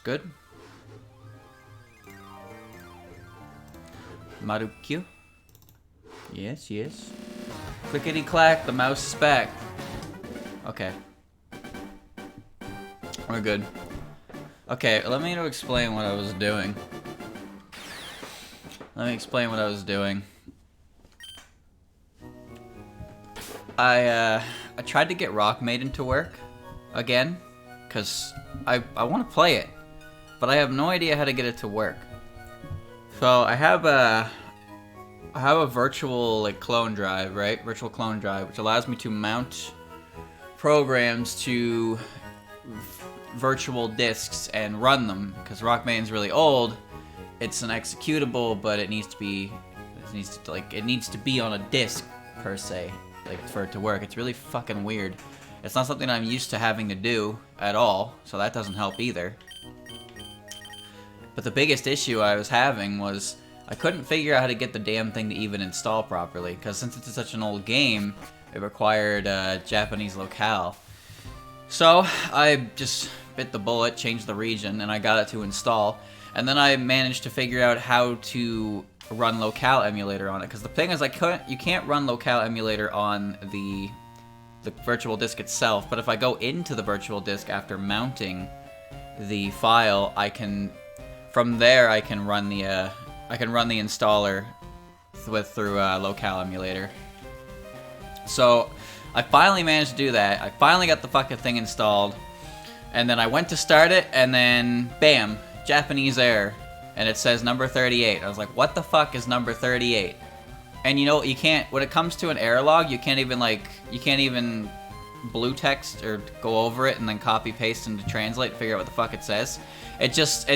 good. Marukyu. Yes, yes. Clickety clack, the mouse is back. Okay. We're good. Okay, let me explain what I was doing. I tried to get Rock Maiden to work again, cause I want to play it, but I have no idea how to get it to work. So I have a virtual clone drive, right? Virtual clone drive, which allows me to mount programs to virtual disks and run them. Because Rock Maiden's really old, it's an executable, but it needs to be on a disk per se, for it to work. It's really fucking weird. It's not something I'm used to having to do at all, so that doesn't help either. But the biggest issue I was having was I couldn't figure out how to get the damn thing to even install properly, because since it's such an old game, it required Japanese locale. So I just bit the bullet, changed the region, and I got it to install. And then I managed to figure out how to run locale emulator on it, because the thing is, you can't run locale emulator on the virtual disk itself. But if I go into the virtual disk after mounting the file, from there I can run the installer through locale emulator. So I finally managed to do that. I finally got the fucking thing installed, and then I went to start it, and then bam, Japanese error, and it says number 38. I was like, what the fuck is number 38? And you know, you can't, when it comes to an error log, you can't even blue text or go over it and then copy paste into translate and figure out what the fuck it says. It's just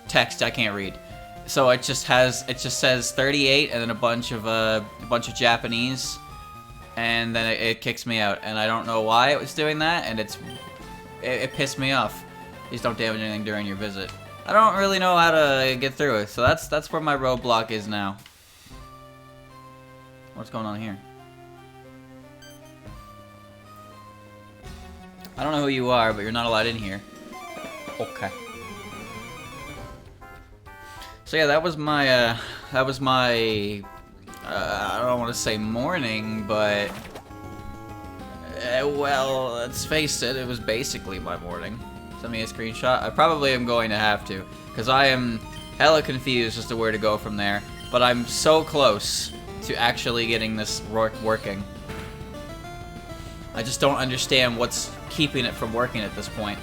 text I can't read. So it just says 38 and then a bunch of Japanese, and then it kicks me out, and I don't know why it was doing that, and it pissed me off. Please don't damage anything during your visit. I don't really know how to get through it, so that's where my roadblock is now. What's going on here? I don't know who you are, but you're not allowed in here. Okay. So yeah, that was my I don't want to say morning, but well, let's face it, it was basically my morning. Send me a screenshot. I probably am going to have to, because I am hella confused as to where to go from there. But I'm so close to actually getting this working. I just don't understand what's keeping it from working at this point.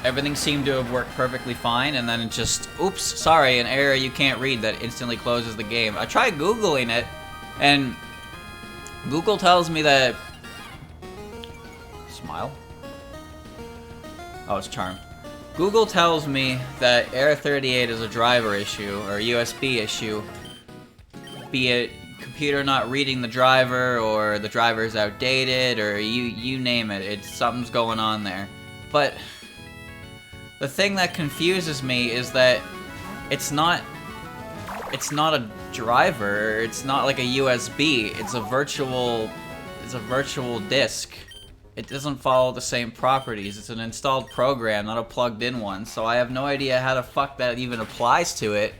Everything seemed to have worked perfectly fine, and then it just, oops, sorry, an error you can't read that instantly closes the game. I tried Googling it, and Google tells me that... Smile? Oh, it's Charm. Google tells me that error 38 is a driver issue, or a USB issue, be it computer not reading the driver, or the driver is outdated, or you name it. Something's going on there. But the thing that confuses me is that it's not a driver. It's not like a USB. It's a virtual disk. It doesn't follow the same properties. It's an installed program, not a plugged-in one. So I have no idea how the fuck that even applies to it.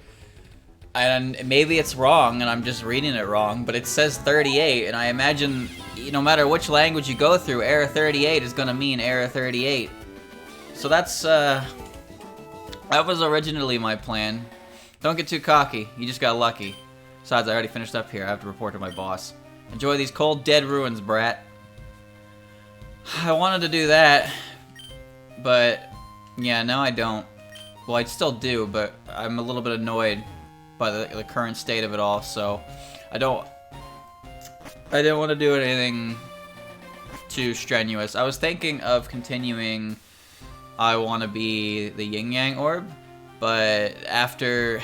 And maybe it's wrong, and I'm just reading it wrong, but it says 38, and I imagine, no matter which language you go through, error 38 is gonna mean error 38. So that was originally my plan. Don't get too cocky, you just got lucky. Besides, I already finished up here, I have to report to my boss. Enjoy these cold, dead ruins, brat. I wanted to do that, but yeah, now I don't. Well, I still do, but I'm a little bit annoyed by the current state of it all, so I didn't want to do anything too strenuous. I was thinking of continuing I Want to Be the Yin Yang Orb, but after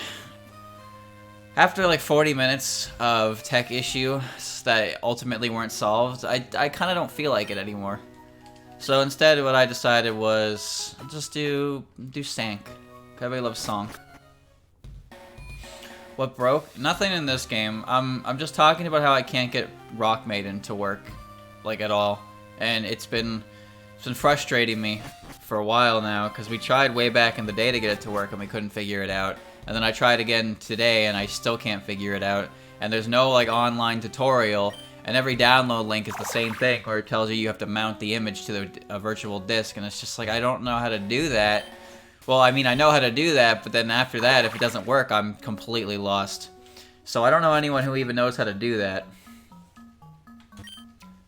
like 40 minutes of tech issues that ultimately weren't solved, I kind of don't feel like it anymore. So instead, what I decided was just do Sank. Everybody loves Song. What broke? Nothing in this game. I'm just talking about how I can't get Rock Maiden to work, like, at all, and it's been frustrating me for a while now, because we tried way back in the day to get it to work and we couldn't figure it out. And then I tried again today and I still can't figure it out. And there's no like online tutorial, and every download link is the same thing where it tells you you have to mount the image to a virtual disk, and it's just like, I don't know how to do that. Well, I mean, I know how to do that, but then after that, if it doesn't work, I'm completely lost. So I don't know anyone who even knows how to do that.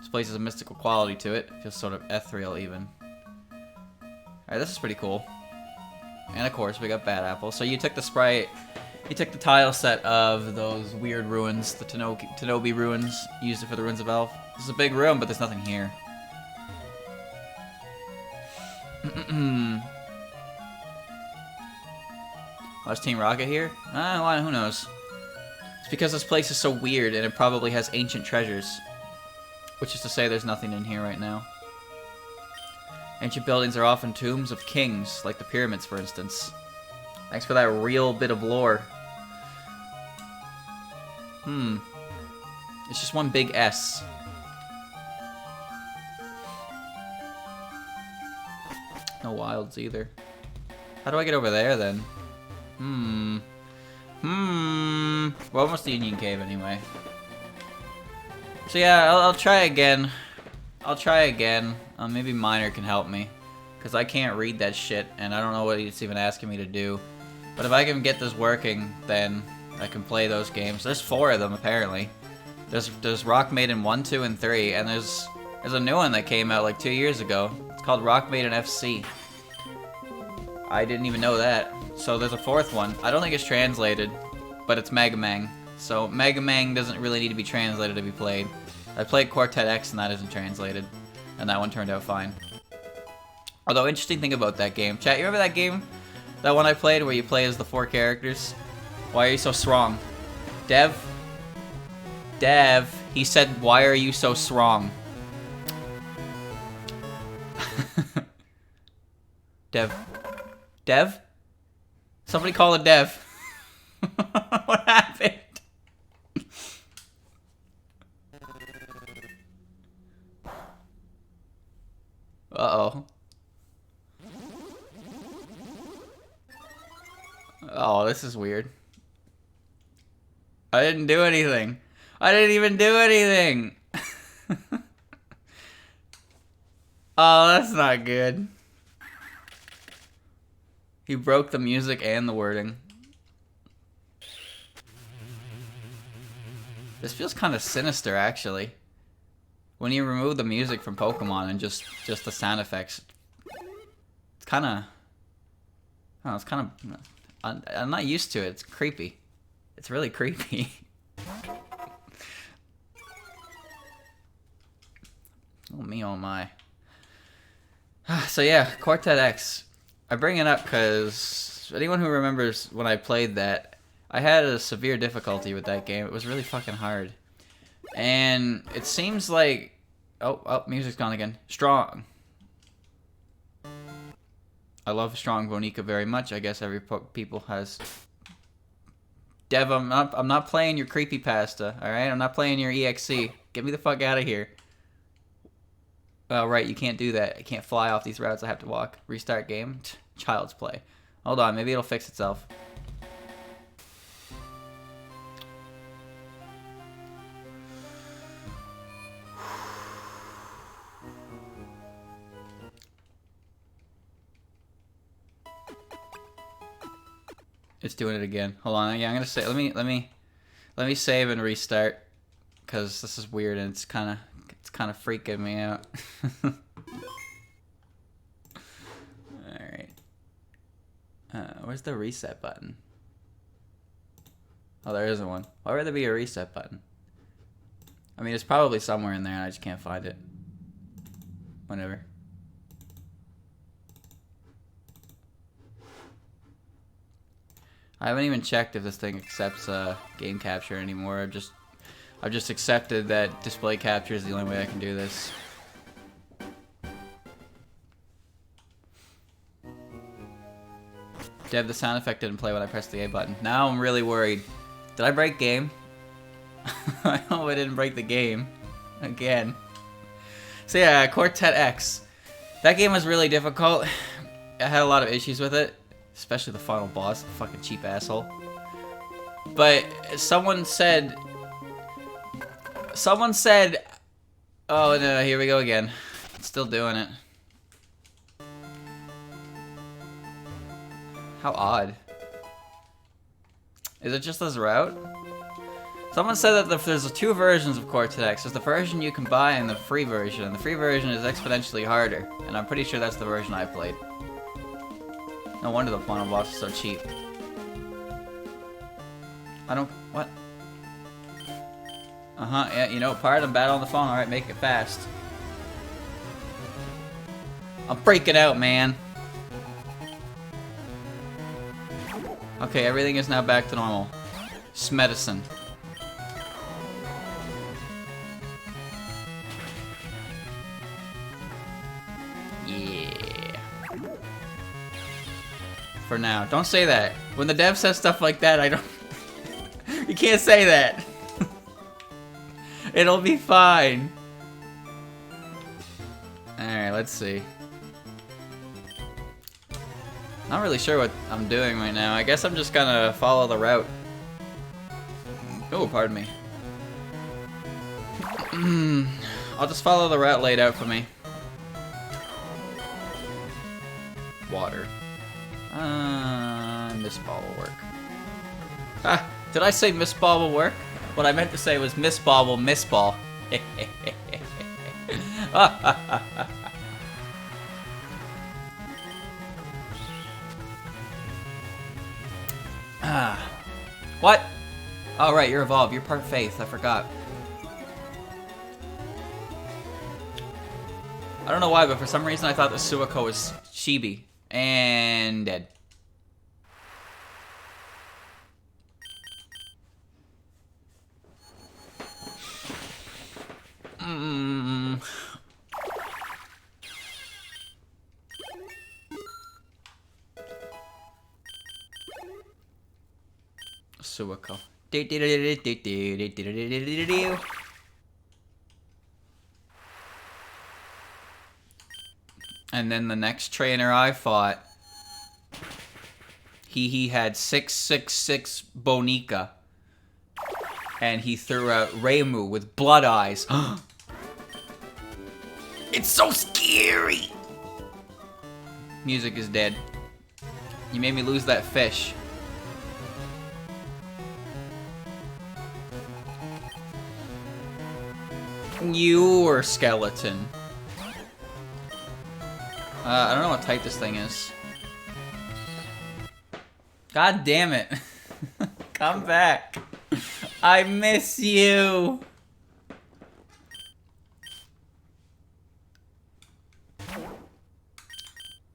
This place has a mystical quality to it. It feels sort of ethereal even. Alright, this is pretty cool. And of course, we got Bad Apple. So you took the sprite, you took the tile set of those weird ruins, the Tanobi ruins, used it for the Ruins of Elf. This is a big room, but there's nothing here. Was Team Rocket here? Well, who knows? It's because this place is so weird and it probably has ancient treasures. Which is to say there's nothing in here right now. Ancient buildings are often tombs of kings, like the pyramids for instance. Thanks for that real bit of lore. It's just one big S. No wilds either. How do I get over there then? We're almost the Union Cave anyway. So yeah, I'll try again. Maybe Miner can help me, because I can't read that shit, and I don't know what it's even asking me to do. But if I can get this working, then I can play those games. There's 4 of them, apparently. There's Rock Maiden 1, 2, and 3, and there's a new one that came out like 2 years ago. It's called Rock Maiden FC. I didn't even know that. So there's a 4th one. I don't think it's translated, but it's Mega Man. So Mega Man doesn't really need to be translated to be played. I played Quartet X and that isn't translated. And that one turned out fine. Although, interesting thing about that game. Chat, you remember that game? That one I played where you play as the 4 characters? Why are you so strong? Dev? He said, why are you so strong? Dev? Somebody call a Dev. What happened? Uh-oh. Oh, this is weird. I didn't do anything. I didn't even do anything. Oh, that's not good. He broke the music and the wording. This feels kind of sinister, actually. When you remove the music from Pokemon and just the sound effects, it's kind of... Oh, it's kind of... I'm not used to it. It's creepy. It's really creepy. Oh me, oh my. So yeah, Quartet X. I bring it up because anyone who remembers when I played that, I had a severe difficulty with that game. It was really fucking hard. And it seems like... Oh, music's gone again. Strong. I love Strong Bonica very much. I guess every people has... Dev, I'm not playing your creepypasta, alright? I'm not playing your EXE. Get me the fuck out of here. Oh, right, you can't do that. I can't fly off these routes. I have to walk. Restart game. Child's play. Hold on, maybe it'll fix itself. It's doing it again. Hold on. Yeah, I'm gonna say. Let me save and restart, because this is weird and it's kind of freaking me out. All right. Where's the reset button? Oh, there isn't one. Why would there be a reset button? I mean, it's probably somewhere in there and I just can't find it. Whatever. I haven't even checked if this thing accepts game capture anymore. I've just accepted that display capture is the only way I can do this. Dev, the sound effect didn't play when I pressed the A button. Now I'm really worried. Did I break game? I hope I didn't break the game. Again. So yeah, Quartet X. That game was really difficult. I had a lot of issues with it, especially the final boss, the fucking cheap asshole. But someone said, oh no, here we go again. Still doing it. How odd. Is it just this route? Someone said that there's two versions of Cortex. There's the version you can buy and the free version. And the free version is exponentially harder. And I'm pretty sure that's the version I played. No wonder the final boss is so cheap. What? Uh-huh, yeah, you know, part of battle on the phone. Alright, make it fast. I'm freaking out, man. Okay, everything is now back to normal. It's medicine. Yeah. For now. Don't say that. When the dev says stuff like that, I don't... You can't say that. It'll be fine. Alright, let's see. Not really sure what I'm doing right now. I guess I'm just gonna follow the route. Oh, pardon me. I'll just follow the route laid out for me. Water. Miss Ball will work. Ah, did I say Miss Ball will work? What I meant to say was Miss Ball will miss ball. What? Oh, right, you're evolved. You're part Faith. I forgot. I don't know why, but for some reason I thought the Suiko was Chibi. And dead. Suiko. And then the next trainer I fought, he had 666 Bonica. And he threw out Reimu with blood eyes. It's so scary! Music is dead. You made me lose that fish. You're skeleton. I don't know what type this thing is. God damn it. Come back. I miss you.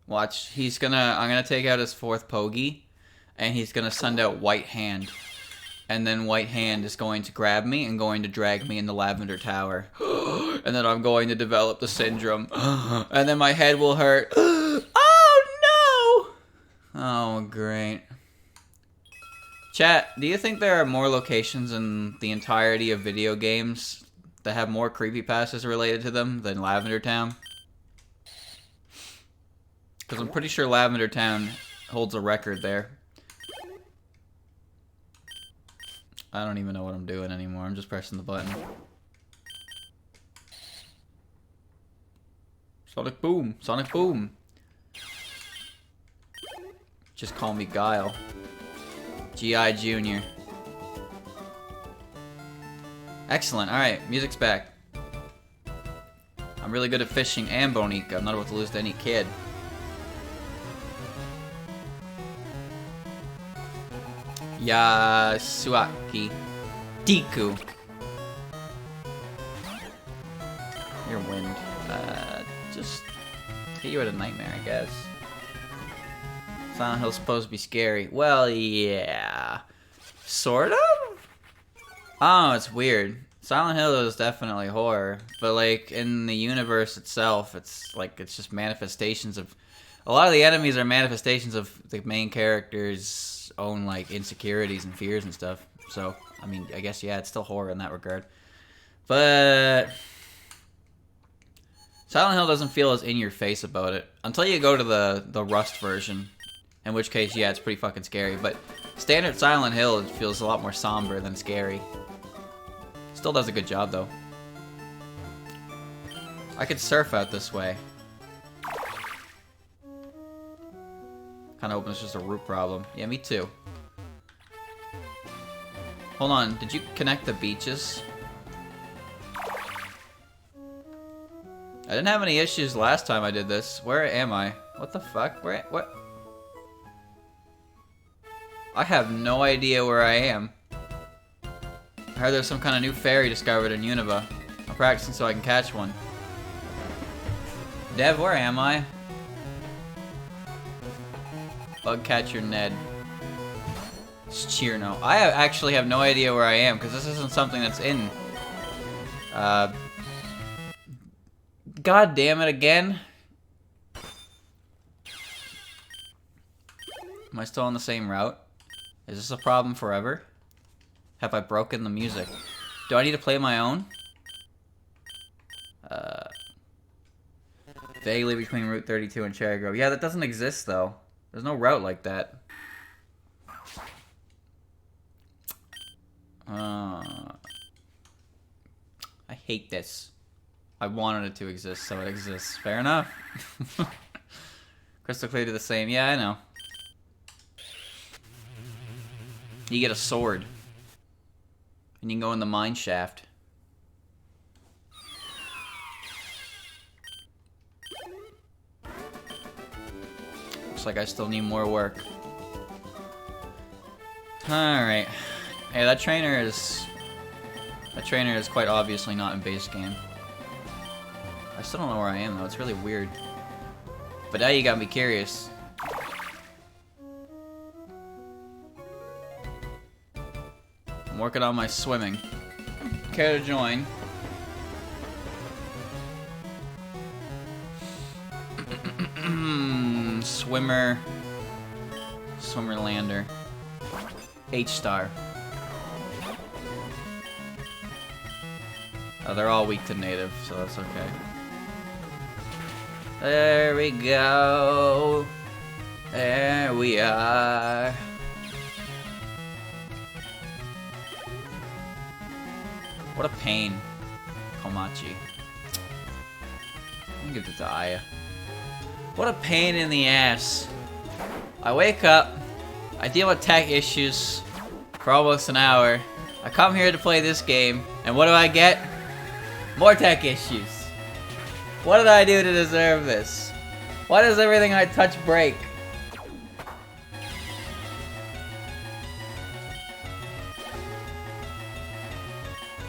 Watch, I'm gonna take out his fourth Pogi, and he's gonna send out White Hand. And then White Hand is going to grab me and going to drag me in the Lavender Tower. And then I'm going to develop the syndrome. And then my head will hurt. Oh no! Oh, great. Chat, do you think there are more locations in the entirety of video games that have more creepypastas related to them than Lavender Town? Because I'm pretty sure Lavender Town holds a record there. I don't even know what I'm doing anymore. I'm just pressing the button. Sonic Boom! Sonic Boom! Just call me Guile. G.I. Jr. Excellent. Alright, music's back. I'm really good at fishing and Bonica. I'm not about to lose to any kid. Yasuaki. Deku. Your wind. Just hit you with a nightmare, I guess. Silent Hill's supposed to be scary. Well, yeah. Sort of? Oh, it's weird. Silent Hill is definitely horror. But, like, in the universe itself, it's just manifestations of... A lot of the enemies are manifestations of the main character's own, like, insecurities and fears and stuff. So, I mean, I guess, yeah, it's still horror in that regard. But... Silent Hill doesn't feel as in-your-face about it. Until you go to the Rust version. In which case, yeah, it's pretty fucking scary. But standard Silent Hill, it feels a lot more somber than scary. Still does a good job, though. I could surf out this way. Kinda hoping it's just a root problem. Yeah, me too. Hold on, did you connect the beaches? I didn't have any issues last time I did this. Where am I? What the fuck? What? I have no idea where I am. I heard there's some kind of new fairy discovered in Unova. I'm practicing so I can catch one. Dev, where am I? Bug catcher Ned. It's Cheerno. I actually have no idea where I am, because this isn't something that's in... God damn it again. Am I still on the same route? Is this a problem forever? Have I broken the music? Do I need to play my own? Vaguely between Route 32 and Cherry Grove. Yeah, that doesn't exist, though. There's no route like that. I hate this. I wanted it to exist, so it exists. Fair enough. Crystal Clear do the same. Yeah, I know. You get a sword. And you can go in the mine shaft. Looks like I still need more work. Alright. Hey, that trainer is quite obviously not in base game. I still don't know where I am though, it's really weird. But now you got me curious. I'm working on my swimming. Care to join? Swimmer lander. H-star. Oh, they're all weak to native, so that's okay. There we go. There we are. What a pain. Komachi. I'm gonna give it to Aya. What a pain in the ass. I wake up, I deal with tech issues for almost an hour. I come here to play this game, and what do I get? More tech issues. What did I do to deserve this? Why does everything I touch break?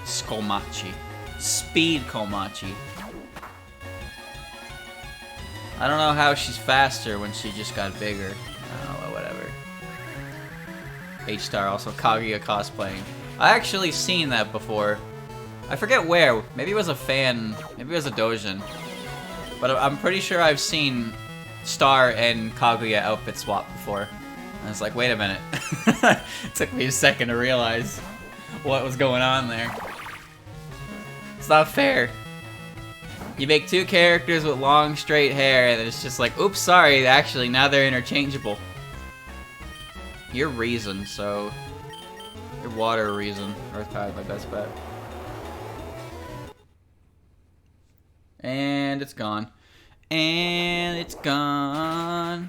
Komachi. Speed Komachi. I don't know how she's faster when she just got bigger. I don't know, whatever. H-Star also Kaguya cosplaying. I actually seen that before. I forget where. Maybe it was a fan. Maybe it was a Dojin. But I'm pretty sure I've seen Star and Kaguya outfit swap before. And it's like, wait a minute. It took me a second to realize what was going on there. It's not fair. You make two characters with long, straight hair, and it's just like, oops, sorry, actually, now they're interchangeable. You're Reason, so... You're Water Reason. Earth Power is my best bet. And it's gone. And it's gone.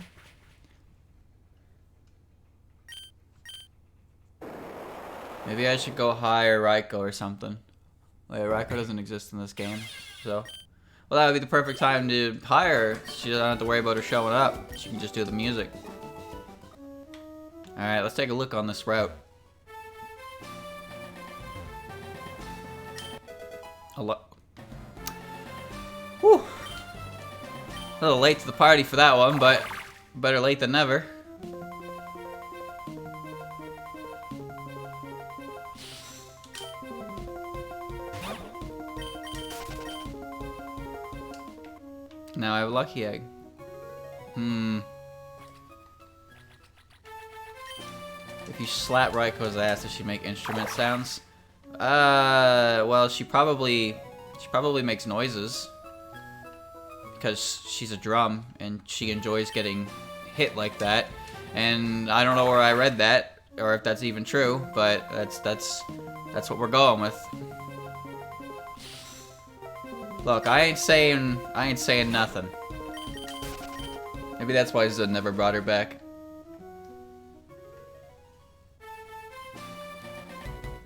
Maybe I should go hire Raiko or something. Wait, Raiko doesn't exist in this game, so... Well, that would be the perfect time to hire her. She doesn't have to worry about her showing up. She can just do the music. Alright, let's take a look on this route. Whew. A little late to the party for that one, but better late than never. Now I have a lucky egg. If you slap Raiko's ass, does she make instrument sounds? Well, she probably makes noises. because she's a drum and she enjoys getting hit like that. And I don't know where I read that or if that's even true, but that's what we're going with. Look, I ain't saying nothing. Maybe that's why Zud never brought her back.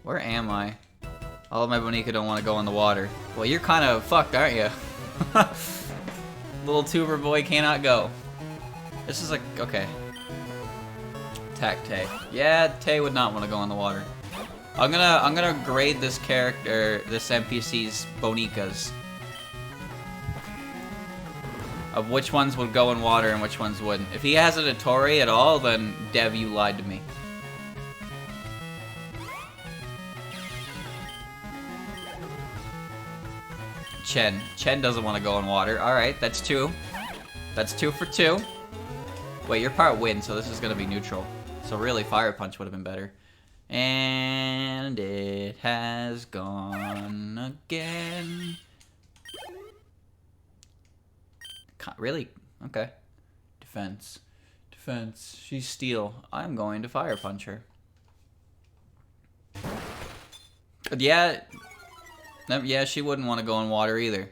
Where am I? All of my Bonica don't want to go in the water. Well, you're kind of fucked, aren't you? Little tuber boy cannot go. This is like, okay. Attack Tay. Yeah, Tay would not want to go in the water. I'm gonna grade this character, this NPC's Bonicas. Of which ones would go in water and which ones wouldn't. If he has a Dotori at all, then Dev, you lied to me. Chen. Chen doesn't want to go in water. Alright, that's 2. That's 2 for 2. Wait, you're part wind, so this is going to be neutral. So really, Fire Punch would have been better. And it has gone again. Really? Okay. Defense. Defense. She's steel. I'm going to Fire Punch her. Yeah. Yeah, she wouldn't want to go in water either.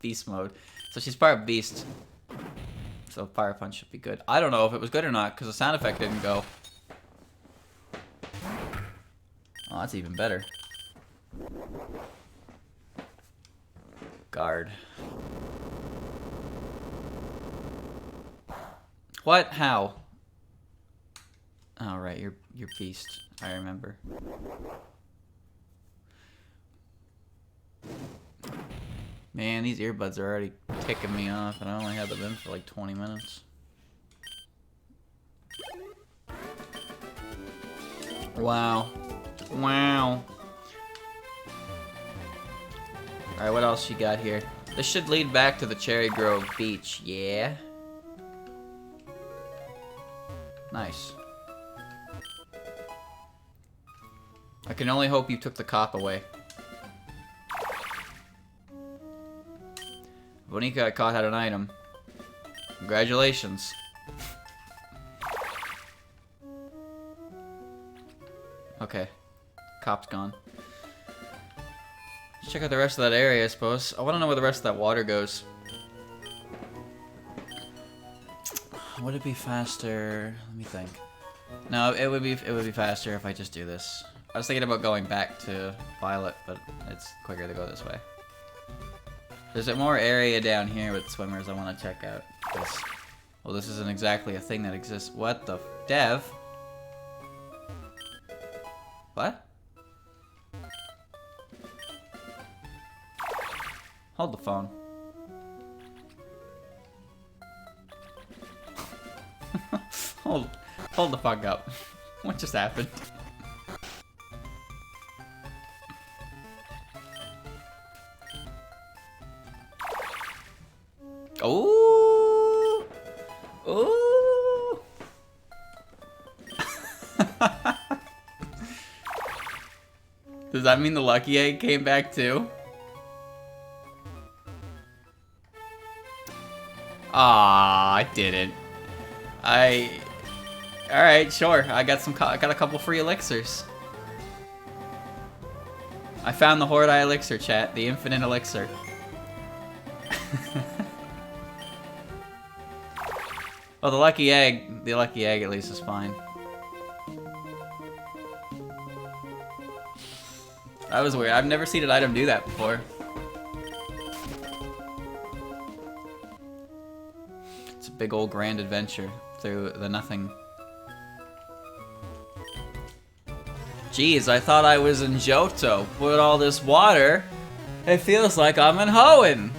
Beast mode. So she's part beast. So Fire Punch should be good. I don't know if it was good or not because the sound effect didn't go. Oh, that's even better. Guard. What? How? Oh, right, you're beast. I remember. Man, these earbuds are already ticking me off, and I only had them in for like 20 minutes. Wow. Wow. Alright, what else you got here? This should lead back to the Cherry Grove Beach, yeah? Nice. I can only hope you took the cop away. Bonica, I caught had an item. Congratulations. Okay. Cop's gone. Let's check out the rest of that area, I suppose. I want to know where the rest of that water goes. Would it be faster? Let me think. No, it would be faster if I just do this. I was thinking about going back to Violet, but it's quicker to go this way. There's a more area down here with swimmers I want to check out. Well, this isn't exactly a thing that exists. What the Dev? What? Hold the phone. Hold the fuck up. What just happened? Ooh! Ooh! Does that mean the lucky egg came back too? Ah, I didn't. Alright, sure. I got a couple free elixirs. I found the Horde Eye elixir, chat. The infinite elixir. Well, the lucky egg at least is fine. That was weird. I've never seen an item do that before. It's a big old grand adventure through the nothing. Jeez, I thought I was in Johto. With all this water, it feels like I'm in Hoenn.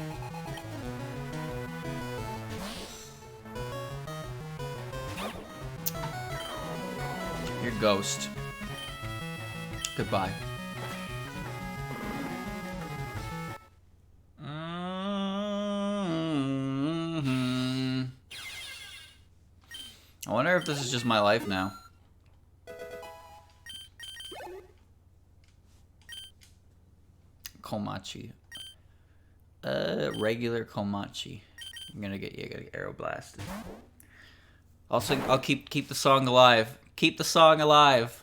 You're ghost. Goodbye. I wonder if this is just my life now. Komachi. Regular Komachi. I'm gonna get arrow blasted. Also, I'll keep the song alive. Keep the song alive.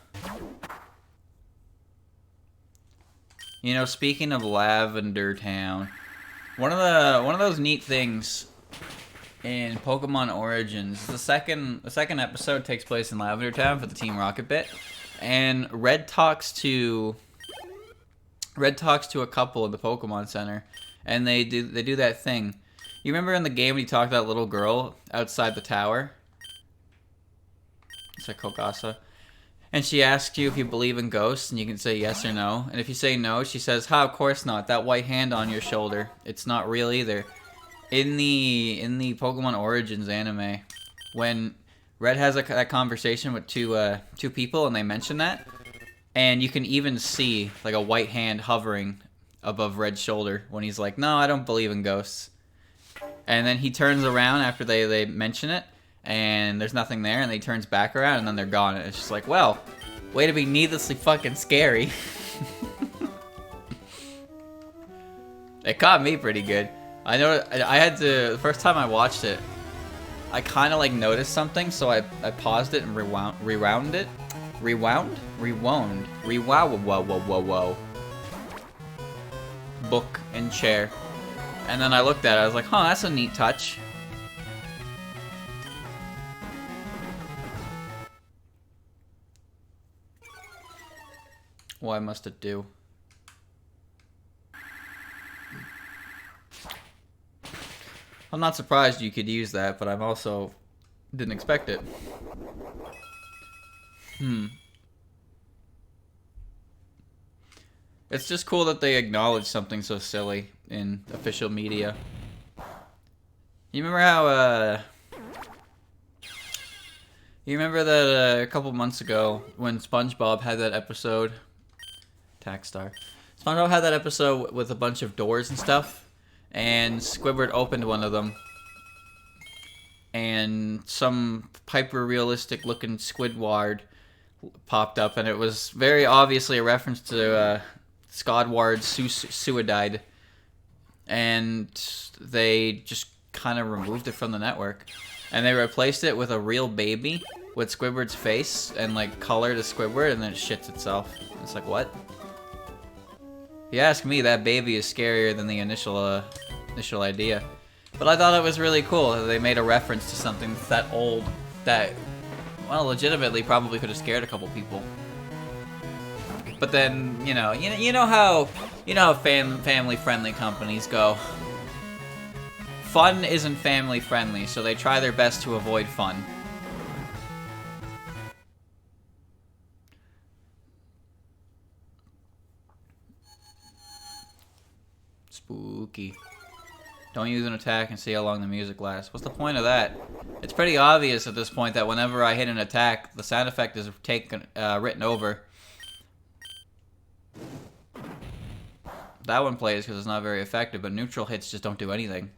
You know, speaking of Lavender Town, one of those neat things in Pokemon Origins, the second episode takes place in Lavender Town for the Team Rocket bit, and Red talks to a couple in the Pokemon Center, and they do that thing. You remember in the game when you talked to that little girl outside the tower? It's like Kokasa. And she asks you if you believe in ghosts, and you can say yes or no. And if you say no, she says, "Ha, of course not. That white hand on your shoulder, it's not real either." In the Pokemon Origins anime, when Red has that conversation with two people, and they mention that, and you can even see like a white hand hovering above Red's shoulder when he's like, "No, I don't believe in ghosts." And then he turns around after they mention it, and there's nothing there, and he turns back around, and then they're gone. And it's just like, well, way to be needlessly fucking scary. It caught me pretty good. I know I had to, the first time I watched it, I kind of like noticed something, so I paused it and rewound it. Rewound? Whoa. Book and chair. And then I looked at it, I was like, huh, that's a neat touch. Why must it do? I'm not surprised you could use that, but I'm also didn't expect it. It's just cool that they acknowledge something so silly in official media. You remember how, you remember that a couple months ago when SpongeBob had that episode? Tackstar. SpongeBob had that episode with a bunch of doors and stuff, and Squidward opened one of them, and some hyper-realistic looking Squidward popped up, and it was very obviously a reference to Squidward's suicide, and they just kind of removed it from the network, and they replaced it with a real baby with Squidward's face and like color to Squidward, and then it shits itself. It's like, what? If you ask me, that baby is scarier than the initial idea. But I thought it was really cool that they made a reference to something that's that old that, well, legitimately probably could have scared a couple people. But then, you know how family-friendly companies go. Fun isn't family-friendly, so they try their best to avoid fun. Spooky. Don't use an attack and see how long the music lasts. What's the point of that? It's pretty obvious at this point that whenever I hit an attack, the sound effect is written over. That one plays because it's not very effective, but neutral hits just don't do anything.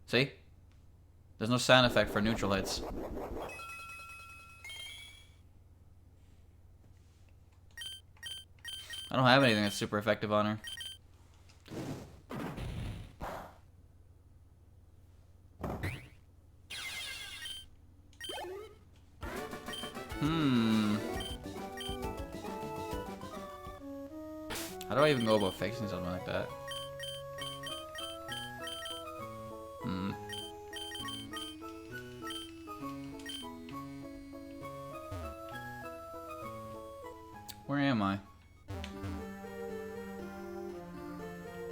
See? There's no sound effect for neutral hits. I don't have anything that's super effective on her. How do I even go about fixing something like that? Where am I?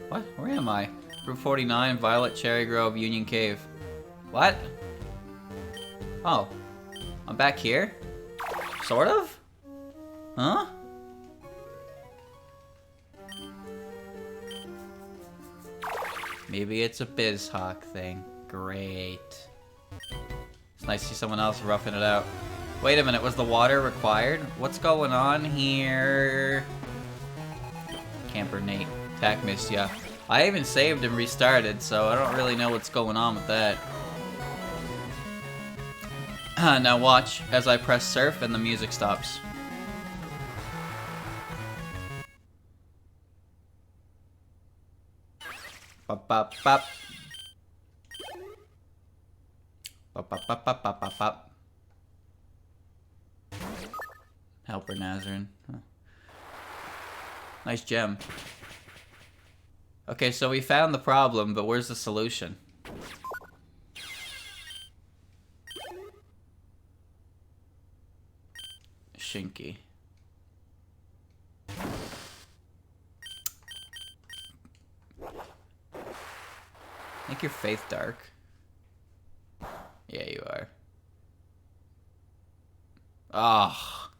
What? Where am I? Route 49, Violet, Cherry Grove, Union Cave. What? Oh. I'm back here? Sort of? Huh? Maybe it's a BizHawk thing. Great. It's nice to see someone else roughing it out. Wait a minute, was the water required? What's going on here? Camper Nate. Attack missed, yeah. I even saved and restarted, so I don't really know what's going on with that. Now watch as I press surf and the music stops. Bop, bop, bop. Bop, bop, bop, bop, bop, bop, bop. Helper Nazarene. Huh. Nice gem. Okay, so we found the problem, but where's the solution? Shinky. Make your faith dark. Yeah, you are. Ah,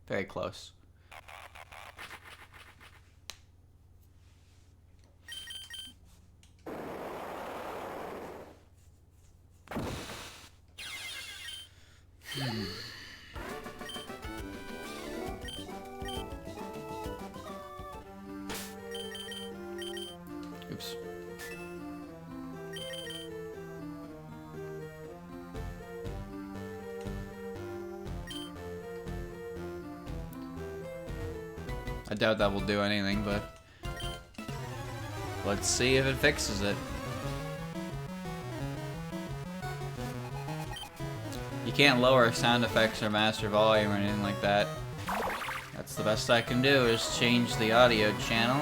very close. Oops. I doubt that will do anything, but let's see if it fixes it. You can't lower sound effects or master volume or anything like that. That's the best I can do, is change the audio channel.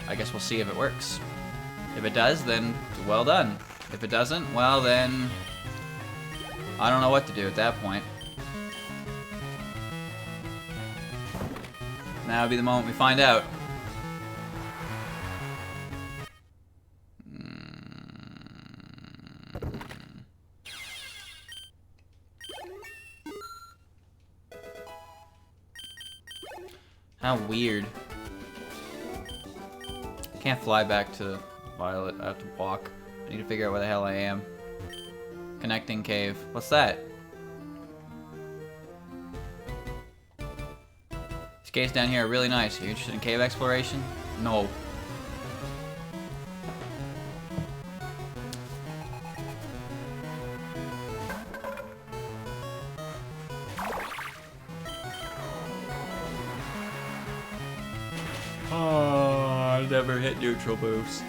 I guess we'll see if it works. If it does, then well done. If it doesn't, well then I don't know what to do at that point. Now would be the moment we find out. How weird. I can't fly back to Violet. I have to walk. I need to figure out where the hell I am. Connecting cave. What's that? These caves down here are really nice. Are you interested in cave exploration? No. Oh, I've never hit neutral moves.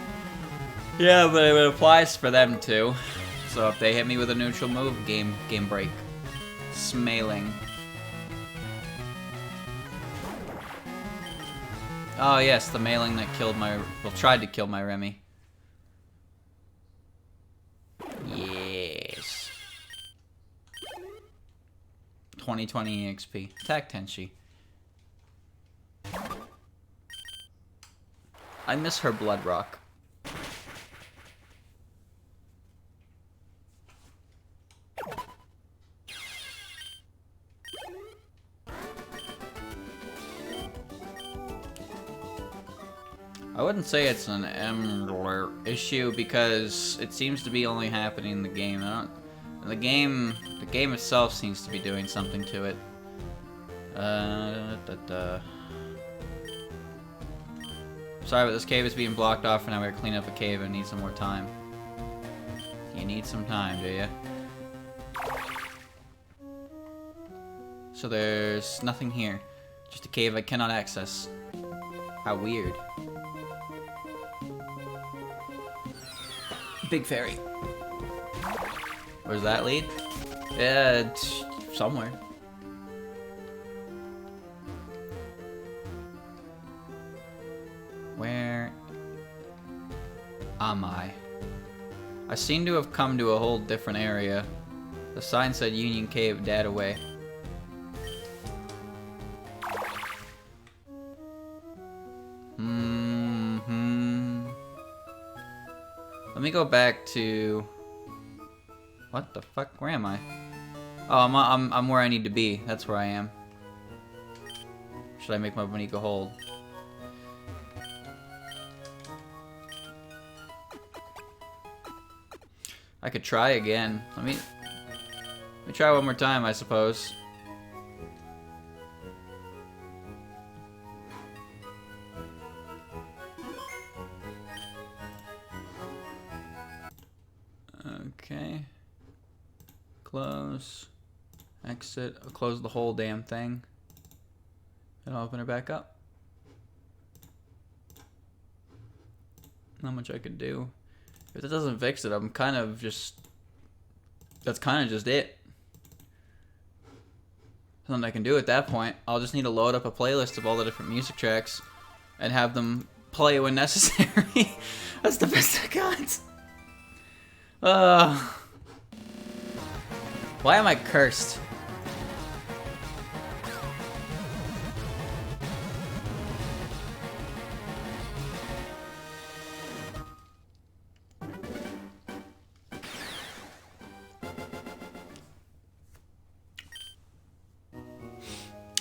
Yeah, but it applies for them too. So if they hit me with a neutral move, game break. Smaling. Oh yes, the mailing that killed my, well, tried to kill my Remy. Yes. 2020 EXP. Attack Tenshi. I miss her Blood Rock. I wouldn't say it's an Emler issue because it seems to be only happening in the game. The game itself seems to be doing something to it. Sorry, but this cave is being blocked off, and now we're gonna clean up a cave and need some more time. You need some time, do you? So there's nothing here. Just a cave I cannot access. How weird. Big fairy. Where's that lead? Yeah, it's somewhere. Where am I? I seem to have come to a whole different area. The sign said Union Cave, dead away. Let me go back to... What the fuck? Where am I? Oh, I'm where I need to be. That's where I am. Should I make my Boniko hold? I could try again. Let me try one more time, I suppose. Okay. Close. Exit. I'll close the whole damn thing. And I'll open it back up. Not much I can do. If it doesn't fix it, I'm kind of just... That's kind of just it. Nothing I can do at that point. I'll just need to load up a playlist of all the different music tracks and have them play when necessary. That's the best I got. Why am I cursed?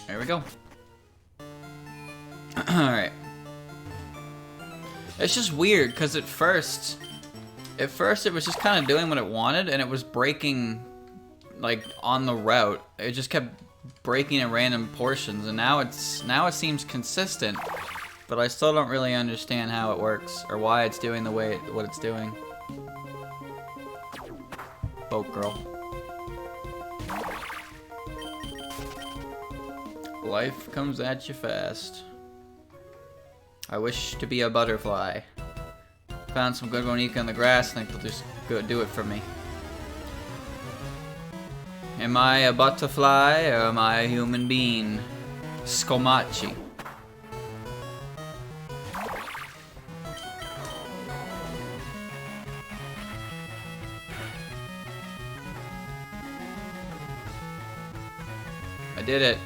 There we go. Alright. It's just weird, because at first it was just kind of doing what it wanted, and it was breaking, like, on the route. It just kept breaking in random portions, and now it seems consistent, but I still don't really understand how it works, or why it's doing what it's doing. Boat girl. Life comes at you fast. I wish to be a butterfly. Found some good Monica in the grass, and I think they'll just go do it for me. Am I a butterfly or am I a human being? Skomachi. I did it.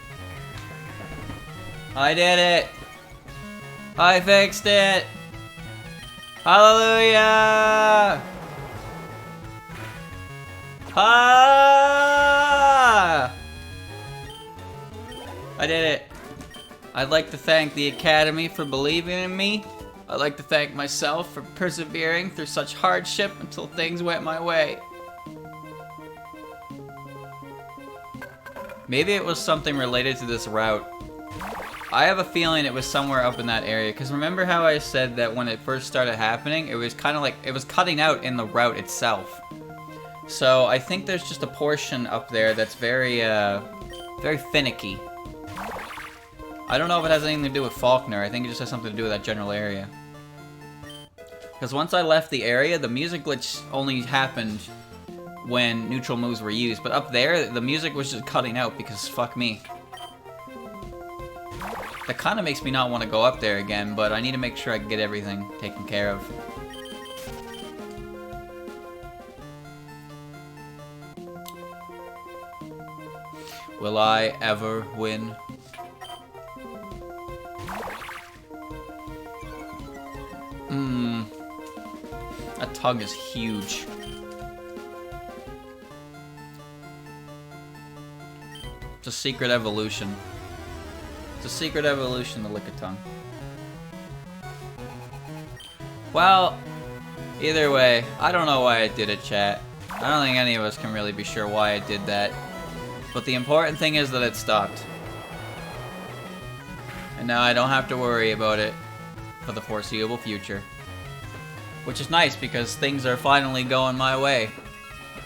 I did it! I fixed it! Hallelujah! Ah! I did it. I'd like to thank the Academy for believing in me. I'd like to thank myself for persevering through such hardship until things went my way. Maybe it was something related to this route. I have a feeling it was somewhere up in that area, because remember how I said that when it first started happening, it was kind of like, it was cutting out in the route itself. So I think there's just a portion up there that's very, very finicky. I don't know if it has anything to do with Faulkner, I think it just has something to do with that general area. Because once I left the area, the music glitch only happened when neutral moves were used, but up there, the music was just cutting out because fuck me. That kind of makes me not want to go up there again, but I need to make sure I can get everything taken care of. Will I ever win? That tongue is huge. It's a secret evolution. It's a secret evolution, the Lickitung. Well, either way, I don't know why I did it, chat. I don't think any of us can really be sure why I did that. But the important thing is that it stopped. And now I don't have to worry about it for the foreseeable future. Which is nice, because things are finally going my way.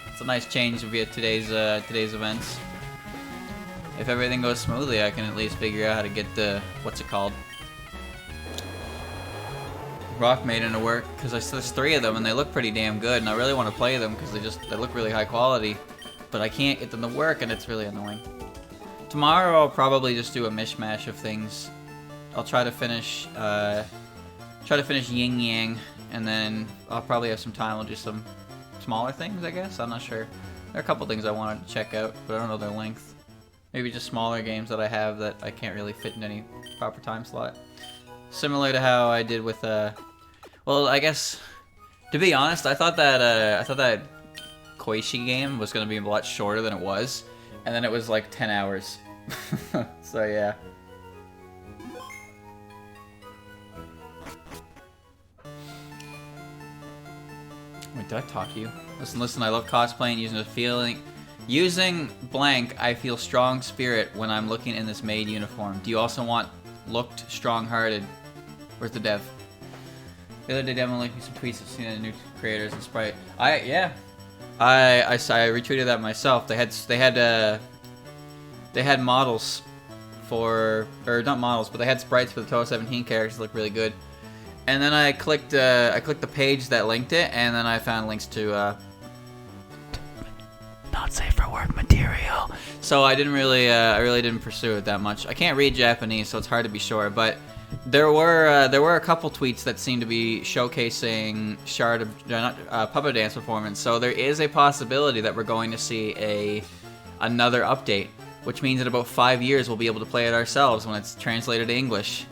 It's a nice change via today's events. If everything goes smoothly, I can at least figure out how to get the, what's it called? Rock Maiden to work, because there's 3 of them and they look pretty damn good, and I really want to play them because they look really high quality, but I can't get them to work and it's really annoying. Tomorrow I'll probably just do a mishmash of things. I'll try to finish Yin Yang, and then I'll probably have some time. I'll do some smaller things, I guess. I'm not sure. There are a couple things I wanted to check out, but I don't know their length. Maybe just smaller games that I have that I can't really fit in any proper time slot. Similar to how I did with, well, I guess, to be honest, I thought that Koichi game was going to be a lot shorter than it was, and then it was like 10 hours. So yeah. Wait, did I talk to you? Listen, I love cosplaying, using blank, I feel strong spirit when I'm looking in this maid uniform. Do you also want looked strong-hearted? Where's the dev? The other day, Devin linked me some tweets of seeing the new creators and Sprite. I retweeted that myself. They had models for, or not models, but they had sprites for the Touhou 17 characters that look really good. And then I clicked the page that linked it, and then I found links to not safe for work material. So I didn't really, I really didn't pursue it that much. I can't read Japanese, so it's hard to be sure. But there were a couple tweets that seemed to be showcasing puppet dance performance. So there is a possibility that we're going to see another update, which means in about 5 years we'll be able to play it ourselves when it's translated to English.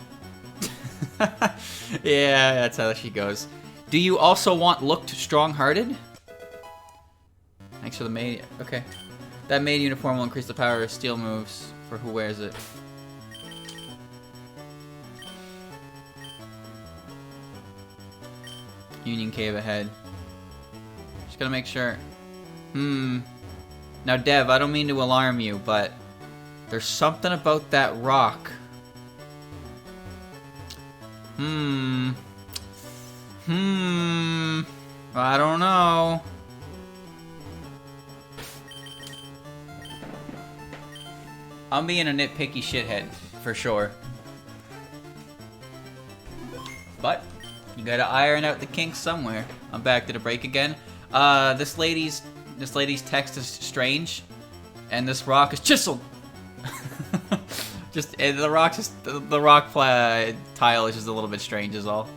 Yeah, that's how she goes. Do you also want looked strong-hearted? Thanks for the maid. Okay. That maid uniform will increase the power of steel moves for who wears it. Union Cave ahead. Just gotta make sure. Now, Dev, I don't mean to alarm you, but there's something about that rock. I don't know. I'm being a nitpicky shithead, for sure. But you gotta iron out the kinks somewhere. I'm back to the break again. This lady's text is strange, and this rock is chiseled. Just the rock tile is just a little bit strange, is all.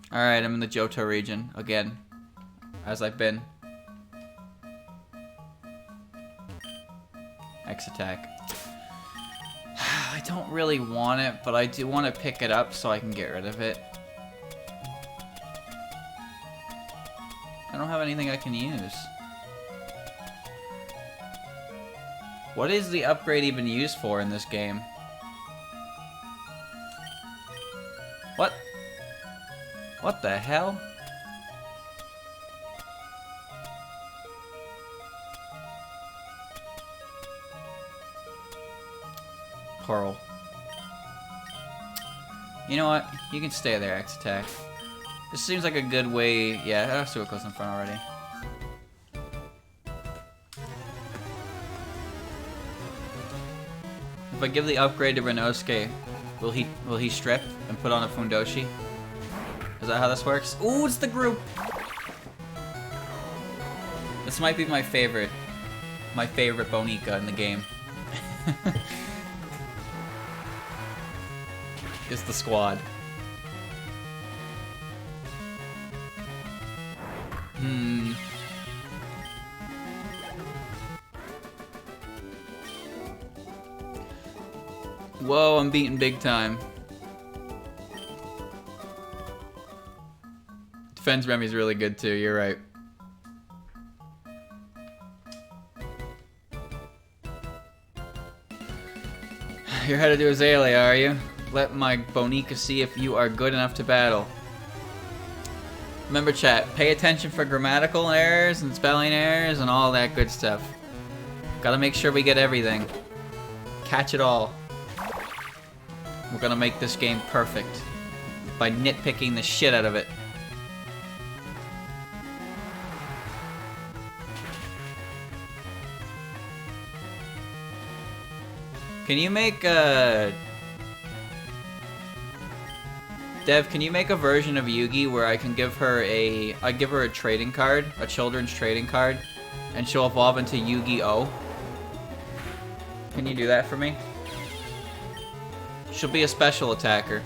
All right, I'm in the Johto region again, as I've been. X attack. I don't really want it, but I do want to pick it up so I can get rid of it. I don't have anything I can use. What is the upgrade even used for in this game? What? What the hell? Pearl. You know what? You can stay there, X attack. This seems like a good way. Yeah, Suiko's in front already. If I give the upgrade to Renosuke, will he strip and put on a Fundoshi? Is that how this works? Ooh, it's the group. This might be my favorite Bonica in the game. It's the squad. Whoa, I'm beating big time. Defense Remy's really good too, you're right. You're headed to Azalea, are you? Let my Bonica see if you are good enough to battle. Remember, chat, pay attention for grammatical errors and spelling errors and all that good stuff. Gotta make sure we get everything. Catch it all. We're gonna make this game perfect by nitpicking the shit out of it. Can you make Dev, can you make a version of Yugi where I can give her a trading card, a children's trading card, and she'll evolve into Yu-Gi-Oh? Can you do that for me? She'll be a special attacker.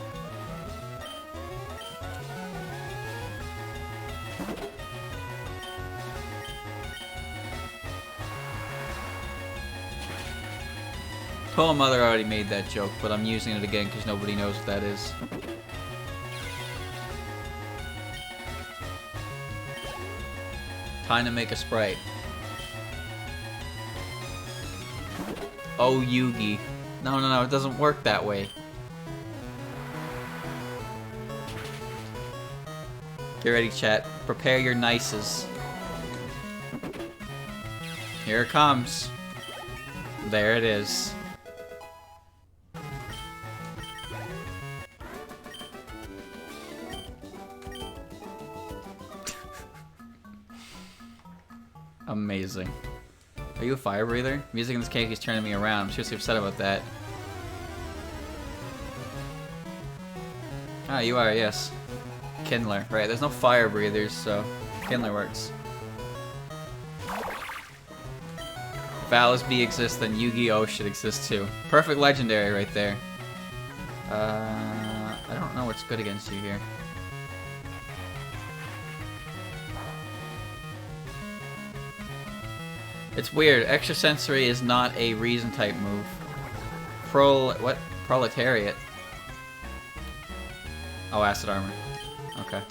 Poem Mother already made that joke, but I'm using it again because nobody knows what that is. Time to make a Sprite. Oh, Yugi. No, it doesn't work that way. Get ready, chat. Prepare your nices. Here it comes. There it is. Amazing. Are you a fire breather? Music in this cake is turning me around. I'm seriously upset about that. Ah, you are, yes. Kindler, right. There's no fire breathers, so Kindler works. If Alice B exists, then Yu-Gi-Oh! Should exist too. Perfect legendary right there. I don't know what's good against you here. It's weird. Extrasensory is not a reason type move. What? Proletariat. Oh, acid armor. Okay.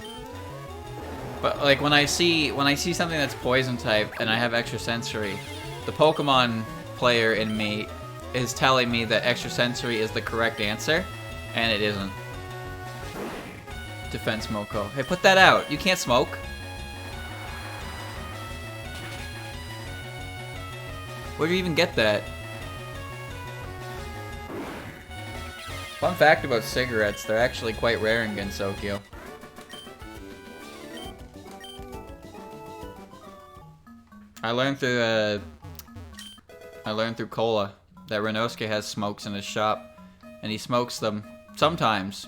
But like when I see something that's poison type and I have extrasensory, the Pokemon player in me is telling me that extrasensory is the correct answer, and it isn't. Defense Moko. Hey, put that out. You can't smoke. Where do you even get that? Fun fact about cigarettes, they're actually quite rare in Gensokyo. I learned through Cola that Renosuke has smokes in his shop, and he smokes them sometimes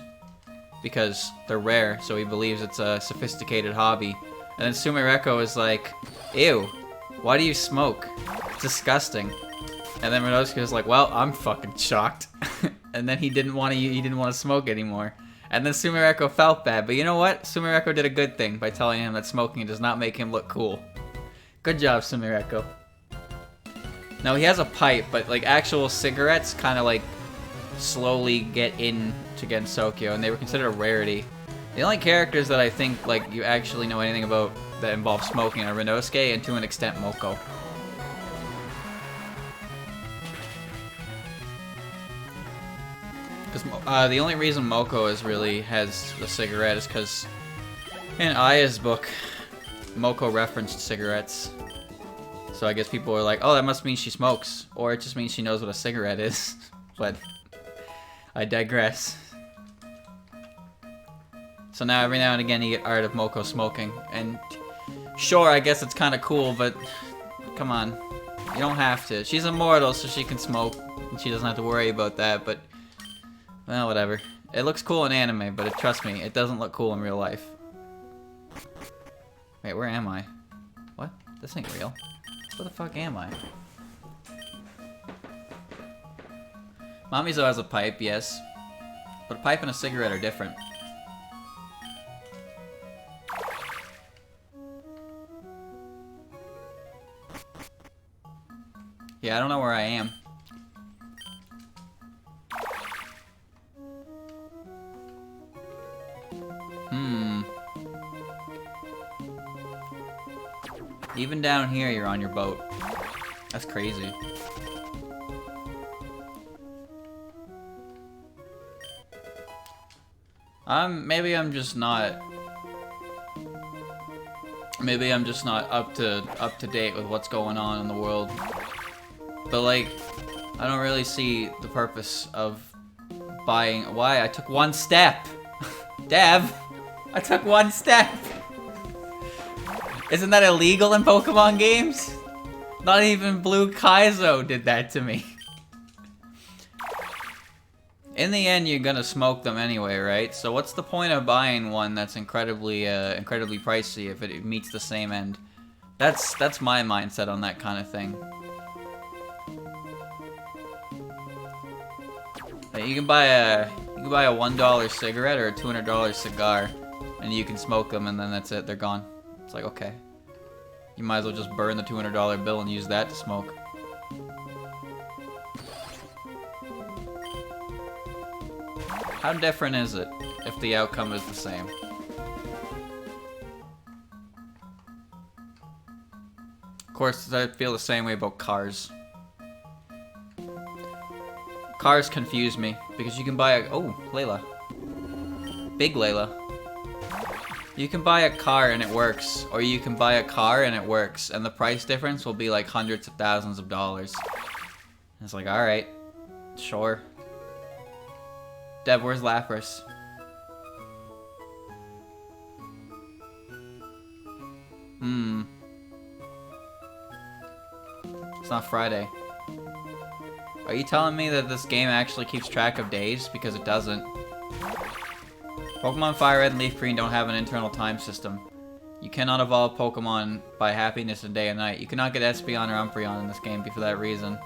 because they're rare, so he believes it's a sophisticated hobby. And then Sumireko is like, ew, why do you smoke? It's disgusting. And then Renosuke is like, well, I'm fucking shocked. And then he didn't want to smoke anymore. And then Sumireko felt bad, but you know what? Sumireko did a good thing by telling him that smoking does not make him look cool. Good job, Sumireko. Now he has a pipe, but like actual cigarettes kind of like slowly get into Gensokyo, and they were considered a rarity. The only characters that I think like you actually know anything about that involve smoking are Renosuke and to an extent Moko. Because the only reason Moko has a cigarette is because in Aya's book, Moko referenced cigarettes. So I guess people are like, oh, that must mean she smokes. Or it just means she knows what a cigarette is. But I digress. So now every now and again you get art of Moko smoking. And sure, I guess it's kind of cool, but come on. You don't have to. She's immortal, so she can smoke. And she doesn't have to worry about that, but well, whatever. It looks cool in anime, but trust me, it doesn't look cool in real life. Wait, where am I? What? This ain't real. Where the fuck am I? Mamizo has a pipe, yes. But a pipe and a cigarette are different. Yeah, I don't know where I am. Even down here, you're on your boat. That's crazy. Maybe I'm just not up to date with what's going on in the world. But like, I don't really see the purpose of buying. Why? I took one step. Dev, I took one step. Isn't that illegal in Pokemon games? Not even Blue Kaizo did that to me. In the end, you're gonna smoke them anyway, right? So what's the point of buying one that's incredibly pricey if it meets the same end? That's my mindset on that kind of thing. Like, you can buy a $1 cigarette or a $200 cigar, and you can smoke them, and then that's it. They're gone. It's like, okay. You might as well just burn the $200 bill and use that to smoke. How different is it if the outcome is the same? Of course, I feel the same way about cars. Cars confuse me because you can buy a... Oh, Layla. Big Layla. You can buy a car and it works, or you can buy a car and it works, and the price difference will be like hundreds of thousands of dollars. And it's like, alright, sure. Dev, where's Lapras? It's not Friday. Are you telling me that this game actually keeps track of days? Because it doesn't. Pokemon Fire Red and Leaf Green don't have an internal time system. You cannot evolve Pokemon by happiness in day and night. You cannot get Espeon or Umbreon in this game for that reason.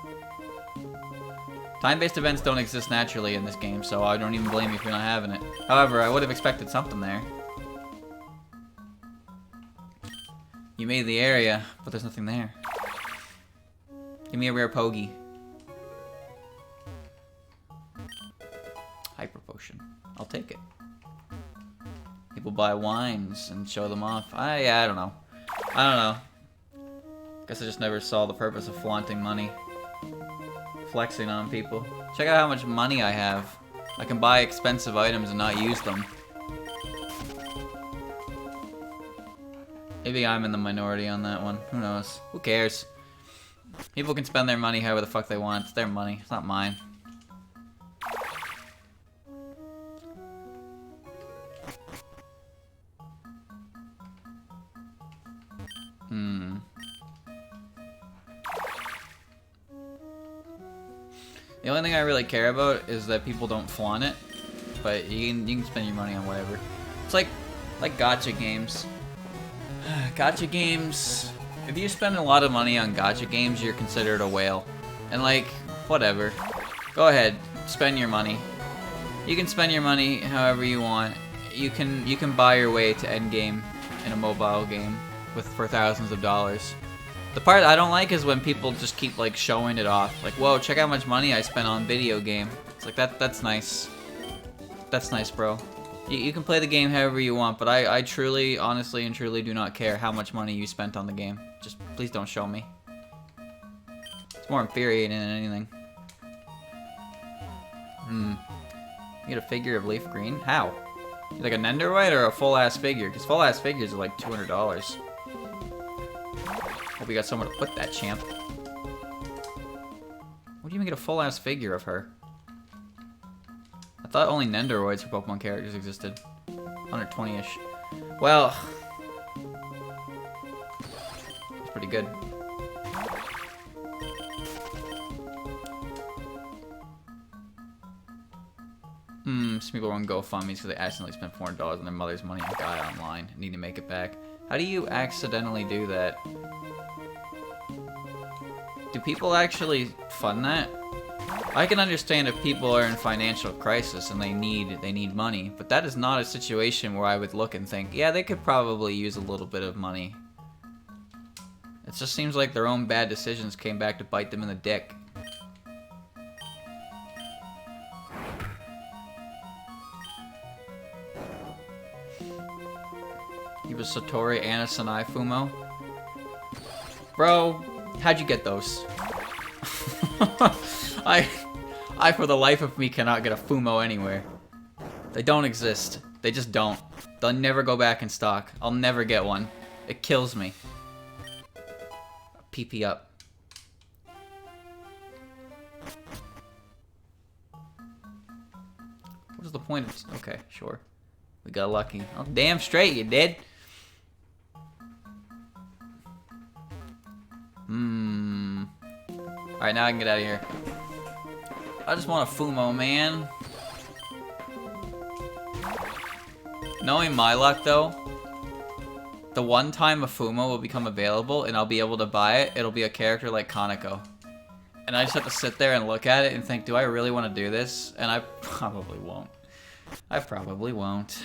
Time-based events don't exist naturally in this game, so I don't even blame you for not having it. However, I would have expected something there. You made the area, but there's nothing there. Give me a rare Pogi. Hyper Potion. I'll take it. People buy wines and show them off. Yeah, I don't know. I don't know. Guess I just never saw the purpose of flaunting money. Flexing on people. Check out how much money I have. I can buy expensive items and not use them. Maybe I'm in the minority on that one. Who knows? Who cares? People can spend their money however the fuck they want. It's their money. It's not mine. The only thing I really care about is that people don't flaunt it, but you can spend your money on whatever. It's like gacha games. Gacha games, if you spend a lot of money on gacha games, you're considered a whale. And like, whatever. Go ahead, spend your money. You can spend your money however you want. You can buy your way to endgame in a mobile game for thousands of dollars. The part I don't like is when people just keep like showing it off. Like, whoa, check out how much money I spent on video game. It's like, that's nice. That's nice, bro. You can play the game however you want, but I truly, honestly, and truly do not care how much money you spent on the game. Just please don't show me. It's more infuriating than anything. You get a figure of Leaf Green? How? Like a Nendoroid or a full-ass figure? Because full-ass figures are like $200. Hope we got somewhere to put that, champ. Would you even get a full-ass figure of her? I thought only Nendoroids for Pokemon characters existed. 120-ish. Well, it's pretty good. Some people run GoFundMes because they accidentally spent $400 on their mother's money on Guy Online and need to make it back. How do you accidentally do that? Do people actually fund that? I can understand if people are in financial crisis and they need money, but that is not a situation where I would look and think, yeah, they could probably use a little bit of money. It just seems like their own bad decisions came back to bite them in the dick. He was Satori and a Sanai Fumo. Bro, how'd you get those? I for the life of me cannot get a Fumo anywhere. They don't exist. They just don't. They'll never go back in stock. I'll never get one. It kills me. PP up. What is the point of... Okay, sure. We got lucky. Oh, damn straight you did. Alright, now I can get out of here. I just want a Fumo, man. Knowing my luck, though, the one time a Fumo will become available and I'll be able to buy it, it'll be a character like Kaneko. And I just have to sit there and look at it and think, do I really want to do this? And I probably won't. I probably won't.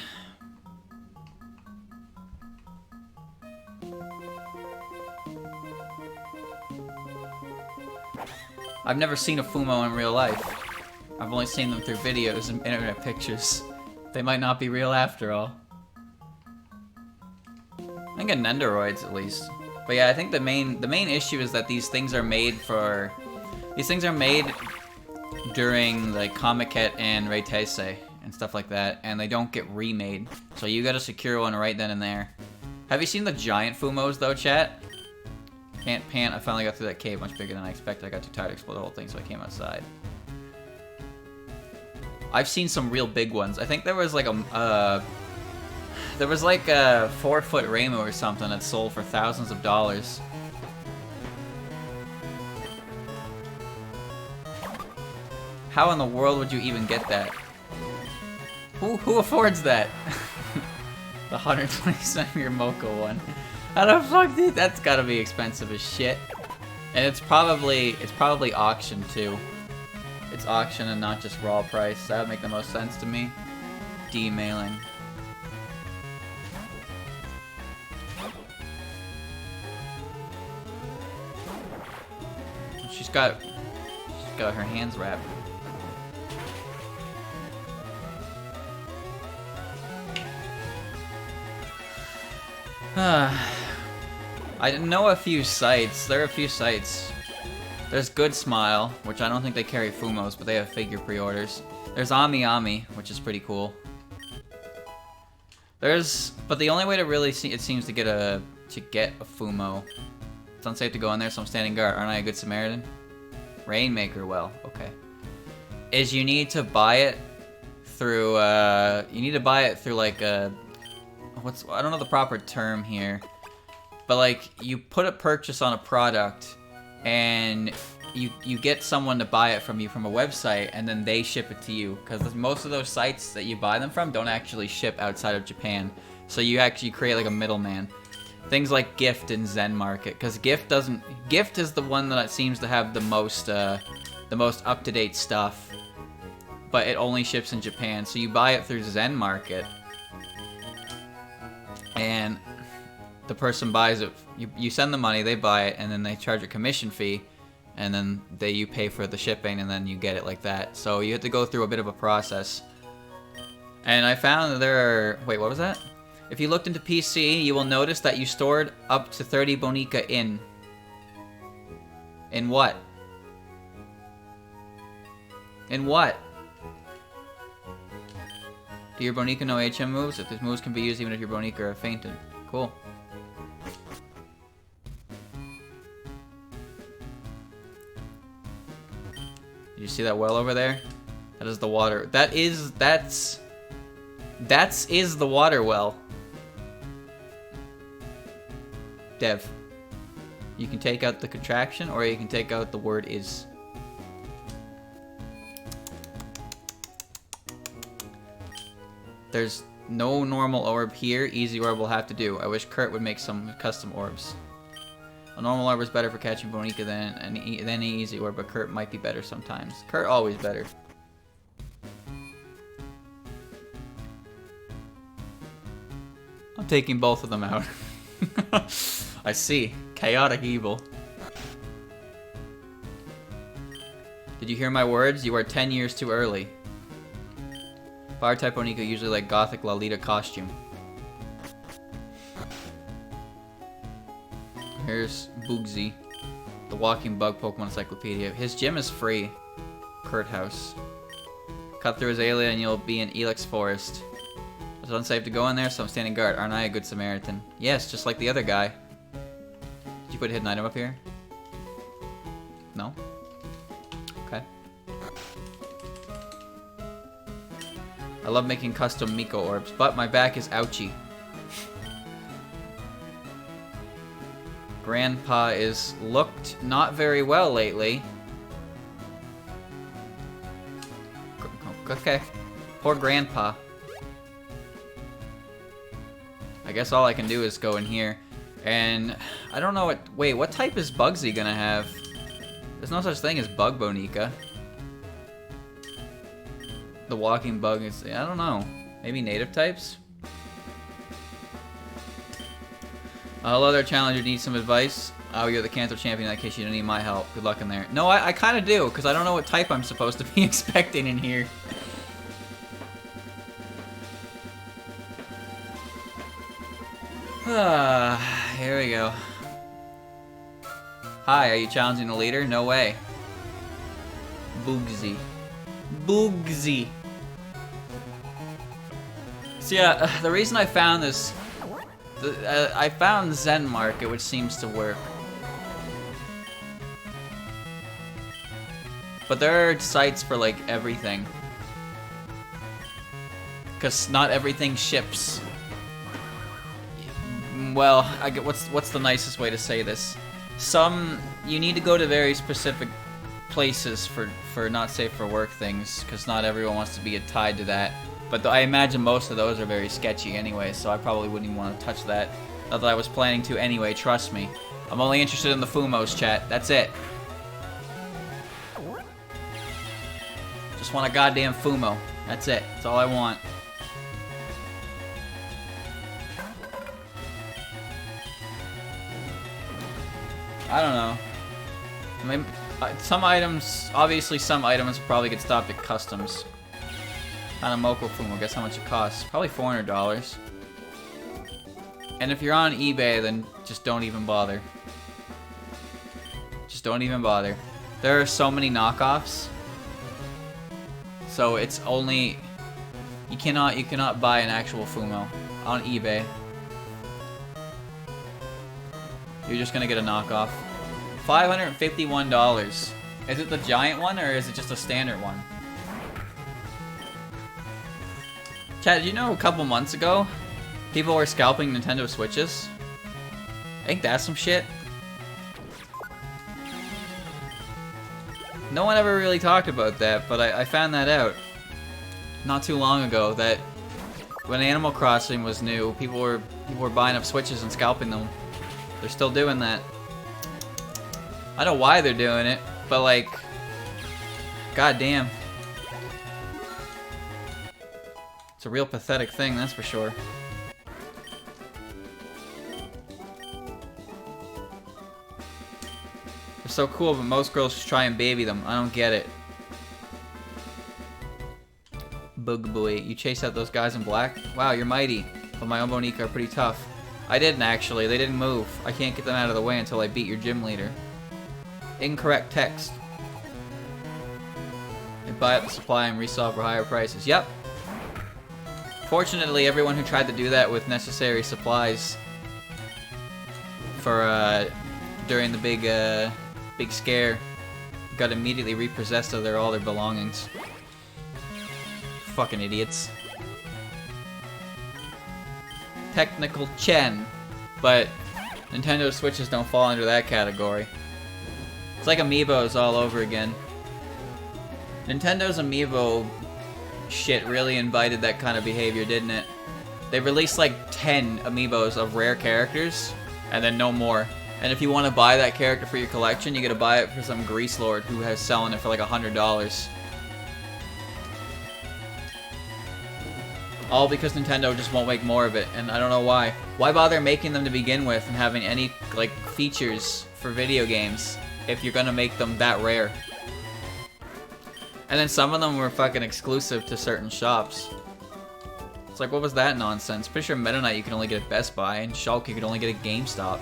I've never seen a Fumo in real life. I've only seen them through videos and internet pictures. They might not be real after all. I think a Nendoroids at least. But yeah, I think the main issue is that these things are made for... These things are made during like Comiket and Reitese and stuff like that, and they don't get remade. So you gotta secure one right then and there. Have you seen the giant Fumos though, chat? Pant, I finally got through that cave much bigger than I expected. I got too tired to explore the whole thing, so I came outside. I've seen some real big ones. I think there was like a 4-foot Rainbow or something that sold for thousands of dollars. How in the world would you even get that? Who affords that? The 120cm Moko one. How the fuck, dude? That's gotta be expensive as shit. And it's probably auction too. It's auction and not just raw price. That would make the most sense to me. D-mailing. She's got her hands wrapped. I know a few sites. There are a few sites. There's Good Smile, which I don't think they carry Fumos, but they have figure pre-orders. There's Ami Ami, which is pretty cool. But the only way to really see it seems to get a Fumo. It's unsafe to go in there, so I'm standing guard. Aren't I a good Samaritan? Rainmaker, well, okay. Is you need to buy it through like a I don't know the proper term here, but like you put a purchase on a product and you get someone to buy it from you from a website and then they ship it to you, because most of those sites that you buy them from don't actually ship outside of Japan, so you actually create like a middleman. Things like Gift and Zen Market, because Gift is the one that seems to have the most up-to-date stuff, but it only ships in Japan, so you buy it through Zen Market and the person buys it. You send the money, they buy it, and then they charge a commission fee, and then you pay for the shipping, and then you get it like that. So you have to go through a bit of a process. And I found that there are... Wait, what was that? If you looked into PC, you will notice that you stored up to 30 Bonica in... In what? In what? Do your Bonica know HM moves? If these moves can be used even if your Bonica are fainted. Cool. Did you see that well over there? That is the water. That's the water well. Dev. You can take out the contraction, or you can take out the word is. There's no normal orb here. Easy orb will have to do. I wish Kurt would make some custom orbs. A normal orb is better for catching Bonica than any easy orb, but Kurt might be better sometimes. Kurt always better. I'm taking both of them out. I see. Chaotic evil. Did you hear my words? You are 10 years too early. Fire type Bonica usually like gothic Lolita costume. Here's Boogsy, the walking bug Pokemon encyclopedia. His gym is free. Kurt House. Cut through his area and you'll be in Elix Forest. It's unsafe to go in there, so I'm standing guard. Aren't I a good Samaritan? Yes, just like the other guy. Did you put a hidden item up here? No? Okay. I love making custom Miko orbs, but my back is ouchy. Grandpa is looked not very well lately. Okay. Poor Grandpa. I guess all I can do is go in here. And I don't know what... Wait, what type is Bugsy gonna have? There's no such thing as Bug Bonica. The walking bug is... I don't know. Maybe native types? Hello there, Challenger. Need some advice? Oh, you're the Kanto champion. In that case, you don't need my help. Good luck in there. No, I kind of do, because I don't know what type I'm supposed to be expecting in here. Here we go. Hi, are you challenging the leader? No way. Boogsy. Boogsy. So yeah, the reason I found this... I found Zen Market, which seems to work. But there are sites for, like, everything. Because not everything ships. Well, I get what's the nicest way to say this? You need to go to very specific places for not safe for work things, because not everyone wants to be tied to that. But I imagine most of those are very sketchy anyway, so I probably wouldn't even want to touch that. Not that I was planning to anyway, trust me. I'm only interested in the Fumos, chat. That's it. Just want a goddamn Fumo. That's it. That's all I want. I don't know. I mean, some items, obviously some items probably get stopped at customs. Hanamoko Fumo, guess how much it costs? Probably $400. And if you're on eBay, then just don't even bother. Just don't even bother. There are so many knockoffs. So it's only... You cannot buy an actual Fumo on eBay. You're just gonna get a knockoff. $551. Is it the giant one or is it just a standard one? Chad, did you know a couple months ago people were scalping Nintendo Switches? Ain't that some shit? No one ever really talked about that, but I found that out not too long ago, that when Animal Crossing was new, people were buying up Switches and scalping them. They're still doing that. I don't know why they're doing it, but like, goddamn. It's a real pathetic thing, that's for sure. They're so cool, but most girls just try and baby them. I don't get it. Bug boy, you chase out those guys in black? Wow, you're mighty. But my Ombonika are pretty tough. I didn't actually, they didn't move. I can't get them out of the way until I beat your gym leader. Incorrect text. They buy up the supply and resell for higher prices. Yep. Fortunately, everyone who tried to do that with necessary supplies for during the big scare got immediately repossessed of all their belongings. Fucking idiots. Technical Chen, but Nintendo Switches don't fall under that category. It's like Amiibos all over again. Nintendo Amiibo shit really invited that kind of behavior, didn't it? They released like 10 Amiibos of rare characters, and then no more. And if you want to buy that character for your collection, you gotta buy it for some grease lord who has selling it for like $100. All because Nintendo just won't make more of it, and I don't know why. Why bother making them to begin with and having any like features for video games if you're gonna make them that rare? And then some of them were fucking exclusive to certain shops. It's like, what was that nonsense? Pretty sure Meta Knight you can only get at Best Buy, and Shulk you could only get at GameStop.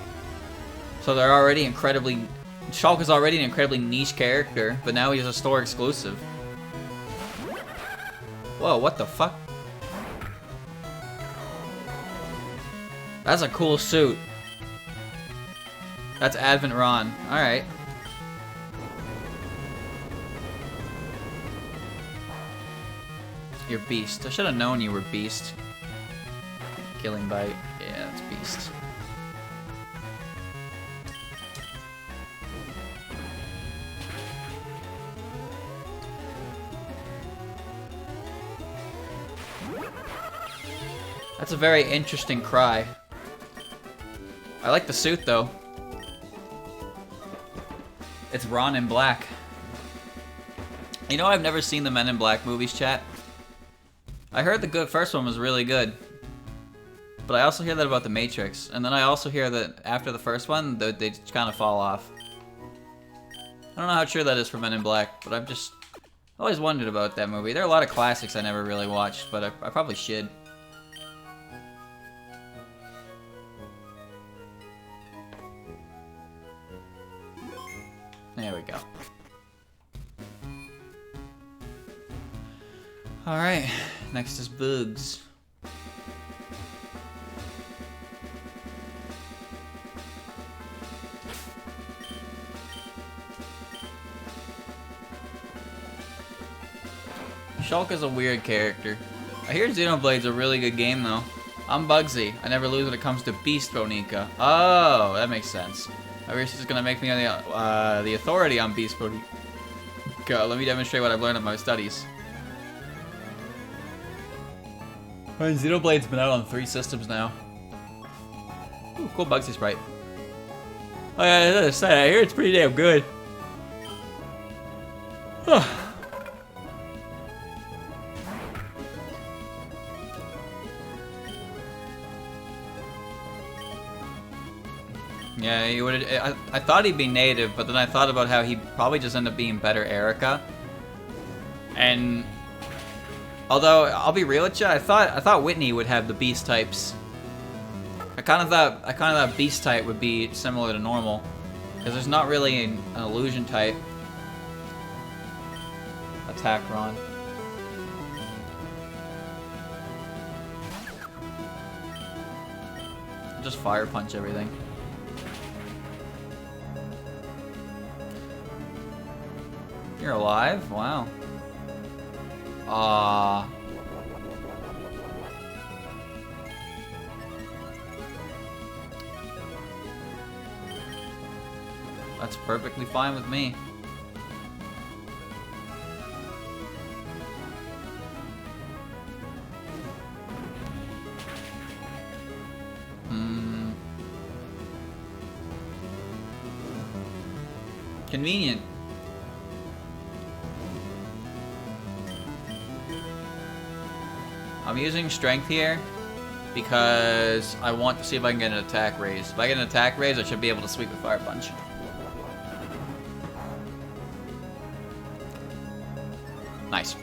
So they're already incredibly... Shulk is already an incredibly niche character, but now he's a store exclusive. Whoa, what the fuck? That's a cool suit. That's Advent Ron. Alright. You're Beast. I should have known you were Beast. Killing Bite. Yeah, that's Beast. That's a very interesting cry. I like the suit though. It's Ron in black. You know, I've never seen the Men in Black movies, chat. I heard the first one was really good. But I also hear that about The Matrix. And then I also hear that after the first one, they kind of fall off. I don't know how true that is for Men in Black, but I've just always wondered about that movie. There are a lot of classics I never really watched, but I probably should. There we go. Alright, next is Bugs. Shulk is a weird character. I hear Xenoblade's a really good game though. I'm Bugsy. I never lose when it comes to Beast Bonica. Oh, that makes sense. I wish this is gonna make me the authority on Beast Bonica. Let me demonstrate what I've learned in my studies. Alright, Xenoblade's been out on 3 systems now. Ooh, cool Bugsy sprite. Oh yeah, as I said, I hear it's pretty damn good. Yeah, he would. I thought he'd be native, but then I thought about how he'd probably just end up being better Erica. And although I'll be real with you, I thought Whitney would have the beast types. I kind of thought beast type would be similar to normal, because there's not really an illusion type. Attack Ron. Just fire punch everything. You're alive? Wow. That's perfectly fine with me. Convenient. I'm using strength here because I want to see if I can get an attack raise. If I get an attack raise, I should be able to sweep with Fire Punch. Nice.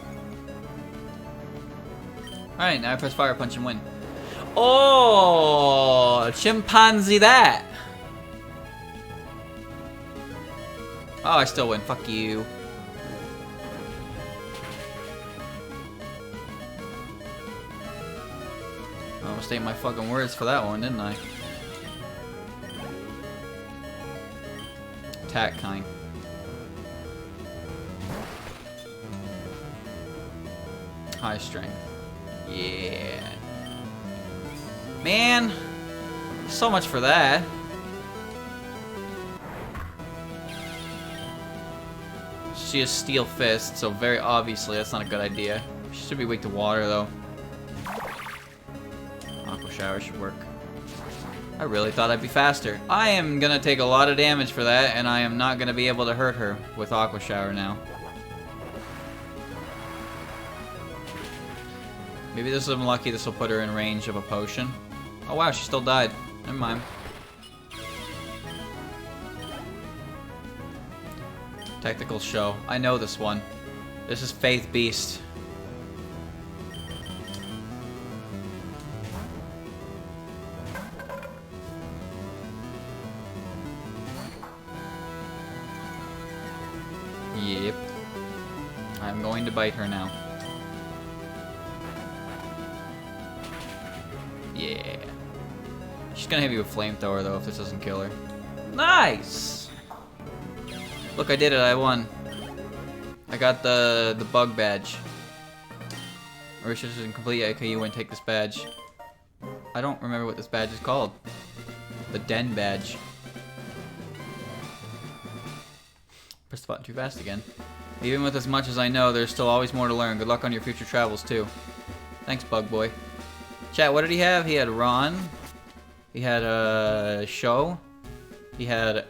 Alright, now I press Fire Punch and win. Oh, chimpanzee that! Oh, I still win. Fuck you. I almost ate my fucking words for that one, didn't I? Attack kind. High strength. Yeah. Man, so much for that. She has Steel Fist, so very obviously that's not a good idea. She should be weak to water, though. Aqua Shower should work. I really thought I'd be faster. I am gonna take a lot of damage for that, and I am not gonna be able to hurt her with Aqua Shower now. Maybe this is unlucky. This will put her in range of a potion. Oh wow, she still died. Never mind. Technical show. I know this one. This is Faith Beast. Yep. I'm going to bite her now. Yeah. She's gonna hit me with Flamethrower though if this doesn't kill her. Nice! Look, I did it. I won. I got the bug badge. Or research isn't complete yet. Okay, you win. Take this badge. I don't remember what this badge is called. The Den badge. Press the button too fast again. Even with as much as I know, there's still always more to learn. Good luck on your future travels too. Thanks, Bug Boy. Chat, what did he have? He had Ron. He had Show. He had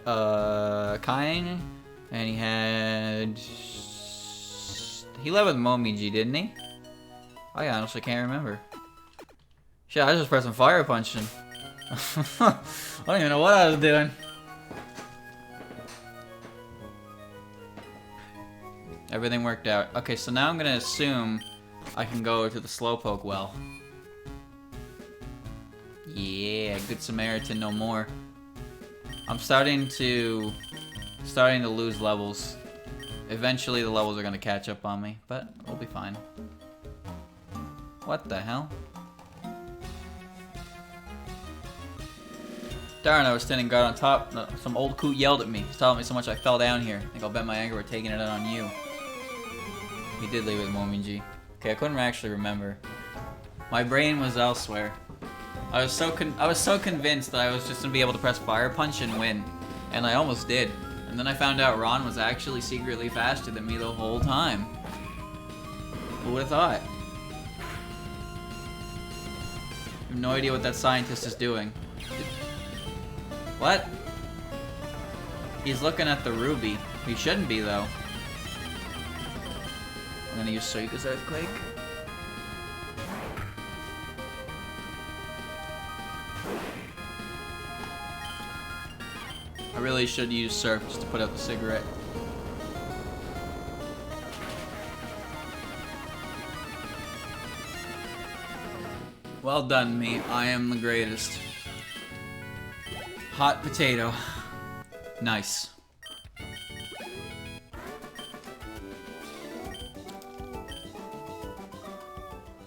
Kain. And he had... He led with Momiji, didn't he? I honestly can't remember. Shit, I was just pressing Fire Punching. I don't even know what I was doing. Everything worked out. Okay, so now I'm gonna assume I can go to the Slowpoke well. Yeah, Good Samaritan no more. I'm starting to lose levels. Eventually the levels are gonna catch up on me, but we'll be fine. What the hell? Darn, I was standing guard on top. No, some old coot yelled at me. He's telling me so much I fell down here. I think I'll bet my anger we're taking it out on you. He did leave with Momiji. Okay, I couldn't actually remember. My brain was elsewhere. I was so convinced that I was just gonna be able to press Fire Punch and win, and I almost did. And then I found out Ron was actually secretly faster than me the whole time. Who would have thought? No idea what that scientist is doing. What? He's looking at the ruby. He shouldn't be, though. I'm gonna use Suika's Earthquake. I really should use Surf just to put out the cigarette. Well done, me. I am the greatest. Hot potato. Nice.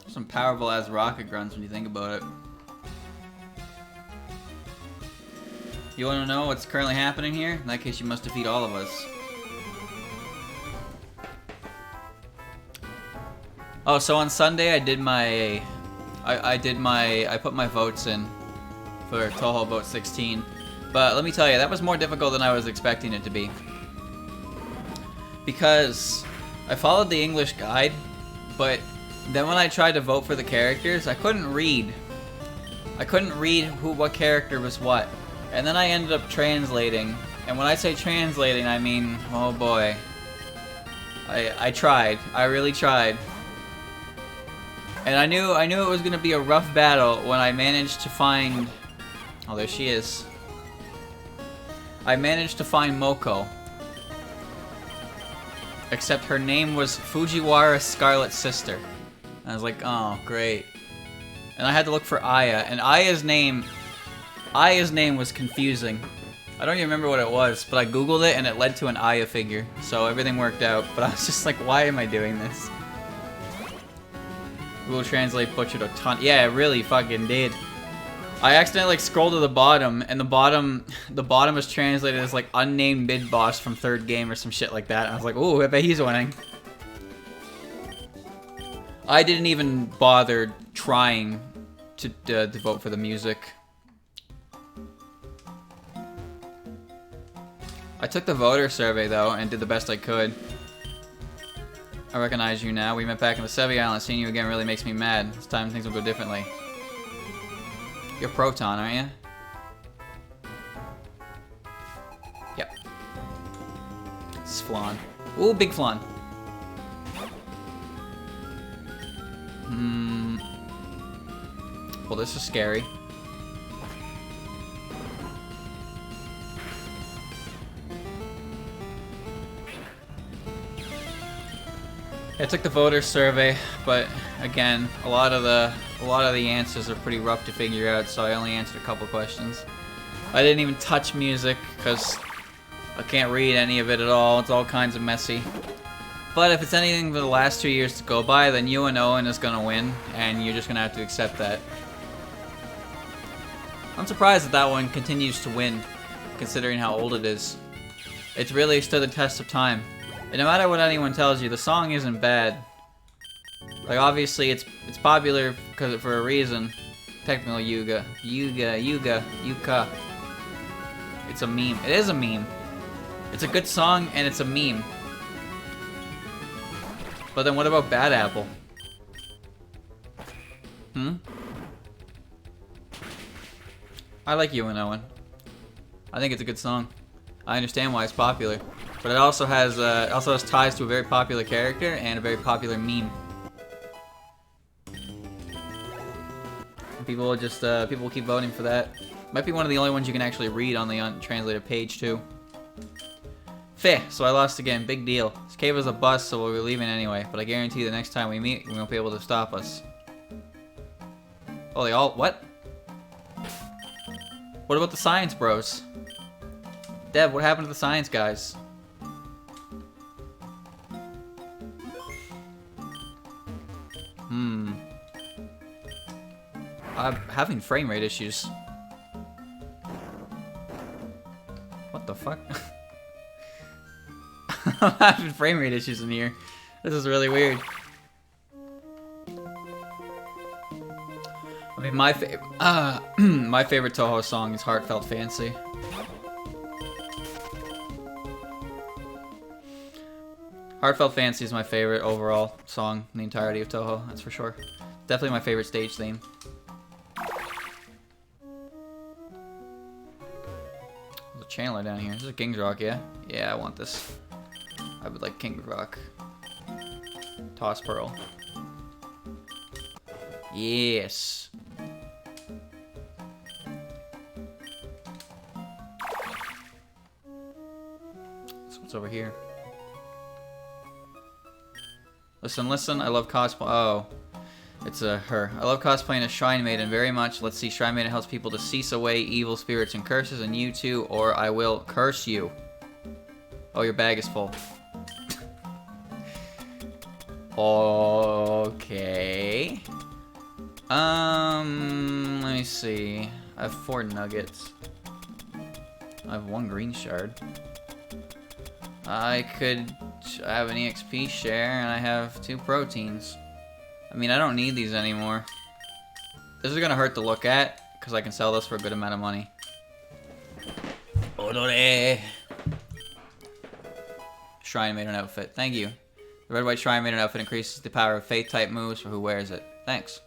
Some powerful ass rocket grunts when you think about it. You want to know what's currently happening here? In that case, you must defeat all of us. Oh, so on Sunday I did my... I put my votes in for Touhou Vote 16. But let me tell you, that was more difficult than I was expecting it to be. Because I followed the English guide, but then when I tried to vote for the characters, I couldn't read. I couldn't read what character was what. And then I ended up translating. And when I say translating, I mean, oh boy. I tried. I really tried. And I knew it was gonna be a rough battle when I managed to find... Oh, there she is. I managed to find Moko. Except her name was Fujiwara Scarlet Sister. And I was like, oh, great. And I had to look for Aya, and Aya's name was confusing. I don't even remember what it was, but I googled it and it led to an Aya figure. So everything worked out, but I was just like, why am I doing this? Google Translate butchered a ton. Yeah, it really fucking did. I accidentally like scrolled to the bottom, and the bottom is translated as like unnamed mid boss from third game or some shit like that. And I was like, ooh, I bet he's winning. I didn't even bother trying to vote for the music. I took the voter survey though and did the best I could. I recognize you now. We met back in the Sevi Island. Seeing you again really makes me mad. This time things will go differently. You're Proton, aren't you? Yep. It's Flan. Ooh, big Flan. Well, this is scary. I took the voter survey, but again, a lot of the answers are pretty rough to figure out, so I only answered a couple questions. I didn't even touch music because I can't read any of it at all. It's all kinds of messy. But if it's anything for the last 2 years to go by, then you and Owen is gonna win, and you're just gonna have to accept that. I'm surprised that that one continues to win, considering how old it is. It's really stood the test of time. And no matter what anyone tells you, the song isn't bad. Like, obviously, it's popular for a reason. Technical Yuga. Yuka. It's a meme. It is a meme. It's a good song, and it's a meme. But then what about Bad Apple? I like you and Owen. I think it's a good song. I understand why it's popular. But it also has ties to a very popular character and a very popular meme. People will keep voting for that. Might be one of the only ones you can actually read on the untranslated page too. Feh, so I lost again. Big deal. This cave is a bust, so we'll be leaving anyway. But I guarantee the next time we meet, we won't be able to stop us. Oh, they all what? What about the science bros? Dev, what happened to the science guys? I'm having frame rate issues. What the fuck? I'm having frame rate issues in here. This is really weird. I mean, my favorite Touhou song is Heartfelt Fancy. Heartfelt Fancy is my favorite overall song in the entirety of Touhou, that's for sure. Definitely my favorite stage theme. Chandler down here. This is a King's Rock, yeah? Yeah, I want this. I would like King's Rock. Toss Pearl. Yes. So what's over here? Listen, listen, I love cosplay. Oh. It's her. I love cosplaying as Shrine Maiden very much. Let's see, Shrine Maiden helps people to cease away evil spirits and curses, and you too, or I will curse you. Oh, your bag is full. Okay. Let me see. I have 4 nuggets. I have 1 green shard. I could have an EXP share, and I have 2 proteins. I mean, I don't need these anymore. This is gonna hurt to look at, because I can sell this for a good amount of money. Odore! Shrine Maiden outfit. Thank you. The red-white Shrine Maiden outfit increases the power of faith-type moves for who wears it. Thanks.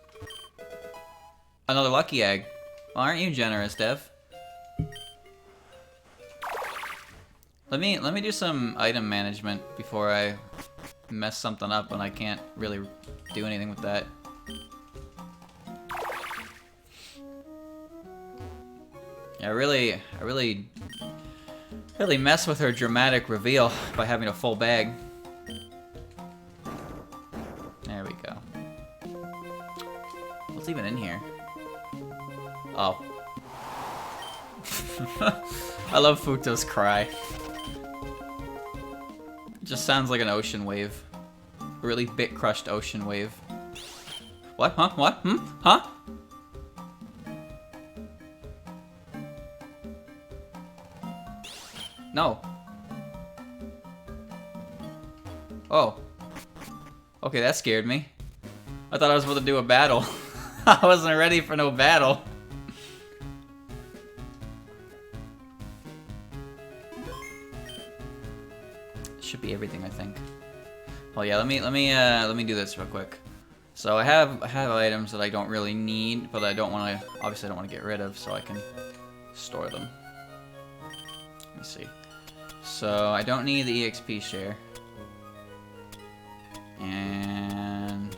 Another lucky egg. Well, aren't you generous, Dev? Let me do some item management before I mess something up when I can't really do anything with that. Yeah, I really mess with her dramatic reveal by having a full bag. There we go. What's even in here? Oh. I love Futo's cry. Just sounds like an ocean wave. A really bit-crushed ocean wave. What? Huh? What? Hmm? Huh? No. Oh. Okay, that scared me. I thought I was about to do a battle. I wasn't ready for no battle. Should be everything, I think. Well, yeah, let me do this real quick. So I have items that I don't really need, but I don't want to. Obviously, I don't want to get rid of, so I can store them. Let me see. So I don't need the EXP share, and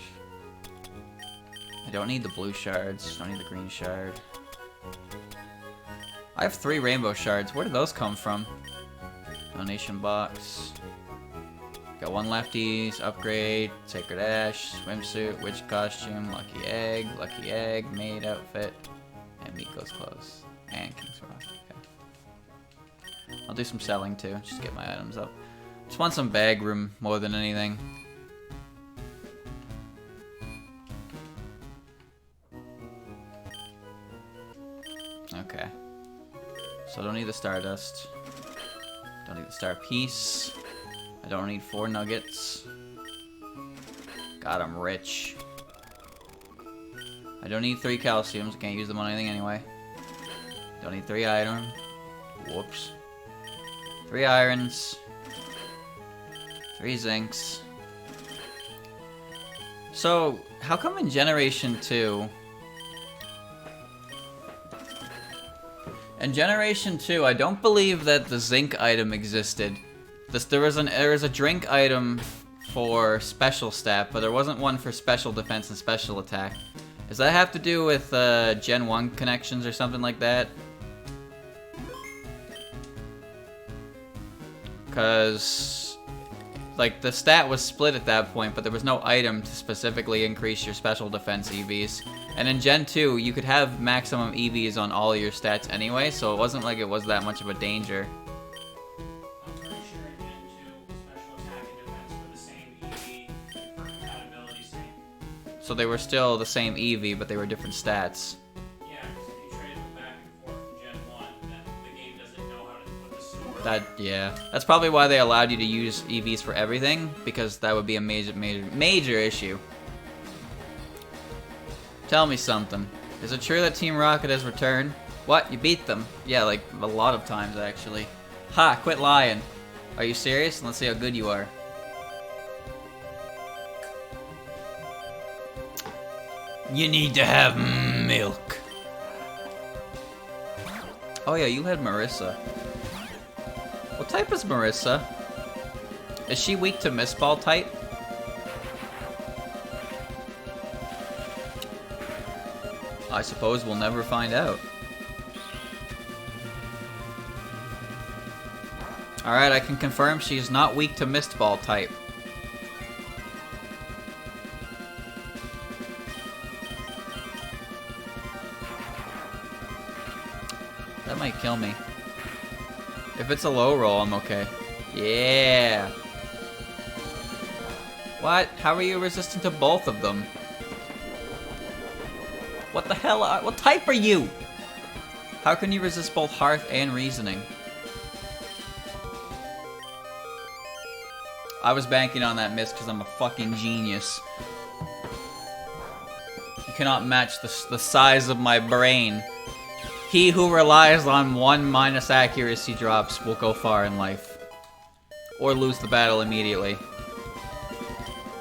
I don't need the blue shards. Don't need the green shard. I have 3 rainbow shards. Where did those come from? Donation box. Got 1 lefties, upgrade, Sacred Ash, swimsuit, witch costume, lucky egg, maid outfit, and Miko's clothes, and King's Rock. Okay. I'll do some selling too, just get my items up. Just want some bag room more than anything. Okay. So I don't need the Stardust. Don't need the Star Piece. I don't need 4 nuggets. God, I'm rich. I don't need 3 calciums. I can't use them on anything anyway. Don't need 3 iron. Whoops. 3 irons. 3 zincs. So, how come in Generation 2... In Generation 2, I don't believe that the zinc item existed. There was a drink item for special stat, but there wasn't one for special defense and special attack. Does that have to do with Gen 1 connections or something like that? Because, like, the stat was split at that point, but there was no item to specifically increase your special defense EVs. And in Gen 2, you could have maximum EVs on all your stats anyway, so it wasn't like it was that much of a danger. So they were still the same EV, but they were different stats. Yeah, because if you traded them back and forth from Gen 1, then the game doesn't know how to put the store. Yeah. That's probably why they allowed you to use EVs for everything, because that would be a major issue. Tell me something. Is it true that Team Rocket has returned? What? You beat them? Yeah, like a lot of times, actually. Ha! Quit lying. Are you serious? Let's see how good you are. You need to have milk. Oh yeah, you had Marissa. What type is Marissa? Is she weak to Mist Ball type? I suppose we'll never find out. Alright, I can confirm she's not weak to Mist Ball type. That might kill me. If it's a low roll, I'm okay. Yeah! What? How are you resistant to both of them? What the hell? What type are you? How can you resist both Hearth and Reasoning? I was banking on that miss because I'm a fucking genius. You cannot match the size of my brain. He who relies on 1- accuracy drops will go far in life. Or lose the battle immediately.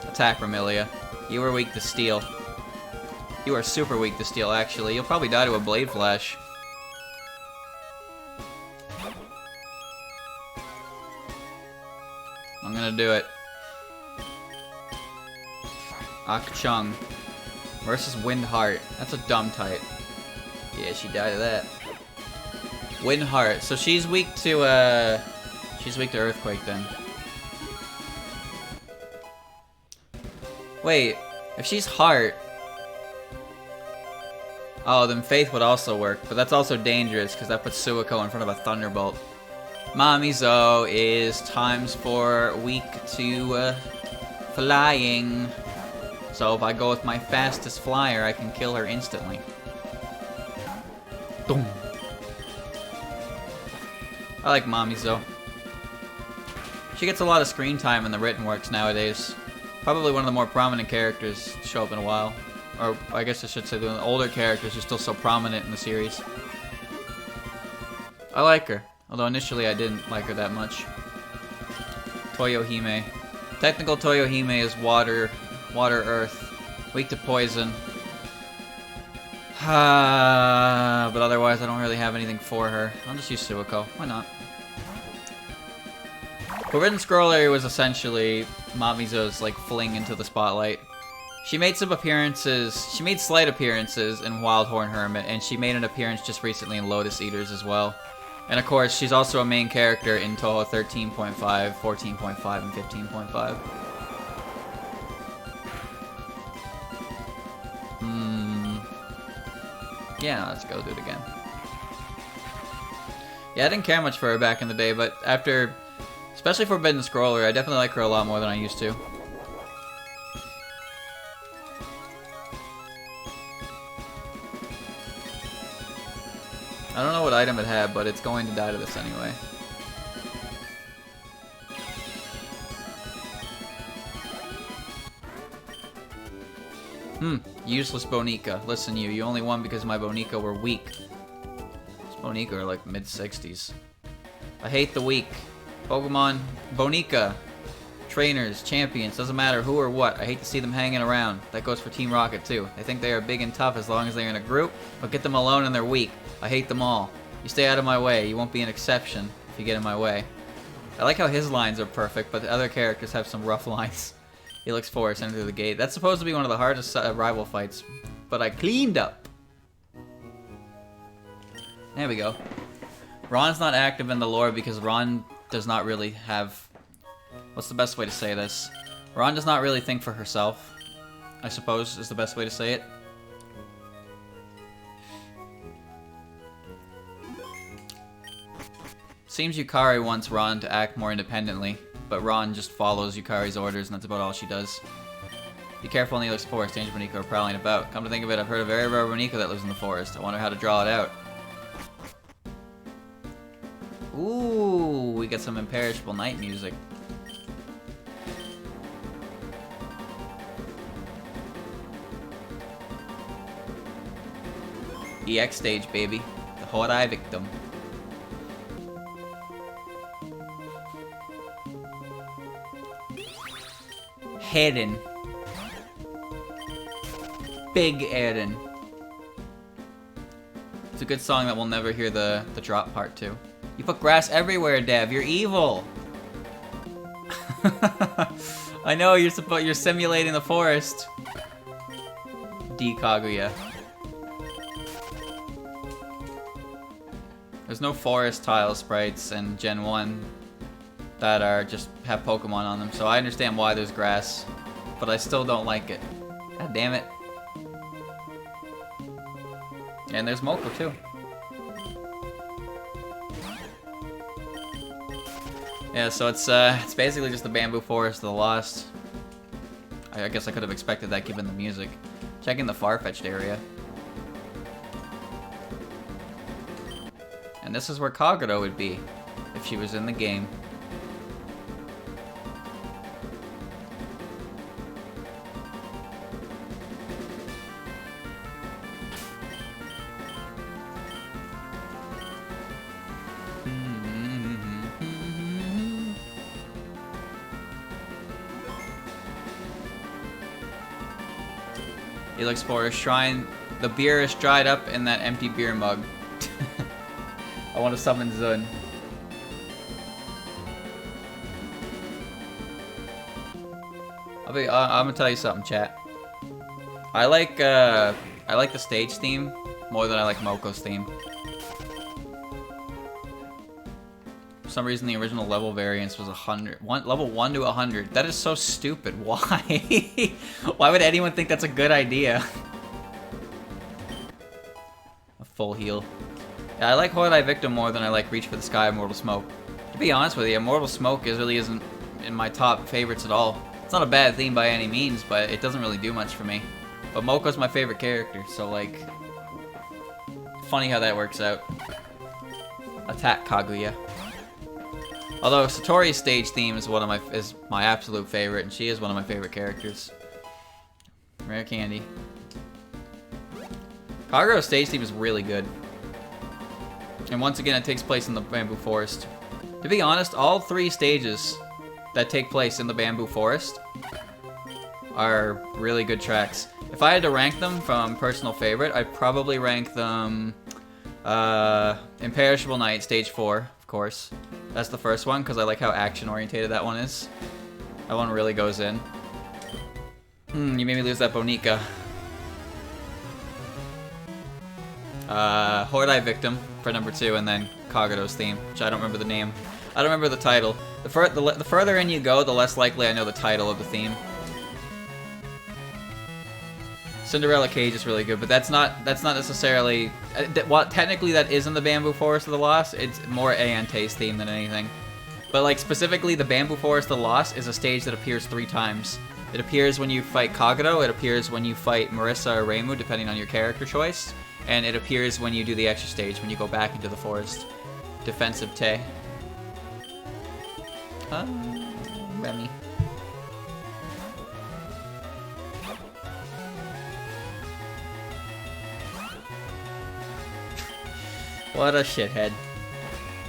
Attack, Remilia. You are weak to steel. You are super weak to steel, actually. You'll probably die to a Blade Flash. I'm gonna do it. Ak-Chung. Versus Wind Heart. That's a dumb type. Yeah, she died of that. Wind Heart. So she's weak to, she's weak to Earthquake, then. Wait. If she's Heart... Oh, then Faith would also work, but that's also dangerous because that puts Suiko in front of a Thunderbolt. Mommy Zo is times for weak to flying. So if I go with my fastest flyer, I can kill her instantly. Boom. I like Mommy Zo. She gets a lot of screen time in the written works nowadays. Probably one of the more prominent characters to show up in a while. Or, I guess I should say, the older characters are still so prominent in the series. I like her. Although initially I didn't like her that much. Toyohime. Technical Toyohime is water, earth. Weak to poison. But otherwise I don't really have anything for her. I'll just use Suiko. Why not? Forbidden Scroll area was essentially Mamizo's, like, fling into the spotlight. She made some appearances, she made slight appearances in Wildhorn Hermit, and she made an appearance just recently in Lotus Eaters as well. And of course, she's also a main character in Touhou 13.5, 14.5, and 15.5. Yeah, let's go do it again. Yeah, I didn't care much for her back in the day, but after, especially Forbidden Scroller, I definitely like her a lot more than I used to. I don't know what item it had, but it's going to die to this anyway. Useless Bonica. Listen, you only won because my Bonica were weak. These Bonica are like mid-60s. I hate the weak. Pokemon, Bonica, trainers, champions, doesn't matter who or what. I hate to see them hanging around. That goes for Team Rocket too. They think they are big and tough as long as they're in a group, but get them alone and they're weak. I hate them all. You stay out of my way. You won't be an exception if you get in my way. I like how his lines are perfect, but the other characters have some rough lines. He looks forward, sent through the gate. That's supposed to be one of the hardest rival fights, but I cleaned up. There we go. Ron's not active in the lore because Ron does not really have... What's the best way to say this? Ron does not really think for herself, I suppose is the best way to say it. Seems Yukari wants Ron to act more independently, but Ron just follows Yukari's orders and that's about all she does. Be careful in the Elix Forest, Danger Bonica are prowling about. Come to think of it, I've heard a very rare Bonica that lives in the forest. I wonder how to draw it out. Ooh, we got some imperishable night music. EX stage, baby. The Hodai victim. Eren. Big Eren. It's a good song that we'll never hear the drop part to. You put grass everywhere, Dev. You're evil. I know you're simulating the forest. D Kaguya. There's no forest tile sprites in Gen 1 that are just have Pokemon on them, so I understand why there's grass, but I still don't like it. God damn it. And there's Moko too. Yeah, so it's basically just the Bamboo Forest of the Lost. I guess I could have expected that given the music. Checking the far-fetched area. And this is where Kagero would be if she was in the game. Helix Forest Shrine. The beer is dried up in that empty beer mug. I want to summon Zun. I'm gonna tell you something, chat. I like the stage theme more than I like Moko's theme. For some reason, the original level variance was 100. Level 1 to 100. That is so stupid. Why? Why would anyone think that's a good idea? A full heal. Yeah, I like Horodai Victim more than I like Reach for the Sky Immortal Smoke. To be honest with you, Immortal Smoke really isn't in my top favorites at all. It's not a bad theme by any means, but it doesn't really do much for me. But Moko's my favorite character, so like... Funny how that works out. Attack Kaguya. Although Satori's stage theme is my absolute favorite, and she is one of my favorite characters. Rare candy. Kagero's stage theme is really good. And once again, it takes place in the Bamboo Forest. To be honest, all 3 stages that take place in the Bamboo Forest are really good tracks. If I had to rank them from personal favorite, I'd probably rank them Imperishable Night, Stage 4, of course. That's the first one, because I like how action-orientated that one is. That one really goes in. You made me lose that Bonica. Horodai Victim for number 2, and then Kagero's theme, which I don't remember the name. I don't remember the title. The further in you go, the less likely I know the title of the theme. Cinderella Cage is really good, but that's not necessarily... While technically that is in the Bamboo Forest of the Lost, it's more Ayante's theme than anything. But like specifically, the Bamboo Forest of the Lost is a stage that appears 3 times. It appears when you fight Kagero, it appears when you fight Marissa or Reimu, depending on your character choice, and it appears when you do the extra stage, when you go back into the forest. Defensive Te. Remy. What a shithead.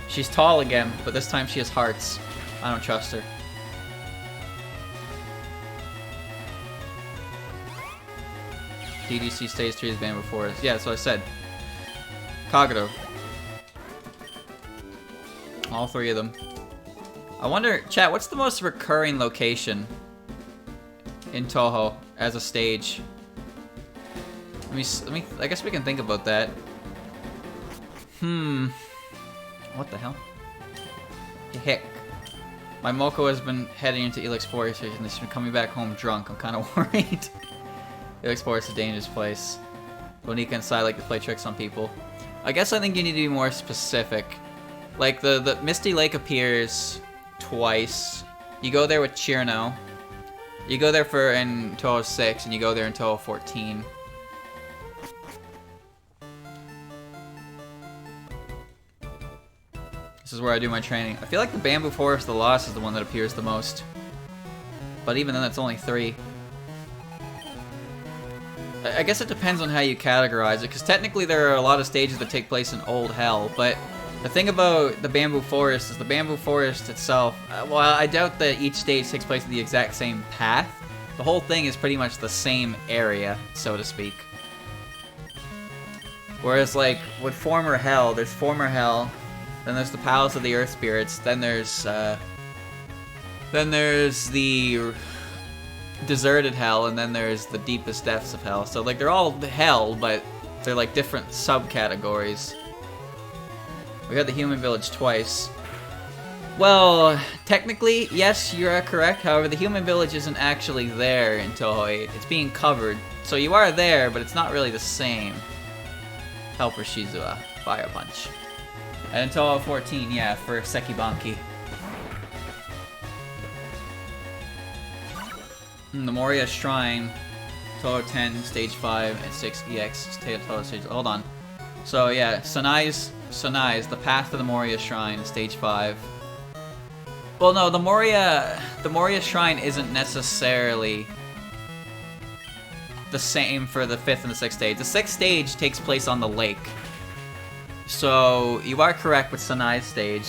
She's tall again, but this time she has hearts. I don't trust her. DDC Stage 3 is Bamboo Forest. Yeah, that's what I said. Kagero. All 3 of them. I wonder, chat, what's the most recurring location in Touhou as a stage? Let me. I guess we can think about that. What the hell? Heck. My Moko has been heading into Helix Forest and she's been coming back home drunk. I'm kind of worried. Helix Forest is a dangerous place. Bonica and Sai like to play tricks on people. I guess I think you need to be more specific. Like, the Misty Lake appears twice. You go there with Chirno. You go there in Touhou 6, and you go there in Touhou 14. This is where I do my training. I feel like the Bamboo Forest of the Lost is the one that appears the most. But even then, that's only 3. I guess it depends on how you categorize it, because technically there are a lot of stages that take place in Old Hell, but the thing about the Bamboo Forest is the Bamboo Forest itself, well, I doubt that each stage takes place in the exact same path. The whole thing is pretty much the same area, so to speak. Whereas, like, with Former Hell, there's Former Hell, Then there's the Palace of the Earth Spirits. Then there's the Deserted Hell, and then there's the Deepest Depths of Hell. So like they're all hell, but they're like different subcategories. We got the Human Village twice. Well, technically, yes, you are correct. However, the Human Village isn't actually there in Touhou 8. It's being covered. So you are there, but it's not really the same. Helper Shizua. Fire Punch. And in Touhou 14, yeah, for Sekibanki. The Moria Shrine. Touhou 10, Stage 5, and 6 EX. Touhou Stage... Hold on. So, yeah, Sanai's the Path to the Moria Shrine, Stage 5. Well, no, the Moria Shrine isn't necessarily the same for the 5th and the 6th stage. The 6th stage takes place on the lake. So, you are correct with Sanai's stage.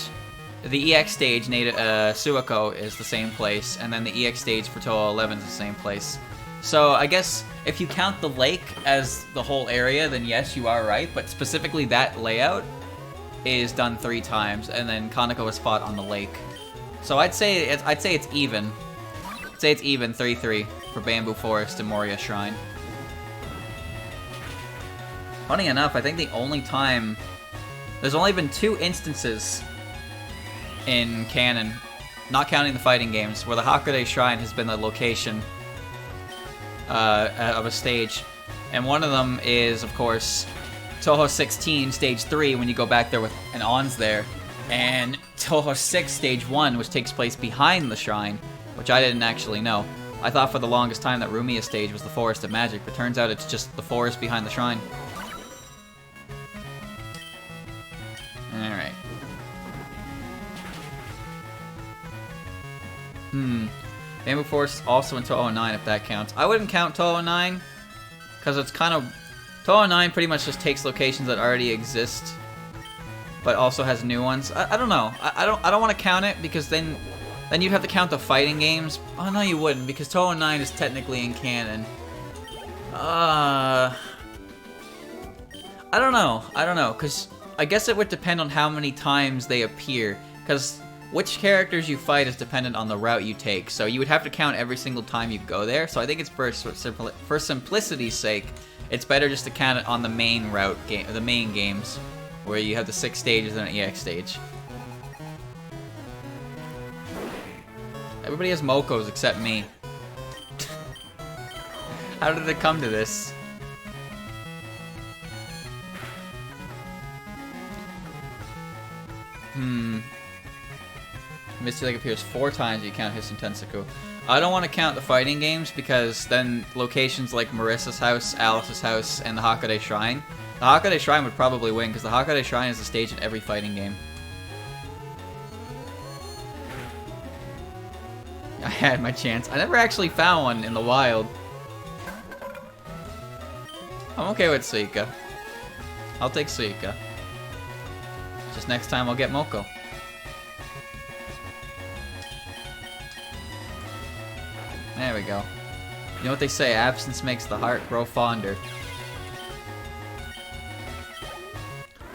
The EX stage, Suiko, is the same place, and then the EX stage for Touhou 11 is the same place. So, I guess if you count the lake as the whole area, then yes, you are right, but specifically that layout is done 3 times, and then Kaneko is fought on the lake. So I'd say it's even. I'd say it's even 3-3 for Bamboo Forest and Moria Shrine. Funny enough, I think the only time there's only been 2 instances in canon, not counting the fighting games, where the Hakude Shrine has been the location of a stage, and one of them is, of course, Touhou 16 Stage 3 when you go back there with an On's there. And Touhou 6 Stage 1, which takes place behind the shrine, which I didn't actually know. I thought for the longest time that Rumia's stage was the Forest of Magic, but turns out it's just the forest behind the shrine. Alright. Bamboo Forest also in Touhou 9 if that counts. I wouldn't count Touhou 9, because it's kind of... Touhou 9 pretty much just takes locations that already exist, but also has new ones. I don't know. I don't want to count it because then you'd have to count the fighting games. Oh no, you wouldn't, because Touhou 9 is technically in canon. I don't know, because I guess it would depend on how many times they appear, because which characters you fight is dependent on the route you take. So you would have to count every single time you go there. So I think it's for simplicity's sake, it's better just to count it on the main route game, the main games, where you have the 6 stages and an EX stage. Everybody has Mokos except me. How did it come to this? Misty Lake appears 4 times if you count Hissen Tensaku. I don't want to count the fighting games because then locations like Marissa's house, Alice's house, and the Hakude Shrine. The Hakude Shrine would probably win because the Hakude Shrine is the stage in every fighting game. I had my chance. I never actually found one in the wild. I'm okay with Suika. I'll take Suika. Just next time I'll get Moko. There we go. You know what they say, absence makes the heart grow fonder.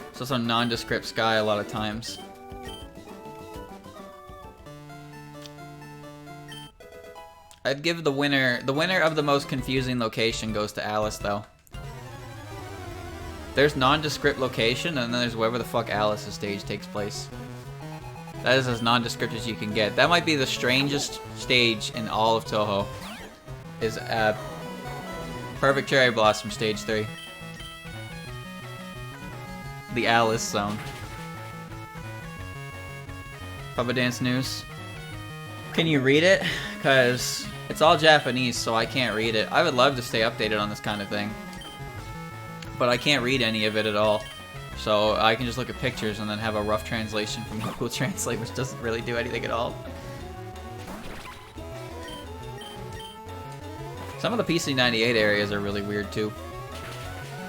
It's also nondescript sky a lot of times. I'd give the winner of the most confusing location goes to Alice though. There's nondescript location and then there's wherever the fuck Alice's stage takes place. That is as nondescript as you can get. That might be the strangest stage in all of Touhou. Is Perfect Cherry Blossom Stage 3. The Alice Zone. Papa Dance News. Can you read it? Because it's all Japanese, so I can't read it. I would love to stay updated on this kind of thing. But I can't read any of it at all. So I can just look at pictures and then have a rough translation from Google Translate, which doesn't really do anything at all. Some of the PC98 areas are really weird too.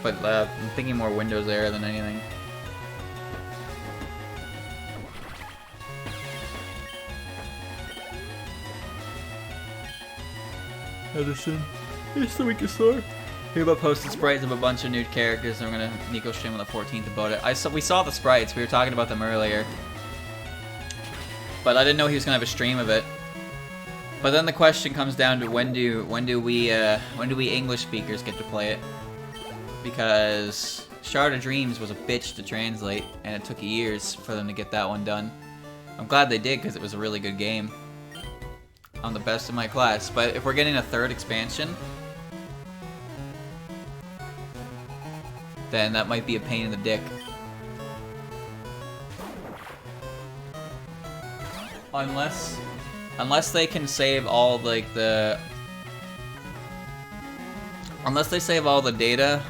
But I'm thinking more Windows area than anything. Edison, it's the weakest sword. Huba posted sprites of a bunch of new characters, and we're gonna Nico stream on the 14th about it. We saw the sprites. We were talking about them earlier, but I didn't know he was gonna have a stream of it. But then the question comes down to when do we English speakers get to play it? Because Shard of Dreams was a bitch to translate, and it took years for them to get that one done. I'm glad they did because it was a really good game. I'm the best in my class, but if we're getting a third expansion, then that might be a pain in the dick. Unless they can save all unless they save all the data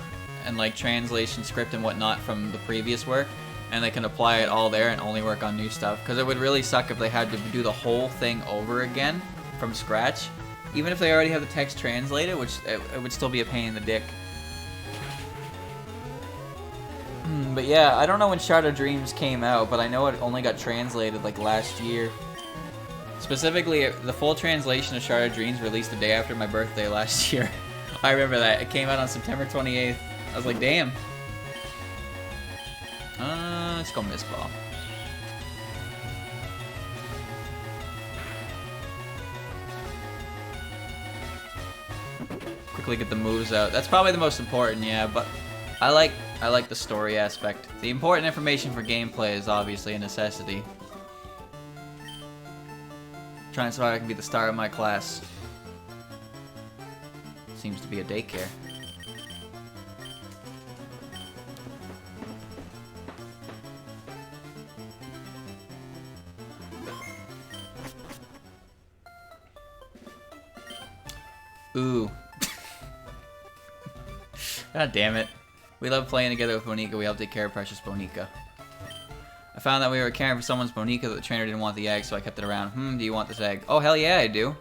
and like translation script and whatnot from the previous work, and they can apply it all there and only work on new stuff. Because it would really suck if they had to do the whole thing over again from scratch. Even if they already have the text translated, which it would still be a pain in the dick. But yeah, I don't know when Shard of Dreams came out, but I know it only got translated like last year. Specifically, the full translation of Shard of Dreams released the day after my birthday last year. I remember that. It came out on September 28th. I was like, damn. Let's go Miss Ball. Quickly get the moves out. That's probably the most important, yeah, but I like the story aspect. The important information for gameplay is obviously a necessity. Trying so hard I can be the star of my class. Seems to be a daycare. Ooh. God damn it. We love playing together with Bonica. We help take care of precious Bonica. I found that we were caring for someone's Bonica that the trainer didn't want the egg, so I kept it around. Do you want this egg? Oh, hell yeah, I do.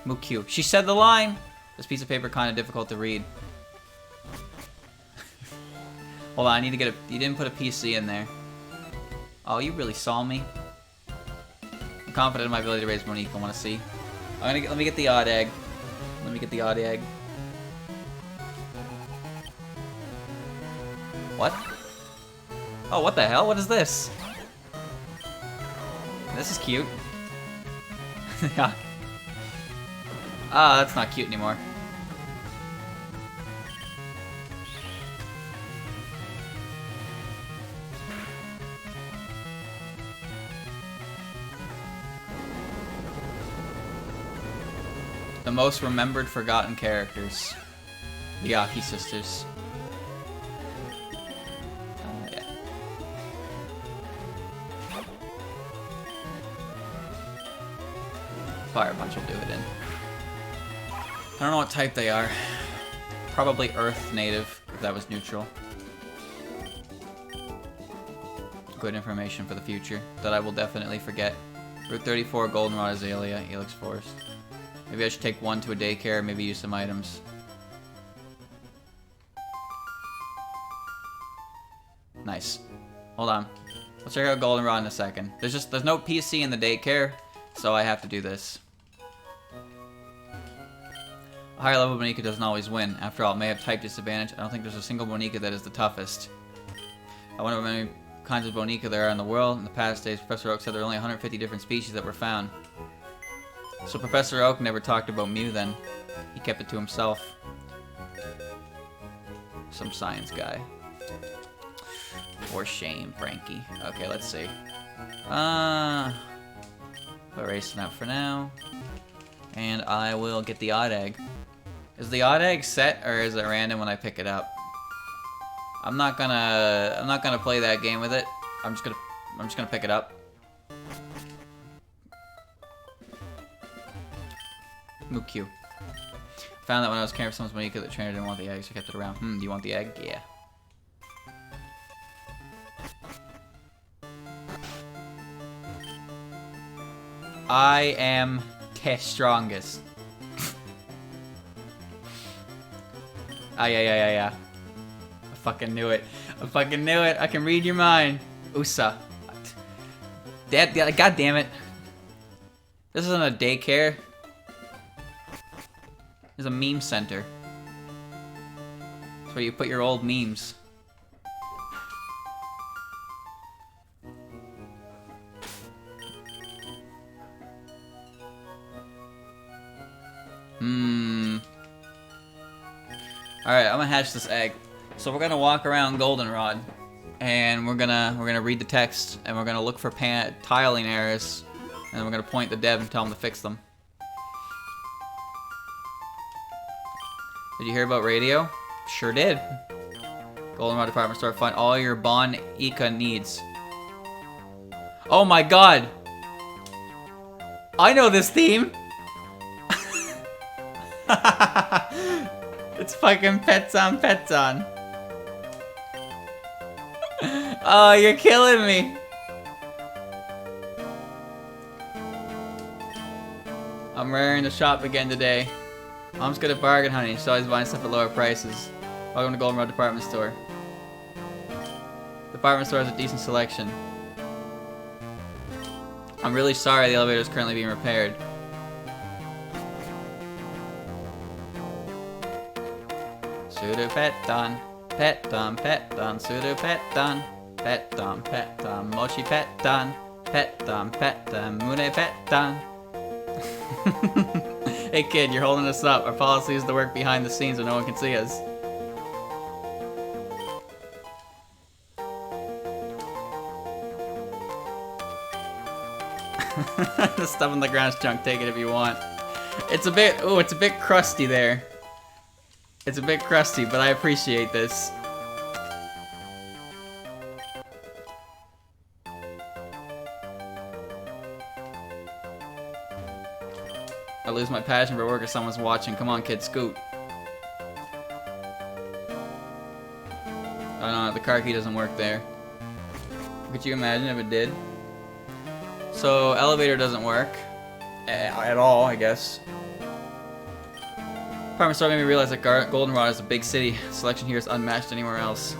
Mukyu. She said the line! This piece of paper kind of difficult to read. Hold on, I need to get a... You didn't put a PC in there. Oh, you really saw me? I'm confident in my ability to raise Bonica. I want to see. Let me get the odd egg. Let me get the odd egg. What? Oh, what the hell? What is this? This is cute. Yeah. Ah, that's not cute anymore. The most remembered forgotten characters. The Aki sisters. Yeah. Fire Punch will do it in. I don't know what type they are. Probably Earth native, if that was neutral. Good information for the future that I will definitely forget. Route 34, Goldenrod Azalea, Helix Forest. Maybe I should take one to a daycare, maybe use some items. Nice. Hold on. Let's check out Goldenrod in a second. There's no PC in the daycare, so I have to do this. A higher level Bonica doesn't always win. After all, it may have type disadvantage. I don't think there's a single Bonica that is the toughest. I wonder what many kinds of Bonica there are in the world. In the past days, Professor Oak said there were only 150 different species that were found. So Professor Oak never talked about Mew then. He kept it to himself. Some science guy. For shame, Frankie. Okay, let's see. Erasing that for now. And I will get the odd egg. Is the odd egg set or is it random when I pick it up? I'm not gonna play that game with it. I'm just gonna pick it up. Mukyu. Found that when I was caring for someone's Bonica, the trainer didn't want the egg, so I kept it around. Do you want the egg? Yeah. I am the strongest. Ah, yeah. I fucking knew it. I fucking knew it. I can read your mind. USA. God damn it. This isn't a daycare. There's a meme center. That's where you put your old memes. Alright, I'm gonna hatch this egg. So we're gonna walk around Goldenrod, and we're gonna read the text, and we're gonna look for tiling errors, and then we're gonna point the dev and tell him to fix them. Did you hear about radio? Sure did. Goldenrod department store, find all your Bon Ika needs. Oh my god! I know this theme! It's fucking Pettan Pettan. Oh, you're killing me. I'm raring to shop again today. Mom's good at bargain hunting. She's always buying stuff at lower prices. Welcome to Goldenrod Department Store. Department store has a decent selection. I'm really sorry the elevator is currently being repaired. Tsurupettan, Pettan, Pettan, Tsurupettan, Pettan, Pettan, Mochi Pettan, Pettan, Pettan, Mune Pettan. Hey kid, you're holding us up. Our policy is to work behind the scenes so no one can see us. The stuff on the ground's junk, take it if you want. It's a bit, ooh, it's a bit crusty there. It's a bit crusty, but I appreciate this. I lose my passion for work if someone's watching. Come on, kid, scoot. Oh no, the car key doesn't work there. Could you imagine if it did? So, elevator doesn't work. At all, I guess. Department store made me realize that Goldenrod is a big city. The selection here is unmatched anywhere else.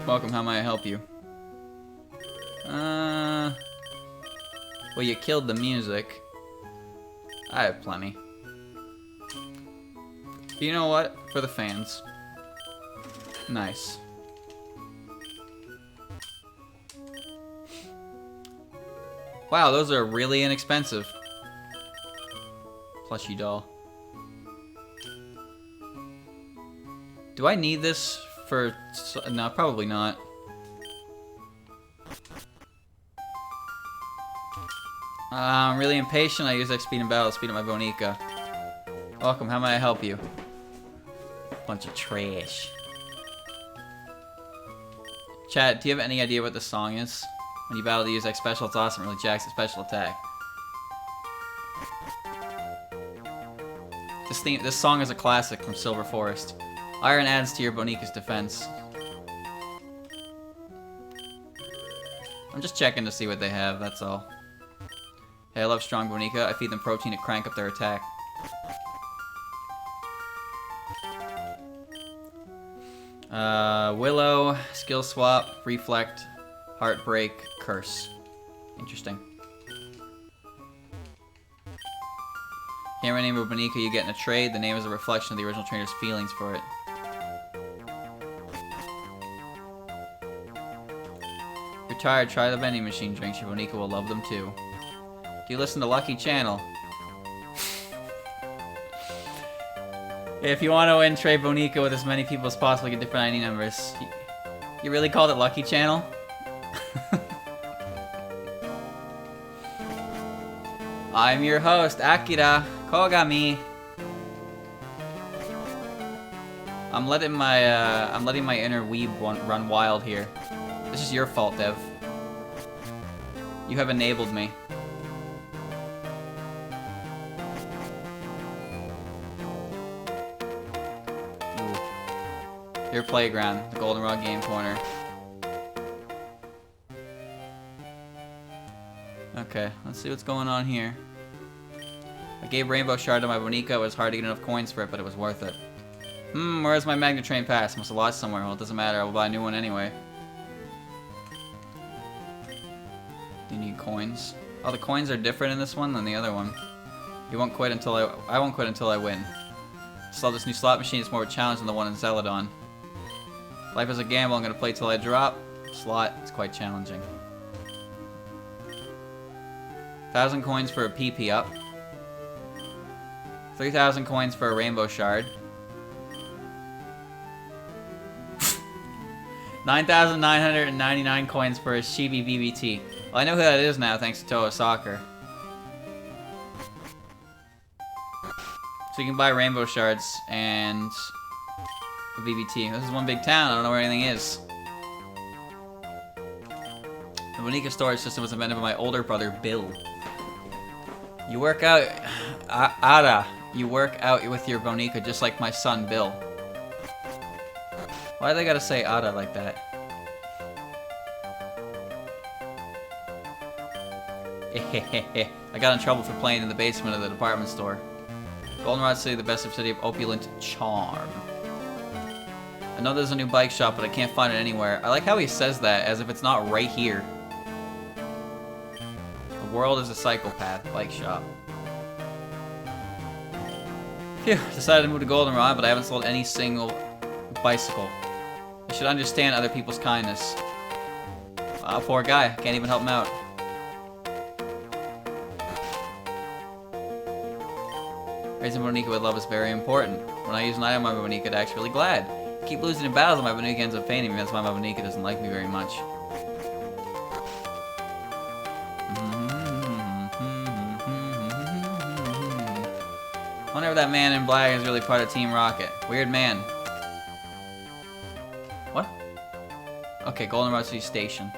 Welcome, how may I help you? Well, you killed the music. I have plenty. You know what? For the fans. Nice. Wow, those are really inexpensive. Plushie doll. Do I need this for... No, probably not. I'm really impatient. I use XP in battle to speed up my Bonica. Welcome, how may I help you? Bunch of trash. Chat, do you have any idea what this song is? When you battle to use X special, it's awesome. It really jacks the special attack. This song is a classic from Silver Forest. Iron adds to your Bonica's defense. I'm just checking to see what they have, that's all. Hey, I love strong Bonica. I feed them protein to crank up their attack. Willow, skill swap, reflect, heartbreak, curse. Interesting. Hear my name of Bonica, you get in a trade. The name is a reflection of the original trainer's feelings for it. If you're tired, try the vending machine drinks. Your Bonica will love them too. Do you listen to Lucky Channel? If you want to win, trade Bonica with as many people as possible, get different ID numbers. You really called it Lucky Channel? I'm your host, Akira Kogami. I'm letting my inner weeb run wild here. This is your fault, Dev. You have enabled me. Your playground, the Goldenrod Game Corner. Okay, let's see what's going on here. I gave Rainbow Shard to my Bonica. It was hard to get enough coins for it, but it was worth it. Where's my Magnet Train Pass? Must have lost somewhere. Well, it doesn't matter. I will buy a new one anyway. Do you need coins? Oh, the coins are different in this one than the other one. You won't quit until I won't quit until I win. Just love this new slot machine. It's more of a challenge than the one in Celadon. Life is a gamble. I'm gonna play till I drop. Slot, it's quite challenging. 1,000 coins for a PP up. 3,000 coins for a rainbow shard. 9,999 coins for a Chibi BBT. Well, I know who that is now thanks to Touhou Soccer. So you can buy rainbow shards and a BBT. This is one big town. I don't know where anything is. The Bonica storage system was invented by my older brother, Bill. You work out... Ada. You work out with your Bonica just like my son, Bill. Why do they gotta say Ada like that? I got in trouble for playing in the basement of the department store. Goldenrod City, the best city of opulent charm. I know there's a new bike shop, but I can't find it anywhere. I like how he says that, as if it's not right here. The world is a psychopath bike shop. Phew, decided to move to Goldenrod, but I haven't sold any single bicycle. You should understand other people's kindness. Wow, poor guy. Can't even help him out. Raising Bonica with love is very important. When I use an item on my Bonica, it acts really glad. I keep losing in battles and my Bonica ends up fainting me. That's why my Bonica doesn't like me very much. I wonder if that man in black is really part of Team Rocket. Weird man. What? Okay, Goldenrod City Station.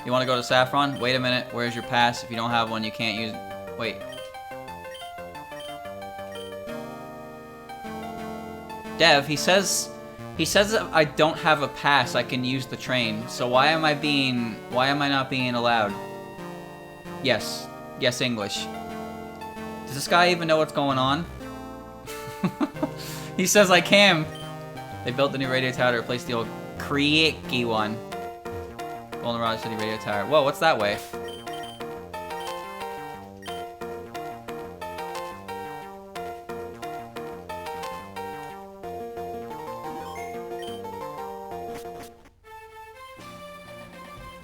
You want to go to Saffron? Wait a minute. Where's your pass? If you don't have one, you can't use... Wait. Dev, he says that I don't have a pass, I can use the train. So why am I not being allowed? Yes. Yes, English. Does this guy even know what's going on? He says I can. They built the new radio tower to replace the old creaky one. Goldenrod City radio tower. Whoa, what's that way?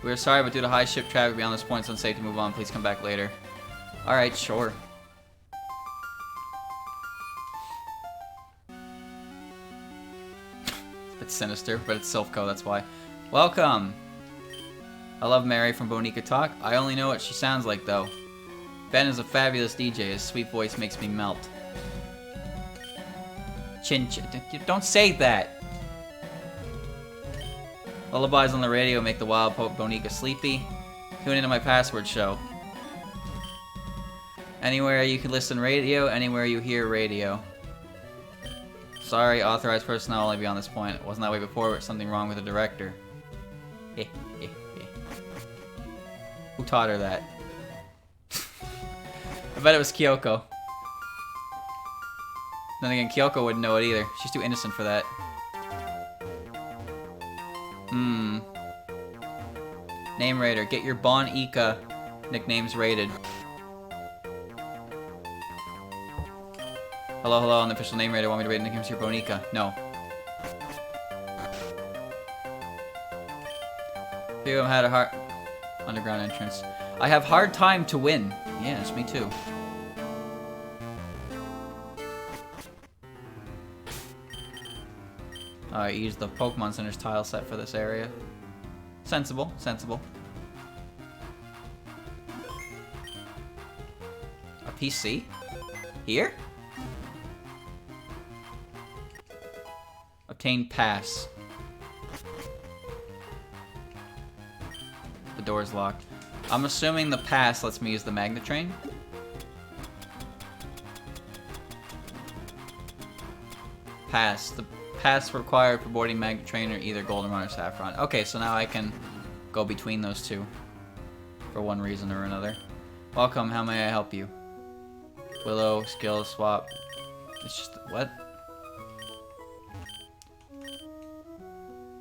We are sorry, but due to high ship traffic beyond this point, it's unsafe to move on. Please come back later. Alright, sure. It's a bit sinister, but it's Silphco, that's why. Welcome! I love Mary from Bonica Talk. I only know what she sounds like, though. Ben is a fabulous DJ. His sweet voice makes me melt. Chin chin. Don't say that! Lullabies on the radio make the wild Bonica sleepy. Tune into my password show. Anywhere you can listen radio, anywhere you hear radio. Sorry, authorized personnel only beyond this point. It wasn't that way before, but something wrong with the director. Who taught her that? I bet it was Kyoko. Then again, Kyoko wouldn't know it either. She's too innocent for that. Name Raider. Get your Bon Ika nicknames rated. Hello, hello, I'm the official Name Raider. Want me to rate nicknames to your Bonica? No. Few of them had a hard... Underground entrance. I have hard time to win. Yes, me too. Alright, use the Pokemon Center's tile set for this area. Sensible, sensible. A PC? Here? Obtain pass. The door's locked. I'm assuming the pass lets me use the Magnet Train. Pass. The pass required for boarding Magnet Train or either Goldenrod or Saffron. Okay, so now I can go between those two for one reason or another. Welcome, how may I help you? Willow, skill, swap. It's just, what?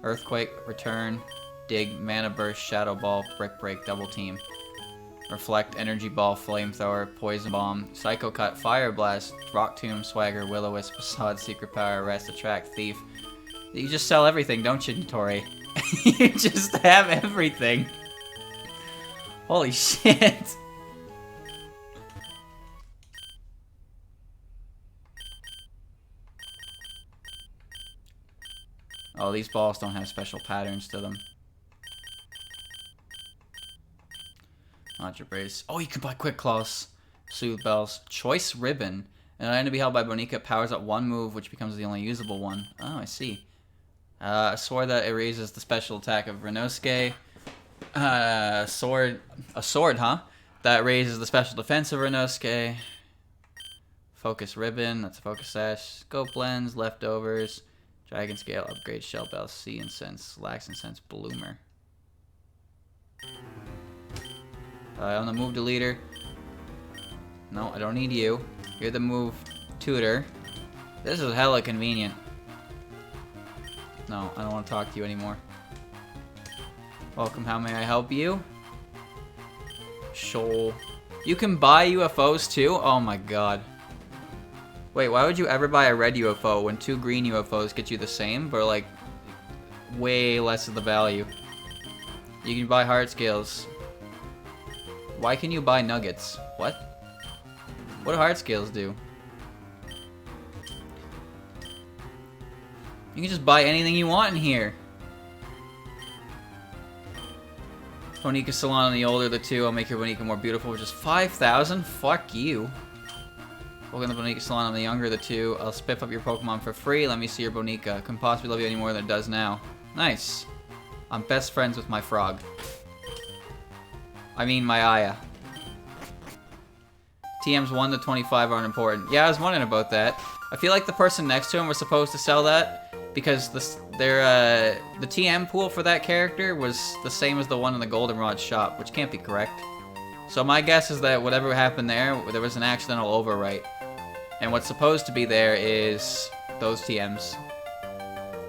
Earthquake, return, dig, mana burst, shadow ball, brick break, double team. Reflect, Energy Ball, Flamethrower, Poison Bomb, Psycho Cut, Fire Blast, Rock Tomb, Swagger, Will-O-Wisp, Facade, Secret Power, Arrest, Attract, Thief. You just sell everything, don't you, Tori? You just have everything. Holy shit. Oh, these balls don't have special patterns to them. Launcher Brace. Oh, you can buy Quick Claws. Soothe Bells. Choice Ribbon. An item to be held by Bonica powers up one move, which becomes the only usable one. Oh, I see. A sword that erases the special attack of Renosuke. A sword, huh? That raises the special defense of Renosuke. Focus Ribbon. That's a Focus Sash. Scope Lens. Leftovers. Dragon Scale. Upgrade Shell Bell. Sea Incense. Lax Incense. Bloomer. On the move deleter. No, I don't need you. You're the move tutor. This is hella convenient. No, I don't want to talk to you anymore. Welcome, how may I help you? Shoal. You can buy UFOs too? Oh my god. Wait, why would you ever buy a red UFO when 2 green UFOs get you the same, but like way less of the value? You can buy heart scales. Why can you buy nuggets? What? What do heart scales do? You can just buy anything you want in here. Bonica Salon, the older of the two, I'll make your Bonica more beautiful, which is 5,000? Fuck you. Welcome to Bonica Salon, I'm the younger of the two. I'll spiff up your Pokemon for free. Let me see your Bonica. Couldn't possibly love you any more than it does now. Nice. I'm best friends with my frog. I mean my Aya. TMs 1 to 25 aren't important. Yeah, I was wondering about that. I feel like the person next to him was supposed to sell that because the TM pool for that character was the same as the one in the Goldenrod shop, which can't be correct. So my guess is that whatever happened there was an accidental overwrite. And what's supposed to be there is those TMs.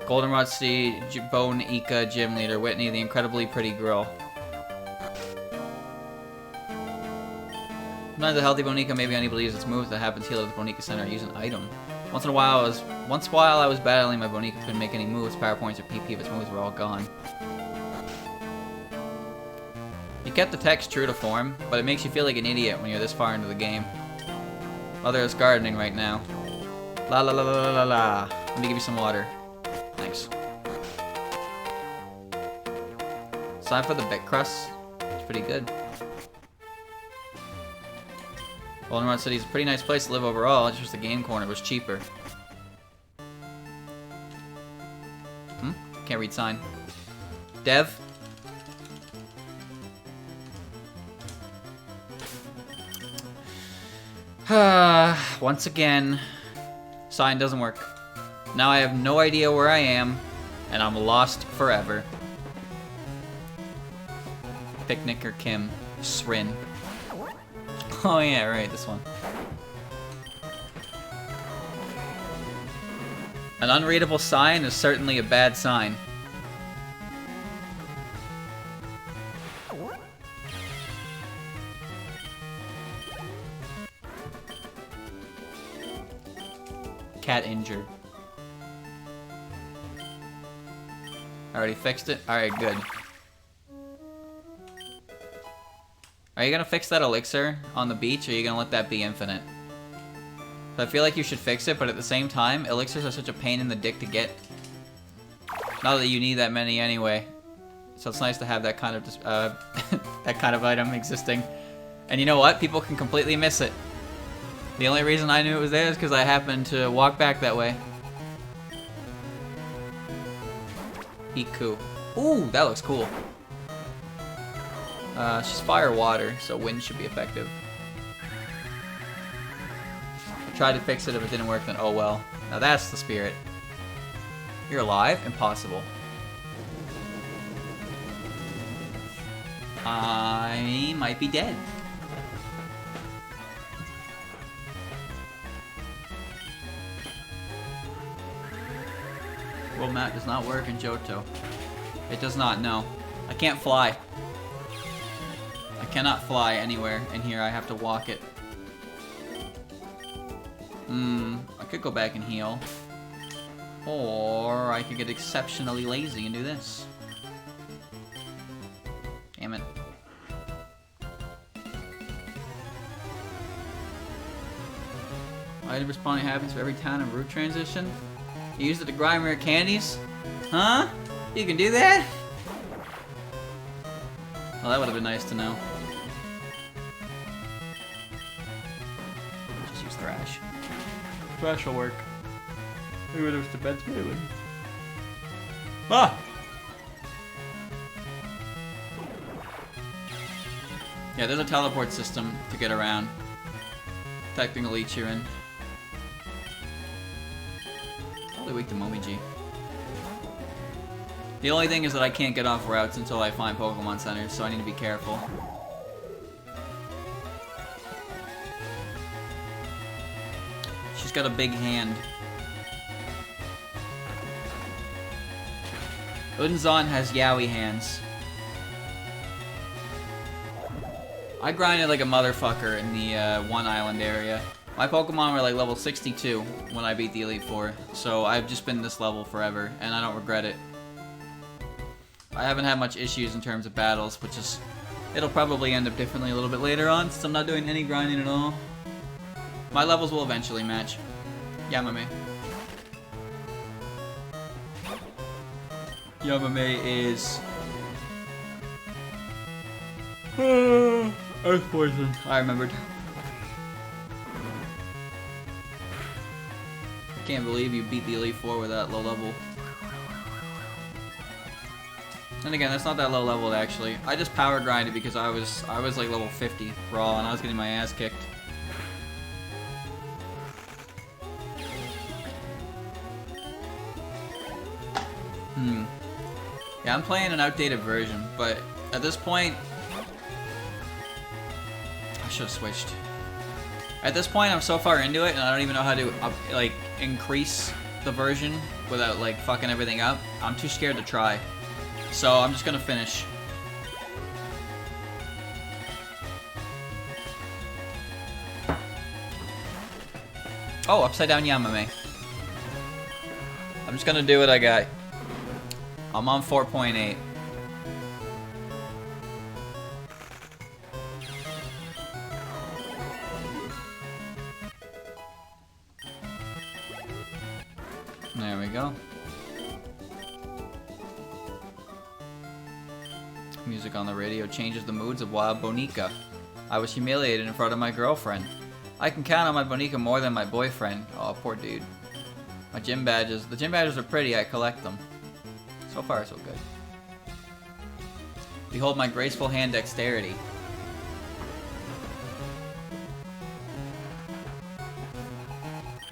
Goldenrod C, Bone Ika, Gym Leader, Whitney, the incredibly pretty girl. Sometimes a healthy Bonica may be unable to use its moves that happens heal at the Bonica Center or use an item. Once while I was battling, my Bonica couldn't make any moves, power points, or PP if its moves were all gone. You kept the text true to form, but it makes you feel like an idiot when you're this far into the game. Mother is gardening right now. La la la la la la la. Let me give you some water. Thanks. It's time for the Bit Crust. It's pretty good. Goldenrod City is a pretty nice place to live overall, it's just the game corner was cheaper. Can't read sign. Dev? Once again, sign doesn't work. Now I have no idea where I am, and I'm lost forever. Picnicker Kim. Srin. Oh yeah, right, this one. An unreadable sign is certainly a bad sign. Cat injured. Already fixed it? Alright, good. Are you gonna fix that elixir on the beach, or are you gonna let that be infinite? So I feel like you should fix it, but at the same time, elixirs are such a pain in the dick to get. Not that you need that many anyway. So it's nice to have that kind of that kind of item existing. And you know what? People can completely miss it. The only reason I knew it was there is because I happened to walk back that way. Hiku. Ooh, that looks cool. She's fire water, so wind should be effective. I tried to fix it, if it didn't work then oh well. Now that's the spirit. You're alive? Impossible. I might be dead. World map does not work in Johto. It does not, no. I can't fly. I cannot fly anywhere in here. I have to walk it. I could go back and heal. Or I could get exceptionally lazy and do this. Damn it. Item respawning happens for every town and route transition. You use it to grind rare candies? Huh? You can do that? Well, that would have been nice to know. Just use Thrash. Thrash will work. Maybe there's defense melee. Ah! Yeah, there's a teleport system to get around. Protecting a leech you're in. Probably weak to Momiji. The only thing is that I can't get off routes until I find Pokemon centers, so I need to be careful. She's got a big hand. Unzon has Yowie hands. I grinded like a motherfucker in the one island area. My Pokemon were like level 62 when I beat the Elite Four, so I've just been this level forever, and I don't regret it. I haven't had much issues in terms of battles, which is... It'll probably end up differently a little bit later on, since I'm not doing any grinding at all. My levels will eventually match. Yamame. Yamame is... Earth Poison. I remembered. I can't believe you beat the Elite Four with that low level. And again, that's not that low level actually. I just power grinded because I was like level 50 raw and I was getting my ass kicked. Yeah, I'm playing an outdated version, but at this point, I should have switched. At this point, I'm so far into it, and I don't even know how to increase the version without like fucking everything up. I'm too scared to try, so I'm just gonna finish. Oh, upside down Yamame. I'm just gonna do what I got. I'm on 4.8. There we go. Music on the radio changes the moods of Wild Bonica. I was humiliated in front of my girlfriend. I can count on my Bonica more than my boyfriend. Oh, poor dude. My gym badges. The gym badges are pretty, I collect them. So far, so good. Behold my graceful hand dexterity.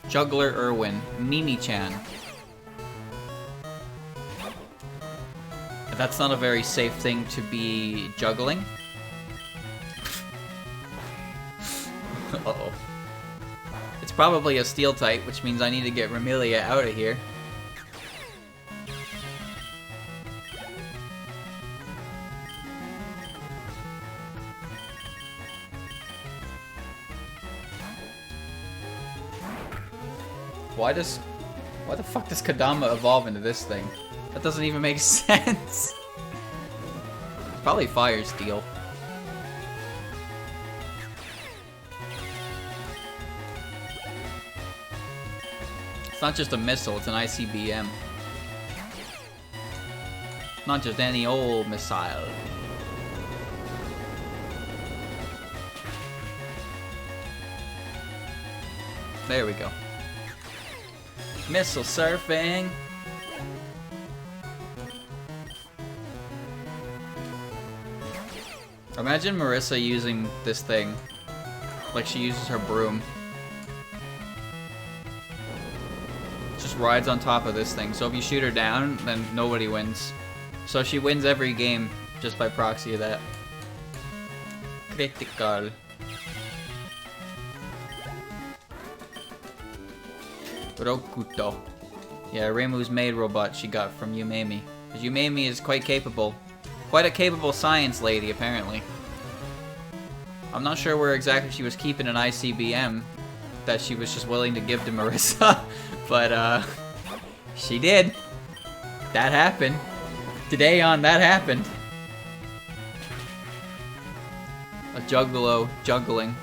Juggler Irwin. Mimi-chan. That's not a very safe thing to be juggling. Uh-oh. It's probably a steel type, which means I need to get Remilia out of here. Why the fuck does Kadama evolve into this thing? That doesn't even make sense. It's probably Fire Steel. It's not just a missile, it's an ICBM. Not just any old missile. There we go. Missile surfing. Imagine Marissa using this thing like she uses her broom. Just rides on top of this thing. So if you shoot her down, then nobody wins. So she wins every game just by proxy of that. Critical. Rokuto. Yeah, Reimu's maid robot she got from Yumemi. Because Yumemi is quite capable. Quite a capable science lady, apparently. I'm not sure where exactly she was keeping an ICBM that she was just willing to give to Marissa, but she did. That happened. Today on That Happened. A juggalo juggling.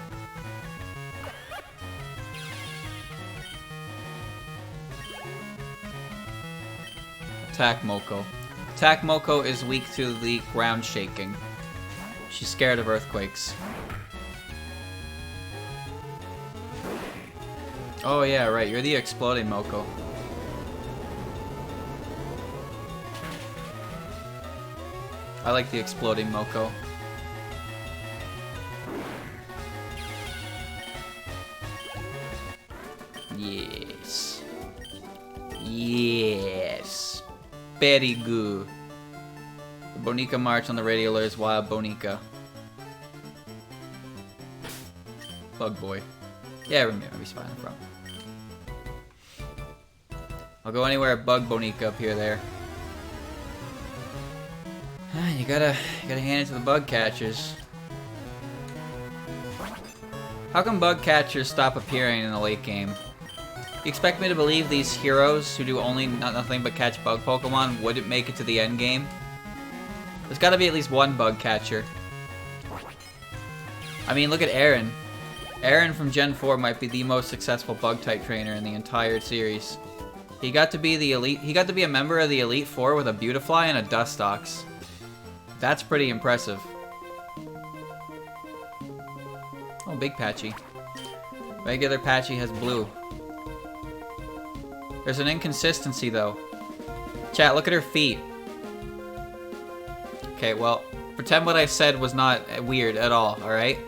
Attack Moko. Attack Moko is weak to the ground shaking. She's scared of earthquakes. Oh yeah, right, you're the exploding Moko. I like the exploding Moko. Yes. Yes. Very good. The Bonica March on the radio is Wild Bonica. Bug Boy. Yeah, remember, he's fine, no problem. I'll go anywhere Bug Bonica appear there. You gotta hand it to the bug catchers. How come bug catchers stop appearing in the late game? You expect me to believe these heroes who do only nothing but catch bug Pokemon wouldn't make it to the end game? There's gotta be at least one bug catcher. I mean, look at Aaron. Aaron from Gen 4 might be the most successful bug type trainer in the entire series. He got to be the elite. He got to be a member of the Elite Four with a Beautifly and a Dustox. That's pretty impressive. Oh, big Patchy. Regular Patchy has blue. There's an inconsistency though. Chat, look at her feet. Okay, well, pretend what I said was not weird at all. All right.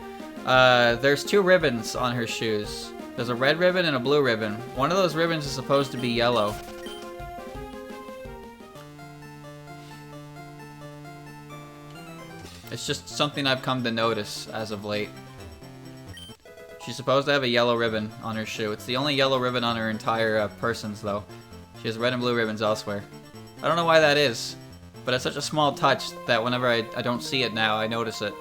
There's two ribbons on her shoes. There's a red ribbon and a blue ribbon. One of those ribbons is supposed to be yellow. It's just something I've come to notice as of late. She's supposed to have a yellow ribbon on her shoe. It's the only yellow ribbon on her entire persons, though. She has red and blue ribbons elsewhere. I don't know why that is, but it's such a small touch that whenever I don't see it now, I notice it.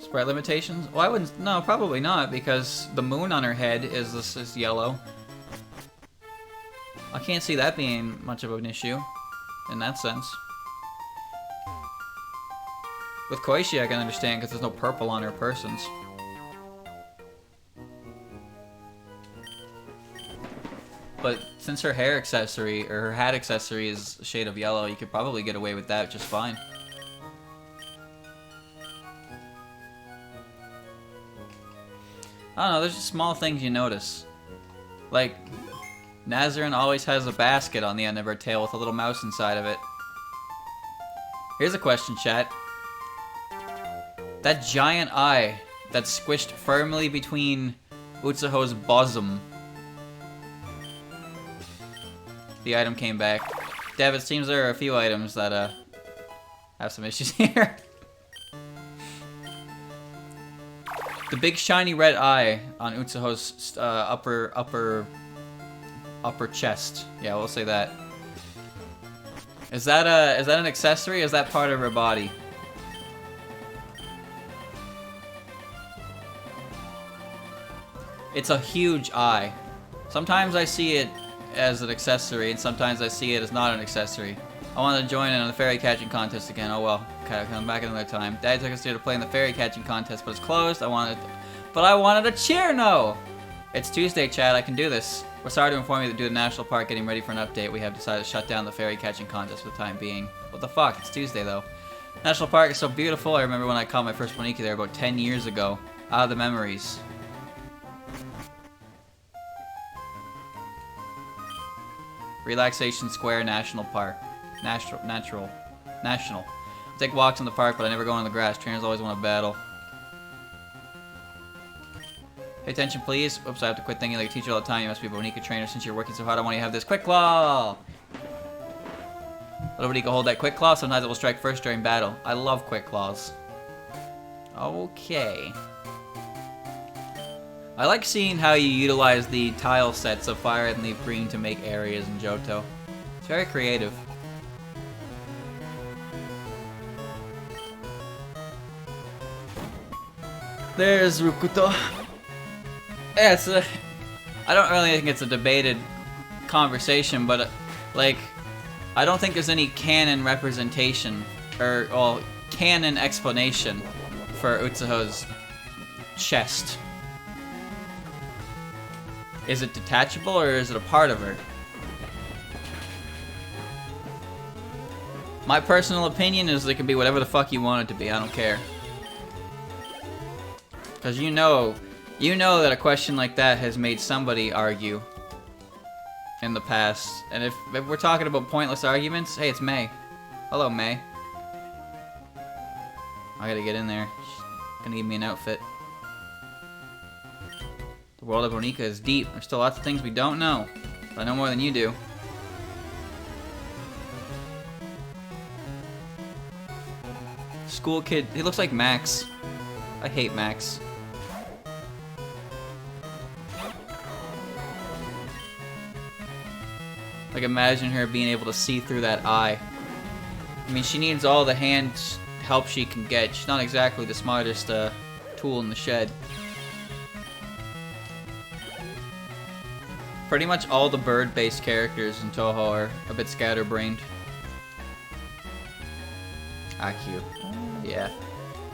Sprite limitations? Well, I wouldn't. No, probably not, because the moon on her head is yellow. I can't see that being much of an issue in that sense. With Koishi, I can understand because there's no purple on her persons. But since her hair accessory or her hat accessory is a shade of yellow, you could probably get away with that just fine. I don't know, there's just small things you notice. Like, Nazarin always has a basket on the end of her tail with a little mouse inside of it. Here's a question, chat. That giant eye that's squished firmly between Utsuho's bosom. The item came back. Dev, it seems there are a few items that have some issues here. The big shiny red eye on Utsuho's upper chest. Yeah, we'll say that. Is that an accessory? Or is that part of her body? It's a huge eye. Sometimes I see it as an accessory, and sometimes I see it as not an accessory. I wanted to join in on the fairy catching contest again. Oh well, okay, I'll come back another time. Dad took us here to play in the fairy catching contest, but it's closed. I wanted a cheer. No, it's Tuesday, Chad. I can do this. We're sorry to inform you that due to National Park getting ready for an update, we have decided to shut down the fairy catching contest for the time being. What the fuck? It's Tuesday though. National Park is so beautiful. I remember when I caught my first Boniki there about 10 years ago. Ah, the memories. Relaxation Square National Park. National. I take walks in the park, but I never go in the grass. Trainers always want to battle. Pay attention, please. Oops, I have to quit thinking like a teacher all the time. You must be a Bonica trainer since you're working so hard. I want you to have this Quick Claw! Let Bonica hold that Quick Claw. Sometimes it will strike first during battle. I love Quick Claws. Okay. I like seeing how you utilize the tile sets of Fire and Leaf Green to make areas in Johto. It's very creative. There's Rukuto. Yeah, I don't really think it's a debated conversation, but like, I don't think there's any canon representation or well, canon explanation for Utsuho's chest. Is it detachable or is it a part of her? My personal opinion is it can be whatever the fuck you want it to be. I don't care. Because you know that a question like that has made somebody argue in the past. And if we're talking about pointless arguments, hey, it's May. Hello, May. I gotta get in there. She's gonna give me an outfit. The world of Onika is deep. There's still lots of things we don't know. But I know more than you do. School kid. He looks like Max. I hate Max. Like, imagine her being able to see through that eye. I mean, she needs all the hand help she can get. She's not exactly the smartest tool in the shed. Pretty much all the bird-based characters in Touhou are a bit scatterbrained. IQ. Yeah.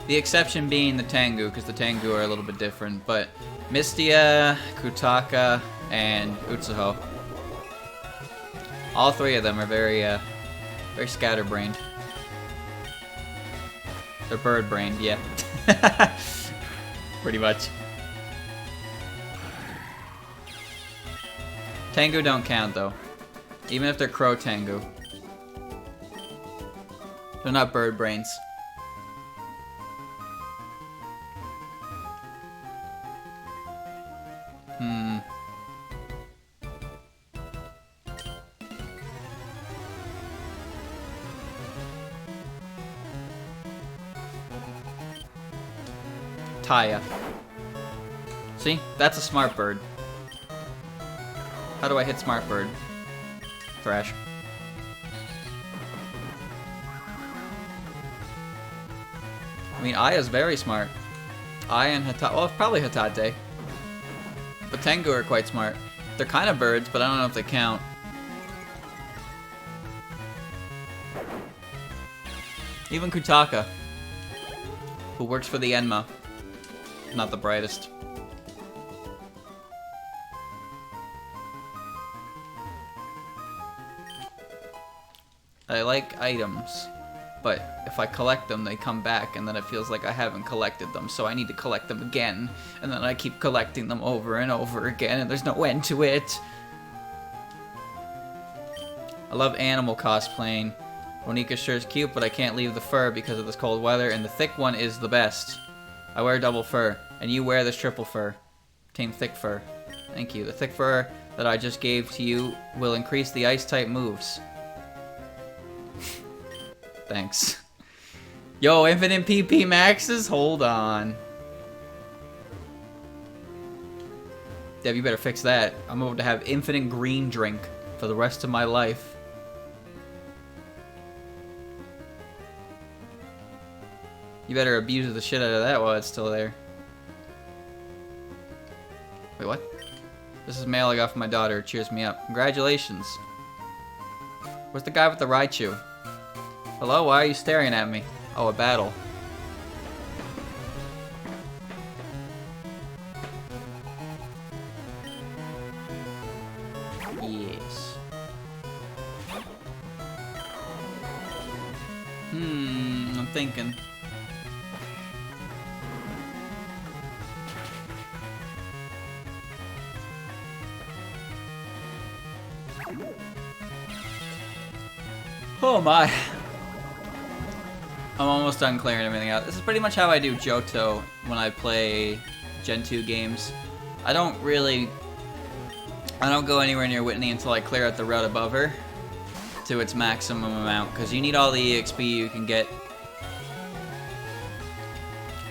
The exception being the Tengu, because the Tengu are a little bit different. But Mistia, Kutaka, and Utsuho. All three of them are very scatterbrained. They're bird-brained, yeah. Pretty much. Tengu don't count, though. Even if they're crow Tengu. They're not bird brains. Taya. See? That's a smart bird. How do I hit smart bird? Thrash. I mean, Aya's very smart. Aya and Hatate. Well, probably Hatate. But Tengu are quite smart. They're kind of birds, but I don't know if they count. Even Kutaka, who works for the Enma. Not the brightest. I like items, but if I collect them, they come back, and then it feels like I haven't collected them, so I need to collect them again, and then I keep collecting them over and over again, and there's no end to it. I love animal cosplaying. Onika sure is cute, but I can't leave the fur because of this cold weather, and the thick one is the best. I wear double fur, and you wear this triple fur. Team thick fur. Thank you. The thick fur that I just gave to you will increase the ice-type moves. Thanks. Yo, infinite PP maxes? Hold on. Dev, you better fix that. I'm about to have infinite green drink for the rest of my life. You better abuse the shit out of that while it's still there. Wait, what? This is mail I got from my daughter. It cheers me up. Congratulations. Where's the guy with the Raichu? Hello? Why are you staring at me? Oh, a battle. Yes. I'm thinking. Oh my. I'm almost done clearing everything out. This is pretty much how I do Johto when I play Gen 2 games. I don't go anywhere near Whitney until I clear out the route above her to its maximum amount, because you need all the EXP you can get.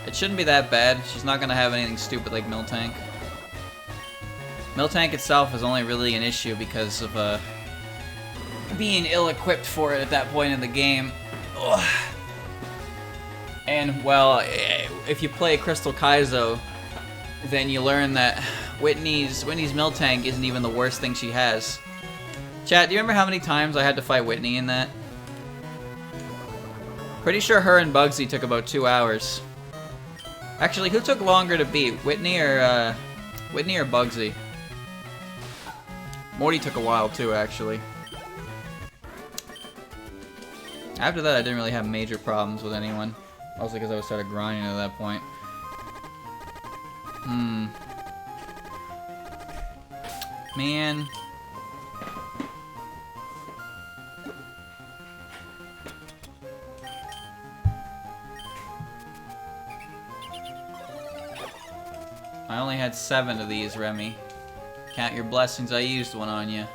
It shouldn't be that bad. She's not going to have anything stupid like Miltank. Miltank itself is only really an issue because of being ill-equipped for it at that point in the game. Ugh. And, well, if you play Crystal Kaizo, then you learn that Whitney's Miltank isn't even the worst thing she has. Chat, do you remember how many times I had to fight Whitney in that? Pretty sure her and Bugsy took about 2 hours. Actually, who took longer to beat? Whitney or Bugsy? Morty took a while too, actually. After that, I didn't really have major problems with anyone. Mostly because I started grinding at that point. Man. I only had 7 of these, Remy. Count your blessings, I used one on you.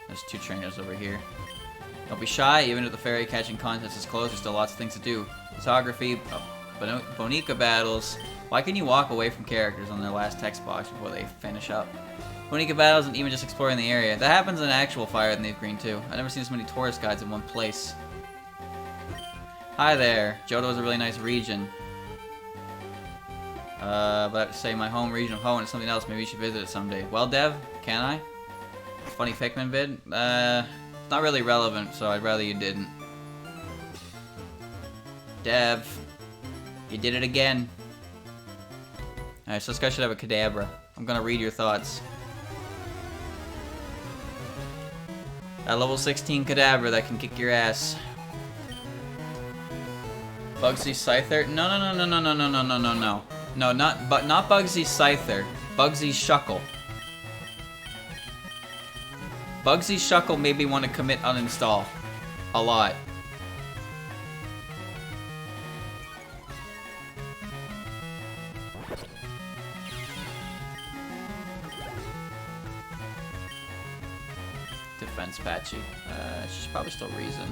There's 2 trainers over here. Don't be shy, even if the fairy catching contest is closed, there's still lots of things to do. Photography, Bonica battles. Why can you walk away from characters on their last text box before they finish up? Bonica battles and even just exploring the area. That happens in actual Fire and Leaf Green too. I've never seen so many tourist guides in one place. Hi there. Johto is a really nice region. But I have to say my home region of Hoenn is something else. Maybe you should visit it someday. Well, Dev, can I? Funny Pikmin vid? It's not really relevant, so I'd rather you didn't. Dev, you did it again. Alright, so this guy should have a Kadabra. I'm gonna read your thoughts. A level 16 Kadabra that can kick your ass. Bugsy Scyther? No. No, not Bugsy Scyther. Bugsy Shuckle. Bugsy Shuckle made me want to commit uninstall. A lot. Defense patchy. She's probably still reason.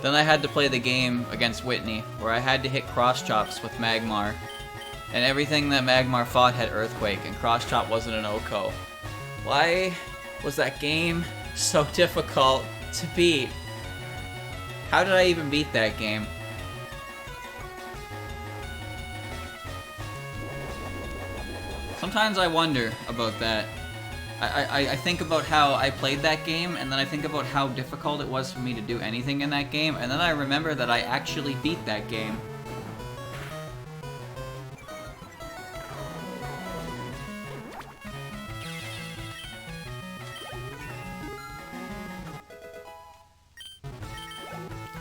Then I had to play the game against Whitney, where I had to hit cross chops with Magmar. And everything that Magmar fought had Earthquake, and cross chop wasn't an OHKO. Why was that game so difficult to beat? How did I even beat that game? Sometimes I wonder about that. I think about how I played that game, and then I think about how difficult it was for me to do anything in that game, and then I remember that I actually beat that game.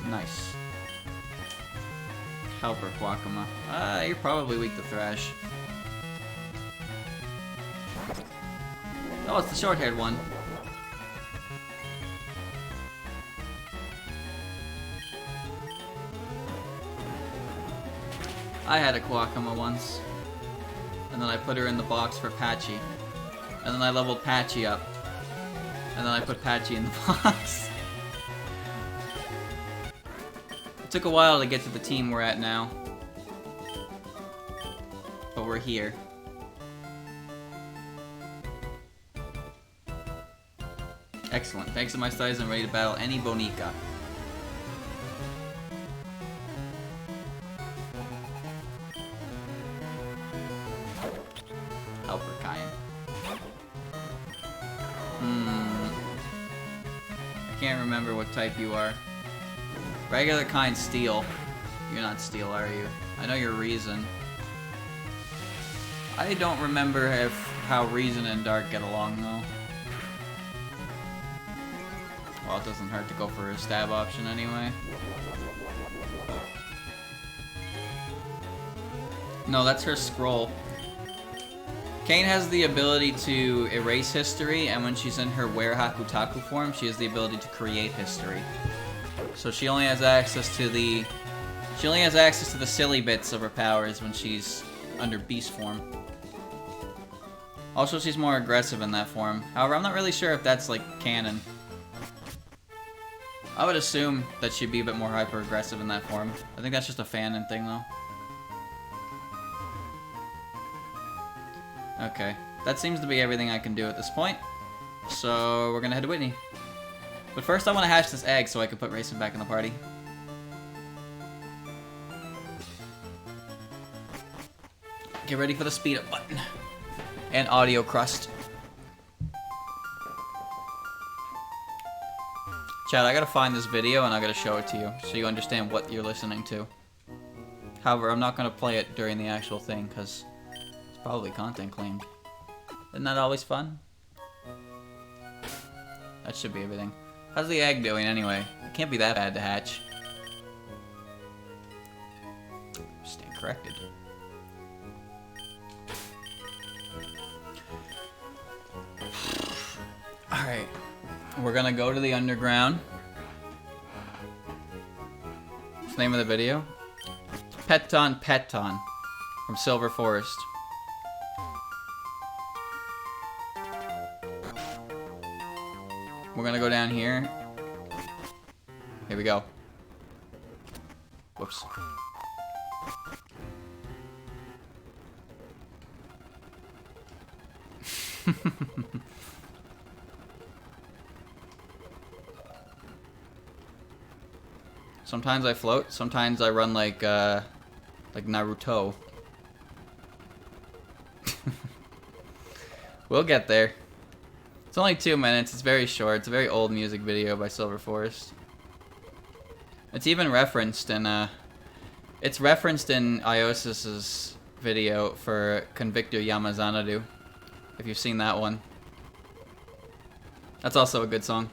Nice. Helper, Quackama. You're probably weak to Thrash. Oh, it's the short-haired one. I had a Quackama once. And then I put her in the box for Patchy. And then I leveled Patchy up. And then I put Patchy in the box. It took a while to get to the team we're at now. But we're here. Excellent. Thanks to my studies, I'm ready to battle any Bonica. Helper Kayan. I can't remember what type you are. Regular kind Steel. You're not Steel, are you? I know you're Reason. I don't remember how Reason and Dark get along, though. Well, it doesn't hurt to go for a stab option anyway. No, that's her scroll. Kane has the ability to erase history, and when she's in her Were Hakutaku form, she has the ability to create history. So she only has access to the silly bits of her powers when she's under beast form. Also, she's more aggressive in that form. However, I'm not really sure if that's like canon. I would assume that she'd be a bit more hyper-aggressive in that form. I think that's just a fanon thing, though. Okay. That seems to be everything I can do at this point. So we're gonna head to Whitney. But first I want to hatch this egg so I can put Racing back in the party. Get ready for the speed up button. And audio crust. Chad, I gotta find this video and I gotta show it to you so you understand what you're listening to. However, I'm not gonna play it during the actual thing because it's probably content claimed. Isn't that always fun? That should be everything. How's the egg doing anyway? It can't be that bad to hatch. Stand corrected. Alright. We're gonna go to the underground. What's the name of the video? Pettan from Silver Forest. We're gonna go down here. Here we go. Whoops. Sometimes I float, sometimes I run like Naruto. We'll get there. It's only 2 minutes, it's very short, it's a very old music video by Silver Forest. It's even referenced in, Iosis's video for Convicto Yamazanadu, if you've seen that one. That's also a good song.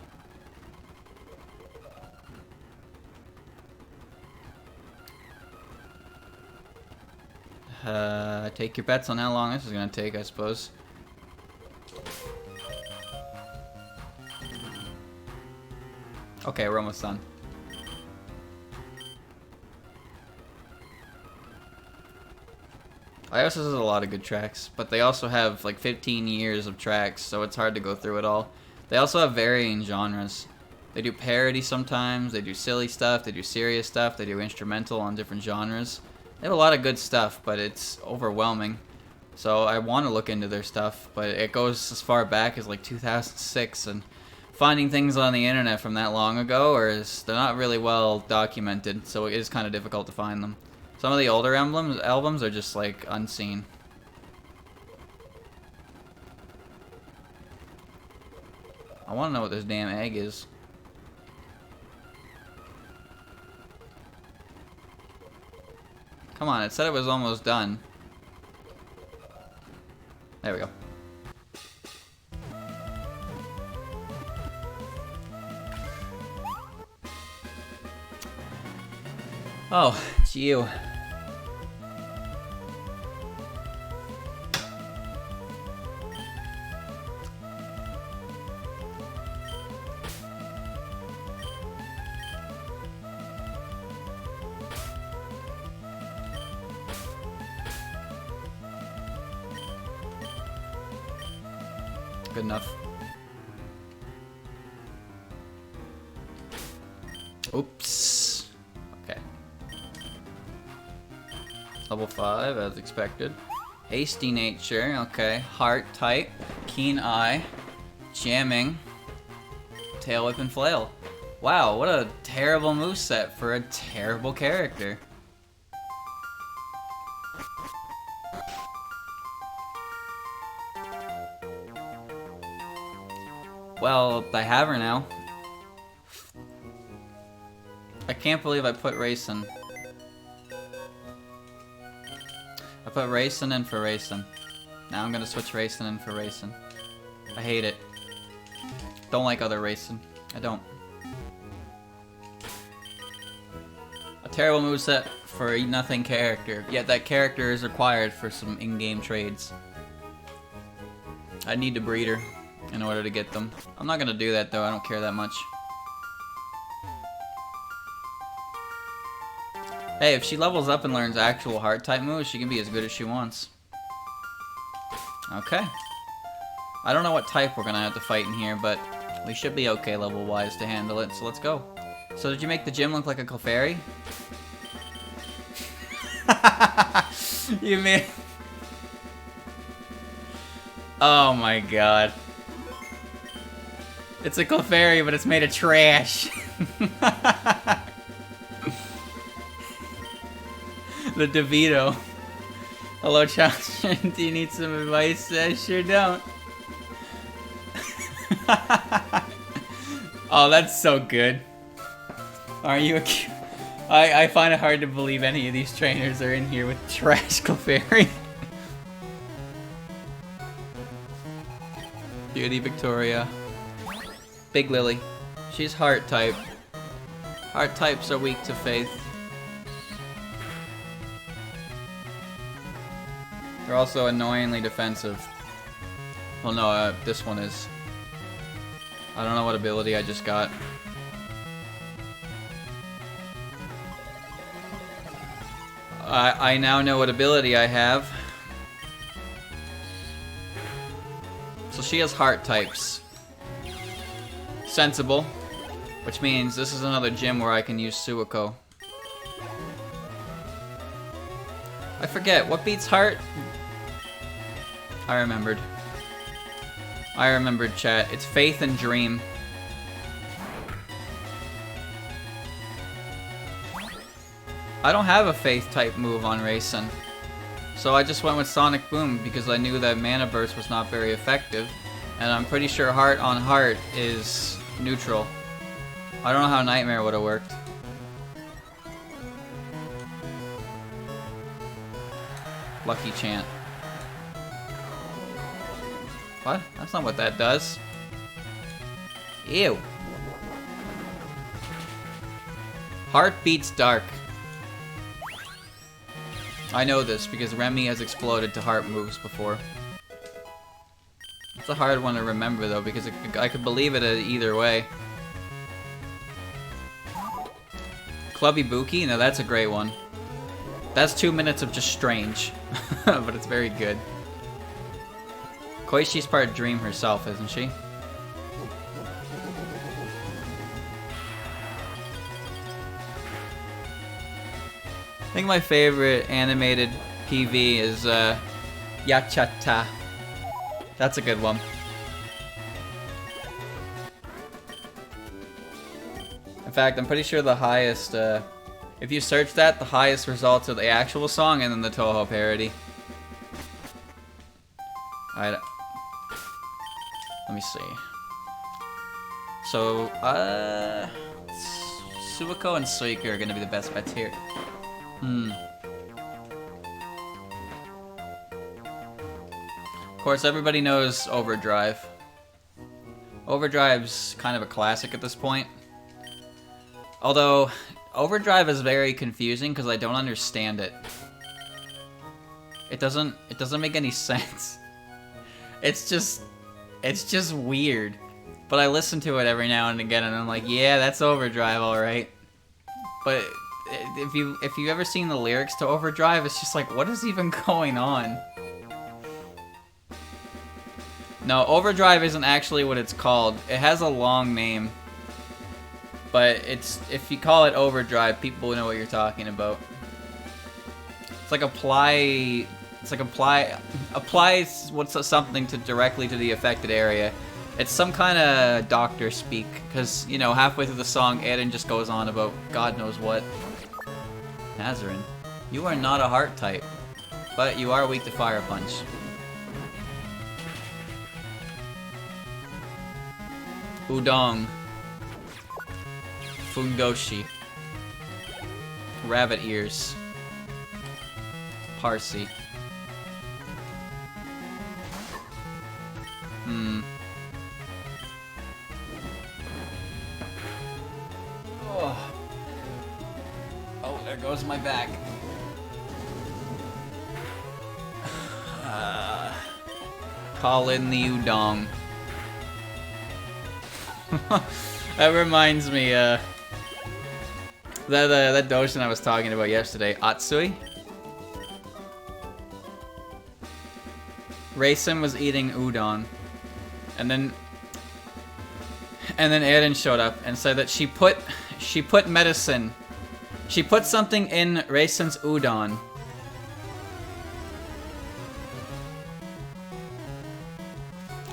Take your bets on how long this is gonna take, I suppose. Okay, we're almost done. Iosis has a lot of good tracks, but they also have like 15 years of tracks, so it's hard to go through it all. They also have varying genres. They do parody sometimes, they do silly stuff, they do serious stuff, they do instrumental on different genres. They have a lot of good stuff, but it's overwhelming. So I want to look into their stuff, but it goes as far back as like 2006, and finding things on the internet from that long ago, they're not really well documented, so it is kind of difficult to find them. Some of the older albums are just like unseen. I want to know what this damn egg is. Come on, it said it was almost done. There we go. Oh, it's you. Good enough. Oops. Okay. Level 5, as expected. Hasty nature, okay. Heart type. Keen eye. Jamming. Tail whip and flail. Wow, what a terrible moveset for a terrible character. Well, I have her now. I can't believe I put Racing. I put Racing in for Racing. Now I'm gonna switch Racing in for Racing. I hate it. Don't like other Racing. I don't. A terrible moveset for a nothing character. Yet that character is required for some in-game trades. I need to breed her in order to get them. I'm not gonna do that though, I don't care that much. Hey, if she levels up and learns actual heart type moves, she can be as good as she wants. Okay. I don't know what type we're gonna have to fight in here, but we should be okay level wise to handle it, so let's go. So did you make the gym look like a Clefairy? You mean... Oh my god. It's a Clefairy, but it's made of trash. The DeVito. Hello, child. Do you need some advice? I sure don't. Oh, that's so good. Are you a I find it hard to believe any of these trainers are in here with trash Clefairy. Beauty Victoria. Big Lily. She's heart type. Heart types are weak to faith. They're also annoyingly defensive. Well, no, this one is. I don't know what ability I just got. I now know what ability I have. So she has heart types. Sensible. Which means this is another gym where I can use Suiko. I forget, what beats heart? I remembered. I remembered, chat. It's Faith and Dream. I don't have a Faith type move on Racing. So I just went with Sonic Boom because I knew that Mana Burst was not very effective. And I'm pretty sure Heart on Heart is neutral. I don't know how Nightmare would have worked. Lucky Chant. What? That's not what that does. Ew. Heart beats Dark. I know this because Remy has exploded to heart moves before. It's a hard one to remember though because I could believe it either way. Clubby Buki? No, that's a great one. That's 2 minutes of just strange. But it's very good. Koishi's part Dream herself, isn't she? I think my favorite animated PV is Yachata. That's a good one. In fact, I'm pretty sure the highest, if you search that, the highest results are the actual song and then the Touhou parody. Alright. Let me see. So, Suiko and Suika are gonna be the best bets here. Of course, everybody knows Overdrive. Overdrive's kind of a classic at this point. Although, Overdrive is very confusing because I don't understand it. It doesn't make any sense. It's just weird. But I listen to it every now and again and I'm like, yeah, that's Overdrive, alright. But if you've ever seen the lyrics to Overdrive, it's just like, what is even going on? No, Overdrive isn't actually what it's called. It has a long name. But if you call it Overdrive, people will know what you're talking about. It's like apply something directly to the affected area. It's some kind of doctor speak, because, you know, halfway through the song, Aiden just goes on about God knows what. Nazarin, you are not a heart type, but you are weak to Fire Punch. Udong. Fungoshi. Rabbit Ears. Parsi. Oh, there goes my back. Call in the Udong. That reminds me, that Doshin I was talking about yesterday, Atsui. Racing was eating udon, and then Eren showed up and said that she put medicine. She put something in Racen's udon.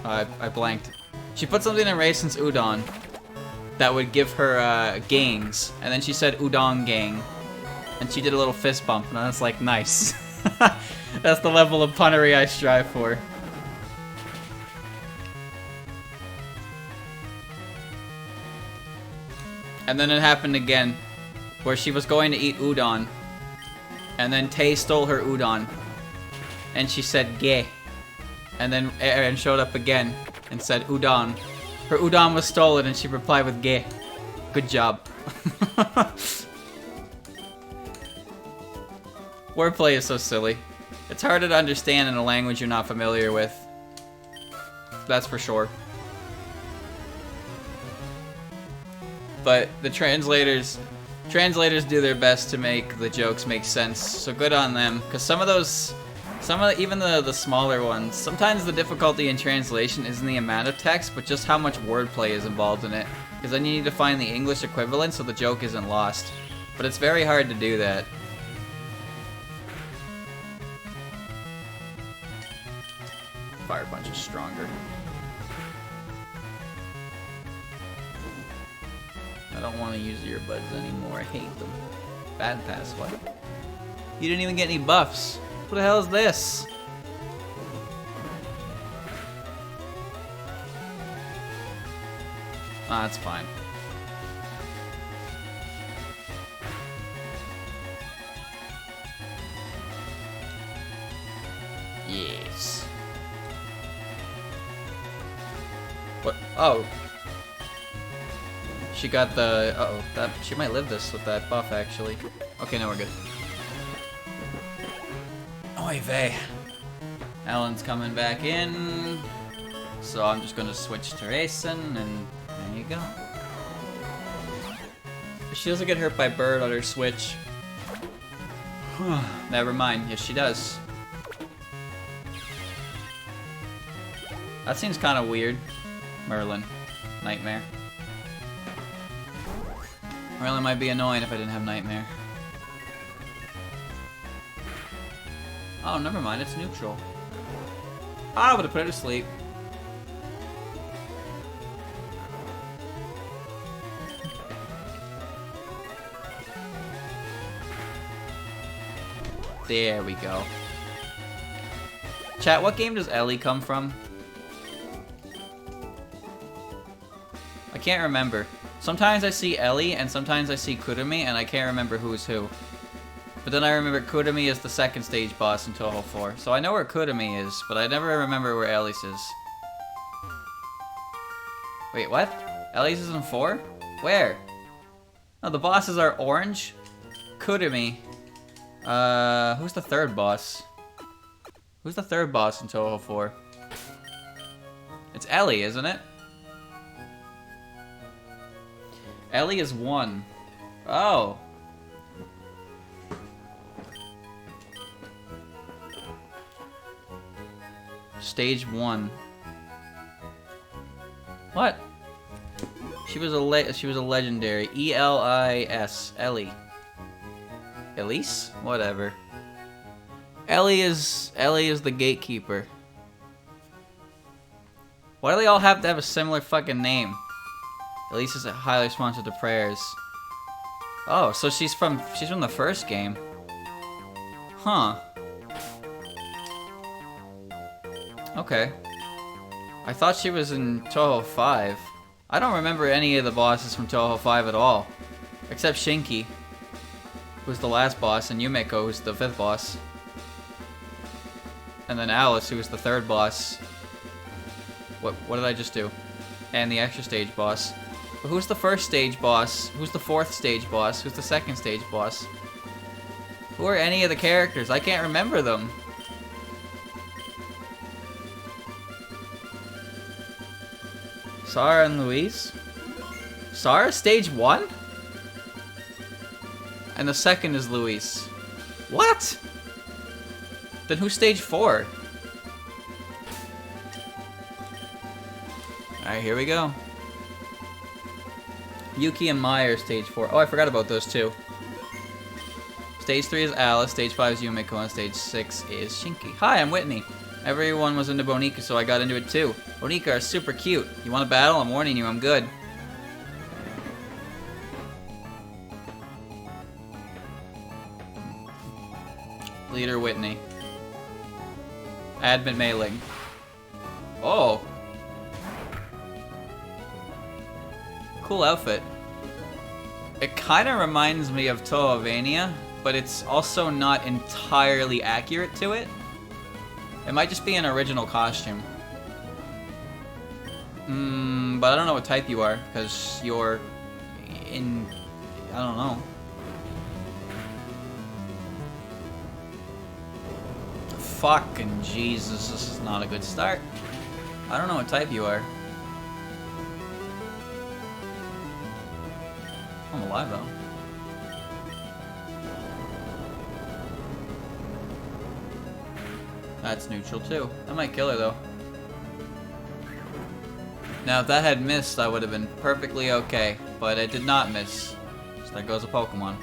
I blanked. She put something in Raisin's udon that would give her gangs, and then she said udon gang, and she did a little fist bump, and I was like, nice. That's the level of punnery I strive for. And then it happened again, where she was going to eat udon, and then Tay stole her udon, and she said "gay," and then Aaron showed up again and said udon. Her udon was stolen, and she replied with "gay." Good job. Wordplay is so silly. It's harder to understand in a language you're not familiar with. That's for sure. But the translators do their best to make the jokes make sense. So good on them. Because even the smaller ones, sometimes the difficulty in translation isn't the amount of text, but just how much wordplay is involved in it. Because then you need to find the English equivalent so the joke isn't lost. But it's very hard to do that. Fire Punch is stronger. I don't want to use earbuds anymore. I hate them. Bad pass, what? You didn't even get any buffs. What the hell is this? Ah, that's fine. Yes. What? Oh. She got the... Uh-oh. That, she might live this with that buff, actually. Okay, now we're good. Oy vey. Alan's coming back in. So I'm just gonna switch to Raisin, and there you go. She doesn't get hurt by Bird on her switch. Never mind. Yes, she does. That seems kind of weird. Merlin. Nightmare. Merlin might be annoying if I didn't have Nightmare. Oh, never mind. It's neutral. I would have put her to sleep. There we go. Chat, what game does Ellie come from? I can't remember. Sometimes I see Ellie, and sometimes I see Kurumi, and I can't remember who's who. But then I remember Kurumi is the second stage boss in Touhou 4. So I know where Kurumi is, but I never remember where Ellie's is. Wait, what? Ellie's is in 4? Where? Oh, the bosses are orange? Kurumi. Who's the third boss? Who's the third boss in Touhou 4? It's Ellie, isn't it? Ellie is 1. Oh. Stage 1. What? She was a legendary. E-L-I-S. Ellie. Elise? Whatever. Ellie is the gatekeeper. Why do they all have to have a similar fucking name? Elise is highly responsive to prayers. Oh, so she's from the first game. Huh. Okay. I thought she was in Touhou 5. I don't remember any of the bosses from Touhou 5 at all. Except Shinki, who's the last boss, and Yumeko, who's the 5th boss. And then Alice, who was the 3rd boss. What did I just do? And the extra stage boss. But who's the first stage boss? Who's the 4th stage boss? Who's the 2nd stage boss? Who are any of the characters? I can't remember them. Sarah and Louise? Sarah, stage 1? And the 2nd is Louise. What? Then who's stage 4? Alright, here we go. Yuki and Maya are stage 4. Oh, I forgot about those two. Stage 3 is Alice, stage 5 is Yumeko, and stage 6 is Shinki. Hi, I'm Whitney. Everyone was into Bonica, so I got into it too. Bonica are super cute. You want to battle? I'm warning you, I'm good. Leader Whitney. Admin Mailing. Oh. Cool outfit. It kind of reminds me of Touhou, but it's also not entirely accurate to it. It might just be an original costume. But I don't know what type you are, because you're in... I don't know. Fucking Jesus, this is not a good start. I don't know what type you are. I'm alive though. That's neutral too. That might kill her though. Now if that had missed, I would have been perfectly okay. But it did not miss. So there goes a Pokemon.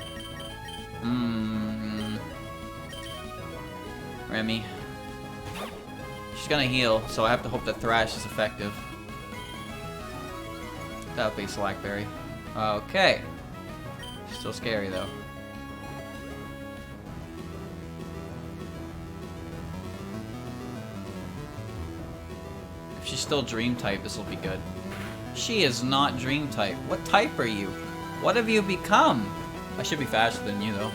Remy. She's gonna heal, so I have to hope that Thrash is effective. That would be Slackberry. Okay. Still scary though. If she's still Dream type, this will be good. She is not Dream type. What type are you? What have you become? I should be faster than you though.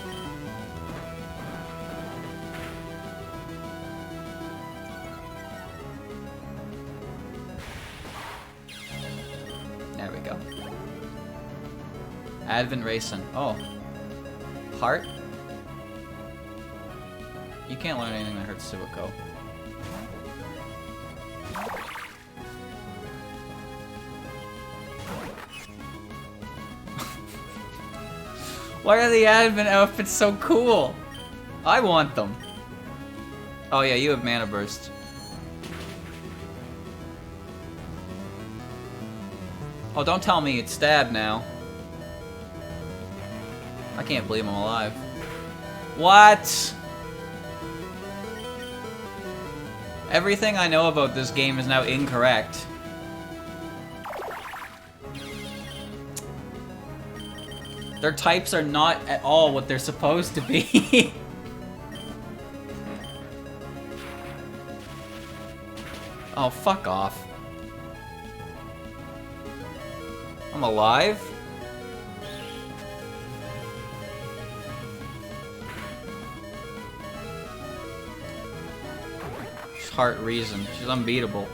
There we go. Advent Racing. Oh. Heart? You can't learn anything that hurts Suiko. Why are the Advent outfits so cool? I want them. Oh yeah, you have Mana Burst. Oh, don't tell me it's Stab now. I can't believe I'm alive. What? Everything I know about this game is now incorrect. Their types are not at all what they're supposed to be. Oh, fuck off. I'm alive? She's Heart Reason. She's unbeatable.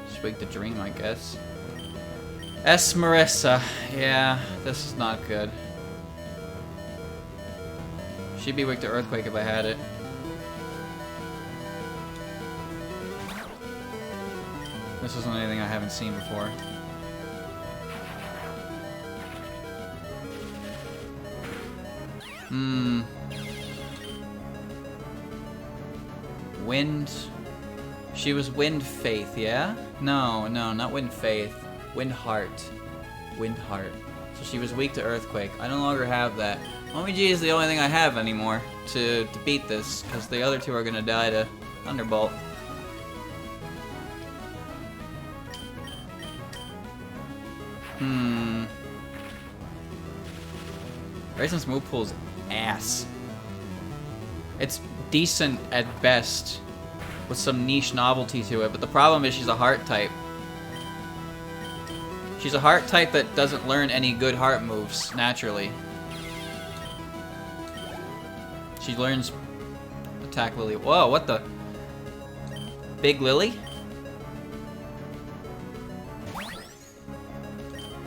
She's weak to Dream, I guess. Marissa. Yeah, this is not good. She'd be weak to Earthquake if I had it. This isn't anything I haven't seen before. Wind. She was Wind Faith, yeah? No, not Wind Faith. Wind Heart. Wind Heart. So she was weak to Earthquake. I no longer have that. Momiji is the only thing I have anymore to beat this, because the other two are gonna die to Thunderbolt. Raisin's move pool's ass. It's decent at best, with some niche novelty to it, but the problem is she's a Heart type. She's a Heart type that doesn't learn any good Heart moves, naturally. She learns Attack Lily. Whoa, what the? Big Lily?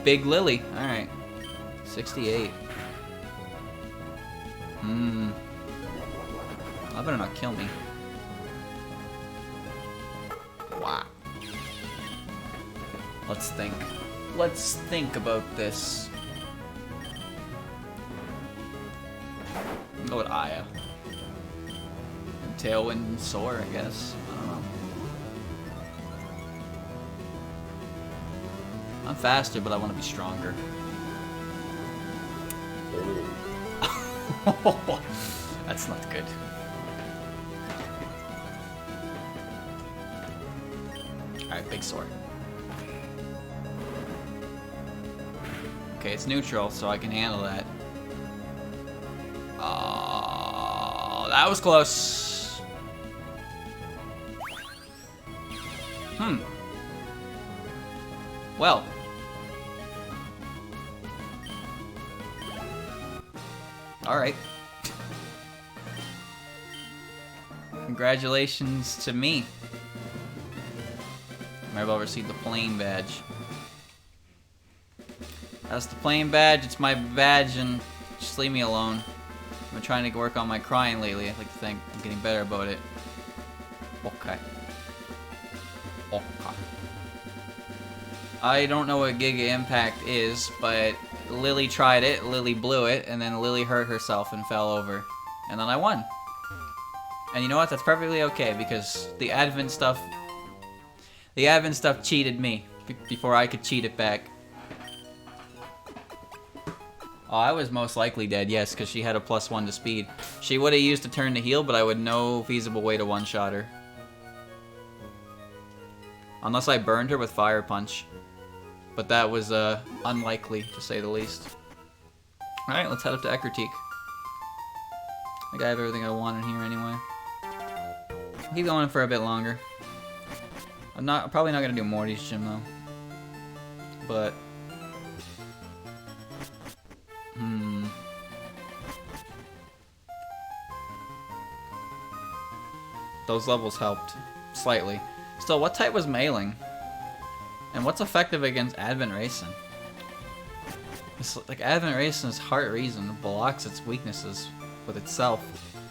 Big Lily. Alright. 68. I better not kill me. Wow. Let's think. Let's think about this. Go with Aya. And Tailwind and Soar, I guess. I don't know. I'm faster, but I want to be stronger. That's not good. Alright, big sword. Okay, it's neutral, so I can handle that. Oh, that was close. Well. Alright. Congratulations to me. I've received the plain badge. That's the plain badge, it's my badge, and just leave me alone. I've been trying to work on my crying lately. I like to think I'm getting better about it. Okay. Okay. I don't know what Giga Impact is, but Lily tried it, Lily blew it, and then Lily hurt herself and fell over. And then I won. And you know what? That's perfectly okay, because the Advent stuff cheated me before I could cheat it back. Oh, I was most likely dead, yes, because she had a +1 to speed. She would have used a turn to heal, but I would no feasible way to one-shot her. Unless I burned her with Fire Punch. But that was unlikely, to say the least. Alright, let's head up to Ekkertique. I think I have everything I want in here anyway. I'll keep going for a bit longer. I'm probably not gonna do Morty's gym though. But those levels helped slightly. Still, what type was Mailing? And what's effective against Advent Racing? It's like Advent Racing's Heart Reason blocks its weaknesses with itself.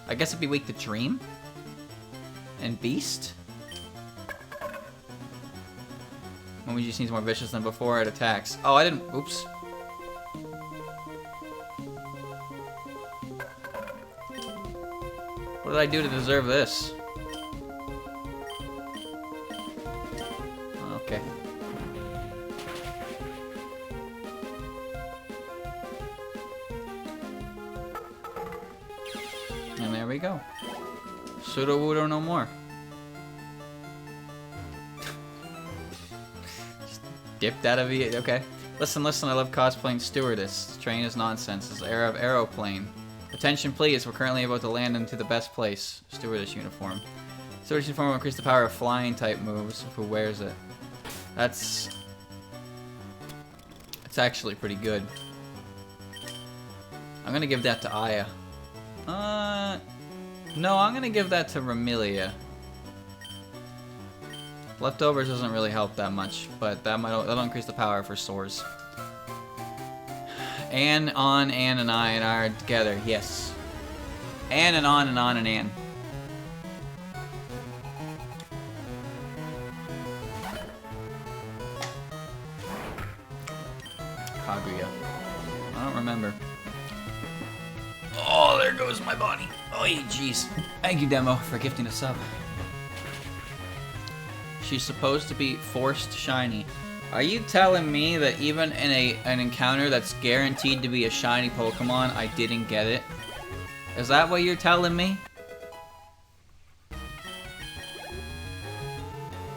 I guess it'd be weak to Dream? And Beast? When just seems more vicious than before it attacks. Oh, I didn't. Oops. What did I do to deserve this? Okay. And there we go. Pseudo-Wudo no more. Dipped out of the... Okay. Listen, I love cosplaying Stewardess. This train is nonsense. This era of aeroplane. Attention, please. We're currently about to land into the best place. Stewardess uniform. Stewardess uniform will increase the power of flying type moves. Who wears it? That's... It's actually pretty good. I'm gonna give that to Aya. No, I'm gonna give that to Remilia. Leftovers doesn't really help that much, but that'll increase the power for swords. Ann, On, Ann, and I are together. Yes. Ann and On and Ann. Kaguya. I don't remember. Oh, there goes my body. Oh, jeez. Thank you, Demo, for gifting a sub. She's supposed to be forced shiny. Are you telling me that even in an encounter that's guaranteed to be a shiny Pokemon, I didn't get it? Is that what you're telling me?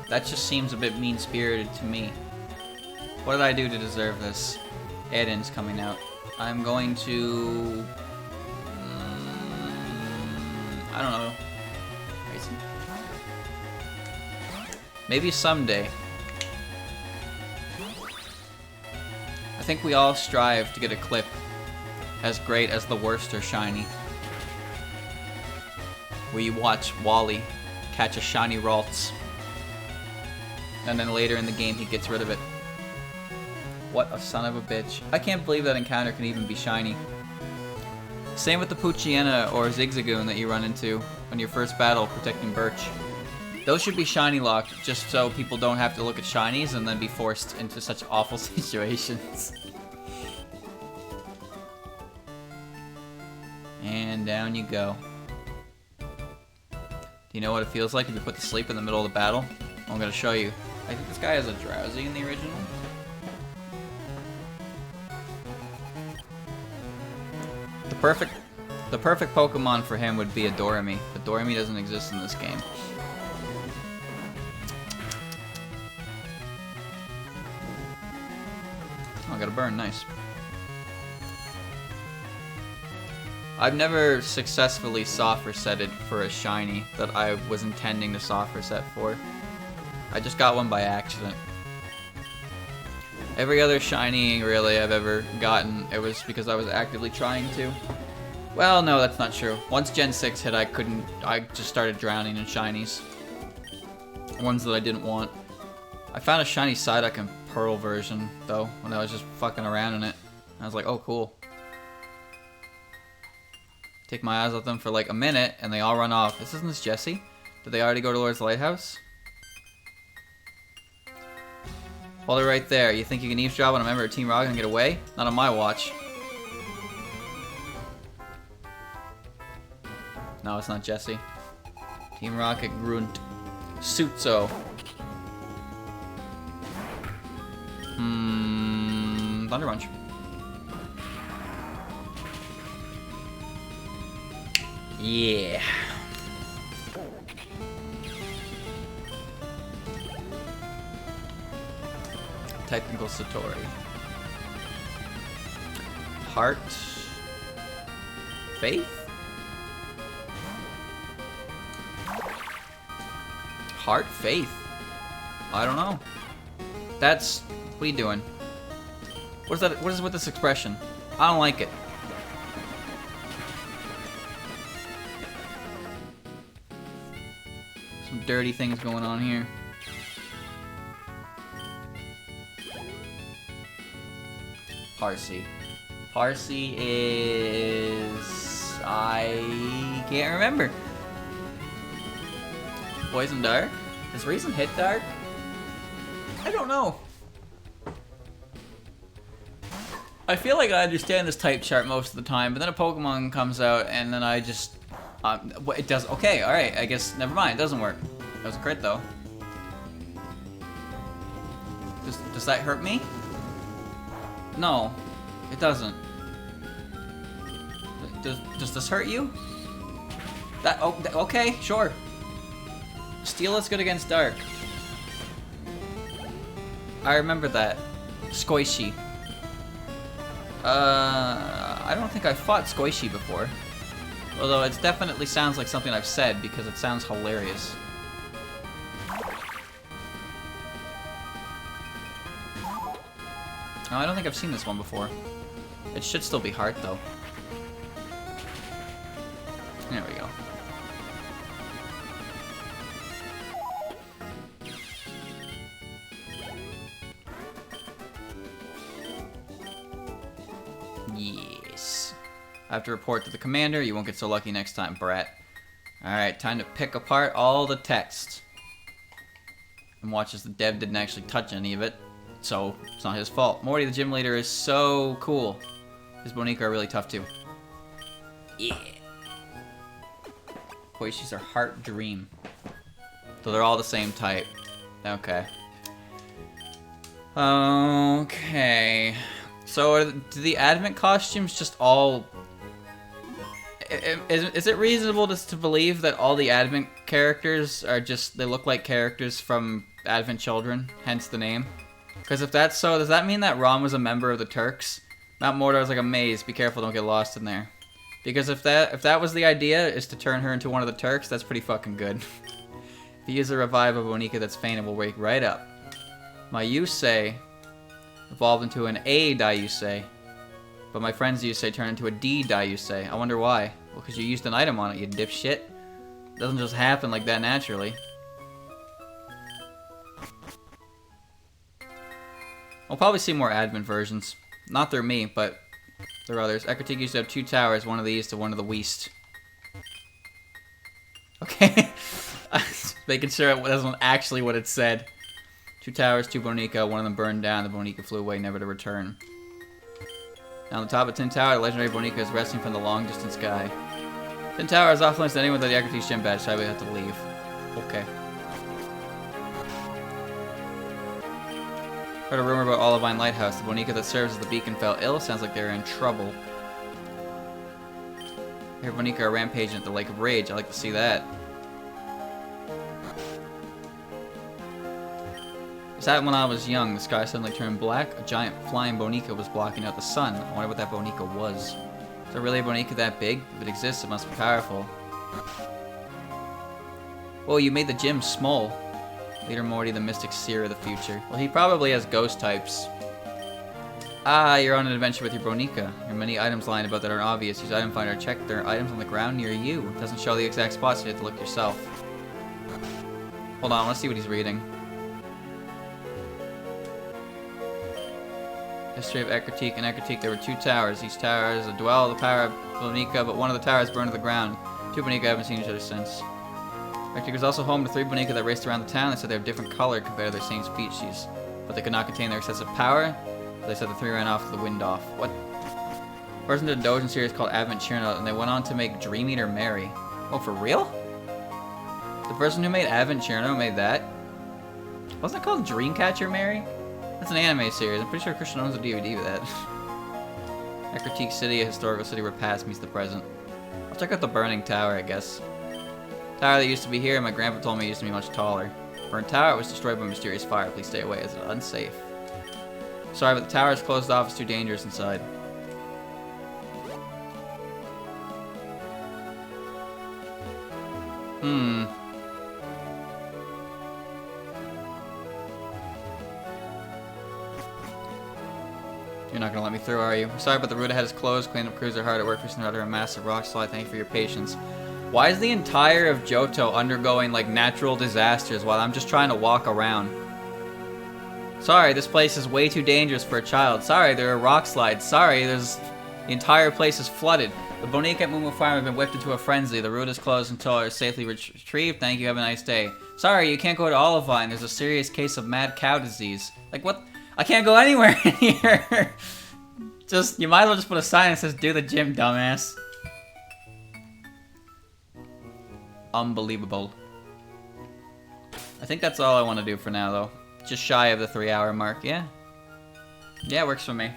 That just seems a bit mean-spirited to me. What did I do to deserve this? Eden's coming out. I'm going to... I don't know. Maybe someday. I think we all strive to get a clip as great as the worst or shiny. Where you watch Wally catch a shiny Ralts. And then later in the game he gets rid of it. What a son of a bitch. I can't believe that encounter can even be shiny. Same with the Poochyena or Zigzagoon that you run into on your first battle protecting Birch. Those should be shiny locked, just so people don't have to look at shinies and then be forced into such awful situations. And down you go. Do you know what it feels like to be put to sleep in the middle of the battle? I'm gonna show you. I think this guy has a Drowsy in the original. The perfect Pokemon for him would be a Doremi, but Doremi doesn't exist in this game. I got a burn, nice. I've never successfully soft resetted for a shiny that I was intending to soft reset for. I just got one by accident. Every other shiny, really, I've ever gotten, it was because I was actively trying to. Well, no, that's not true. Once Gen 6 hit, I just started drowning in shinies. Ones that I didn't want. I found a shiny Psyduck in Pearl version, though, when I was just fucking around in it. I was like, oh, cool. Take my eyes off them for like a minute, and they all run off. Isn't this Jessie? Did they already go towards the lighthouse? Hold it right there. You think you can eavesdrop on a member of Team Rocket and get away? Not on my watch. No, it's not Jessie. Team Rocket Grunt. Sutso. Thunder Punch. Yeah. Technical Satori. Heart. Faith? Heart? Faith? I don't know. That's... What are you doing? What is that? What is with this expression? I don't like it. Some dirty things going on here. Parsi. Parsi is... I can't remember. Poison Dark? Does Reason hit Dark? I don't know. I feel like I understand this type chart most of the time, but then a Pokemon comes out and then I just... it does... Okay, alright, I guess... Never mind, it doesn't work. That was a crit, though. Does that hurt me? No, it doesn't. Does this hurt you? That... Oh, okay, sure. Steel is good against Dark. I remember that. Squishy. I don't think I've fought Squishy before. Although it definitely sounds like something I've said because it sounds hilarious. Oh, I don't think I've seen this one before. It should still be Heart, though. There we go. Yes. I have to report to the commander. You won't get so lucky next time, brat. Alright, time to pick apart all the text. And watch as the dev didn't actually touch any of it. So, it's not his fault. Morty, the gym leader, is so cool. His Bonica are really tough, too. Yeah. Boy, she's our Heart Dream. So they're all the same type. Okay. Okay. So, do the Advent costumes just all... Is it reasonable to believe that all the Advent characters are just... They look like characters from Advent Children, hence the name? Because if that's so, does that mean that Rom was a member of the Turks? Mount Mordor is like a maze. Be careful, don't get lost in there. Because if that was the idea, is to turn her into one of the Turks, that's pretty fucking good. If you use a revive of Bonica that's faint, it will wake right up. My Yusei evolved into an A Daiusei, but my friend's Yusei turned into a D Daiusei. I wonder why. Well, because you used an item on it, you dipshit. It doesn't just happen like that naturally. We'll probably see more Advent versions. Not through me, but there are others. Ecruteak used to have 2 towers, one of the east and one of the west. Okay. Making sure it wasn't actually what it said. 2 towers, 2 Bonica, one of them burned down, the Bonica flew away, never to return. Now on the top of Tin Tower, the legendary Bonica is resting from the long-distance sky. Tin Tower is off limits to anyone with the Ecruteak gym badge, so I would have to leave. Okay. Heard a rumor about Olivine Lighthouse. The Bonica that serves as the beacon fell ill. Sounds like they're in trouble. Here, Bonica are rampaging at the Lake of Rage. I like to see that. Sat when I was young, the sky suddenly turned black. A giant flying Bonica was blocking out the sun. I wonder what that Bonica was. Is there really a Bonica that big? If it exists, it must be powerful. Whoa, you made the gym small. Leader Morty, the mystic seer of the future. Well, he probably has ghost types. Ah, you're on an adventure with your Bonica. There are many items lying about that aren't obvious. Use item finder. Check there are items on the ground near you. It doesn't show the exact spots, so you have to look yourself. Hold on, I want to see what he's reading. History of Ekritik. In Ekritik, there were 2 towers. Each tower is a dwell of the power of Bonica, but one of the towers burned to the ground. 2 Bonica haven't seen each other since. Ekritik was also home to 3 Bonica that raced around the town. They said they have different color compared to their same species, but they could not contain their excessive power. So they said the 3 ran off with the wind off. What? Person did a Dojin series called Advent Cheernote, and they went on to make Dream Eater Mary. Oh, for real? The person who made Advent Cheernote made that? Wasn't it called Dreamcatcher Mary? That's an anime series. I'm pretty sure Christian owns a DVD of that. Ekritik City, a historical city where past meets the present. I'll check out the burning tower, I guess. Tower that used to be here, my grandpa told me it used to be much taller. Burnt tower, it was destroyed by mysterious fire. Please stay away. Is it unsafe? Sorry, but the tower is closed off. It's too dangerous inside. You're not gonna let me through, are you? Sorry, but the route ahead is closed. Cleanup crews are hard at work fixing another a massive rock slide. Thank you for your patience. Why is the entire of Johto undergoing like natural disasters while I'm just trying to walk around? Sorry, this place is way too dangerous for a child. Sorry, there are rock slides. Sorry, the entire place is flooded. The Bonica at Moomoo Farm have been whipped into a frenzy. The route is closed until it is safely retrieved. Thank you, have a nice day. Sorry, you can't go to Olivine. There's a serious case of mad cow disease. Like, what? I can't go anywhere in here. Just, you might as well just put a sign that says, do the gym, dumbass. Unbelievable. I think that's all I want to do for now, though. Just shy of the 3-hour mark, yeah? Yeah, it works for me.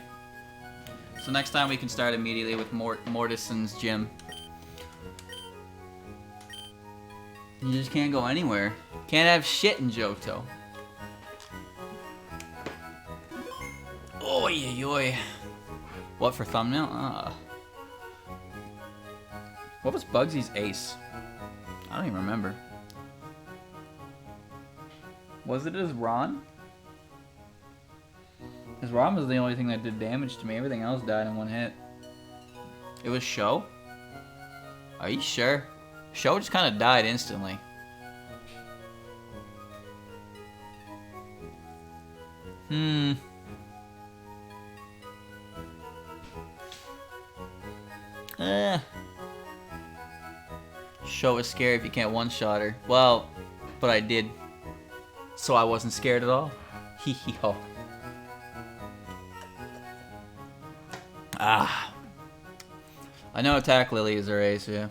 So next time we can start immediately with Mortison's gym. You just can't go anywhere. Can't have shit in Johto. Oy, oy, oy. What for thumbnail? Ah. What was Bugsy's ace? I don't even remember. Was it his Ron? His Ron was the only thing that did damage to me. Everything else died in one hit. It was Sho? Are you sure? Sho just kind of died instantly. Sho is scary if you can't one-shot her. Well, but I did. So I wasn't scared at all. Hee hee ho. Ah. I know Attack Lily is her ace, yeah.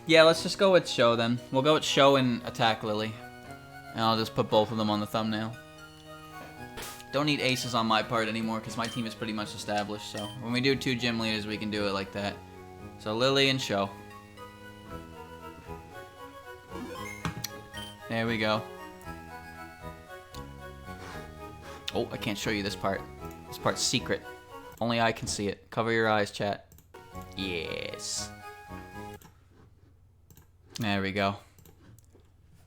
Yeah, let's just go with Sho then. We'll go with Sho and Attack Lily. And I'll just put both of them on the thumbnail. Don't need aces on my part anymore because my team is pretty much established. So when we do 2 gym leaders, we can do it like that. So Lily and Sho. There we go. Oh, I can't show you this part. This part's secret. Only I can see it. Cover your eyes, chat. Yes. There we go.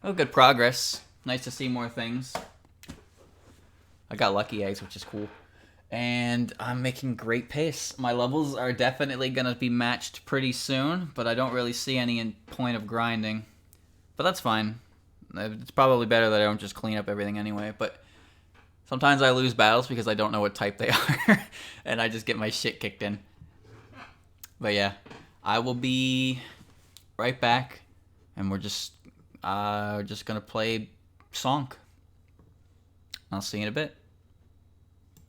Oh, good progress. Nice to see more things. I got lucky eggs, which is cool. And I'm making great pace. My levels are definitely going to be matched pretty soon, but I don't really see any point of grinding. But that's fine. It's probably better that I don't just clean up everything anyway, but sometimes I lose battles because I don't know what type they are, and I just get my shit kicked in. But yeah, I will be right back, and we're just gonna play Sonk. I'll see you in a bit.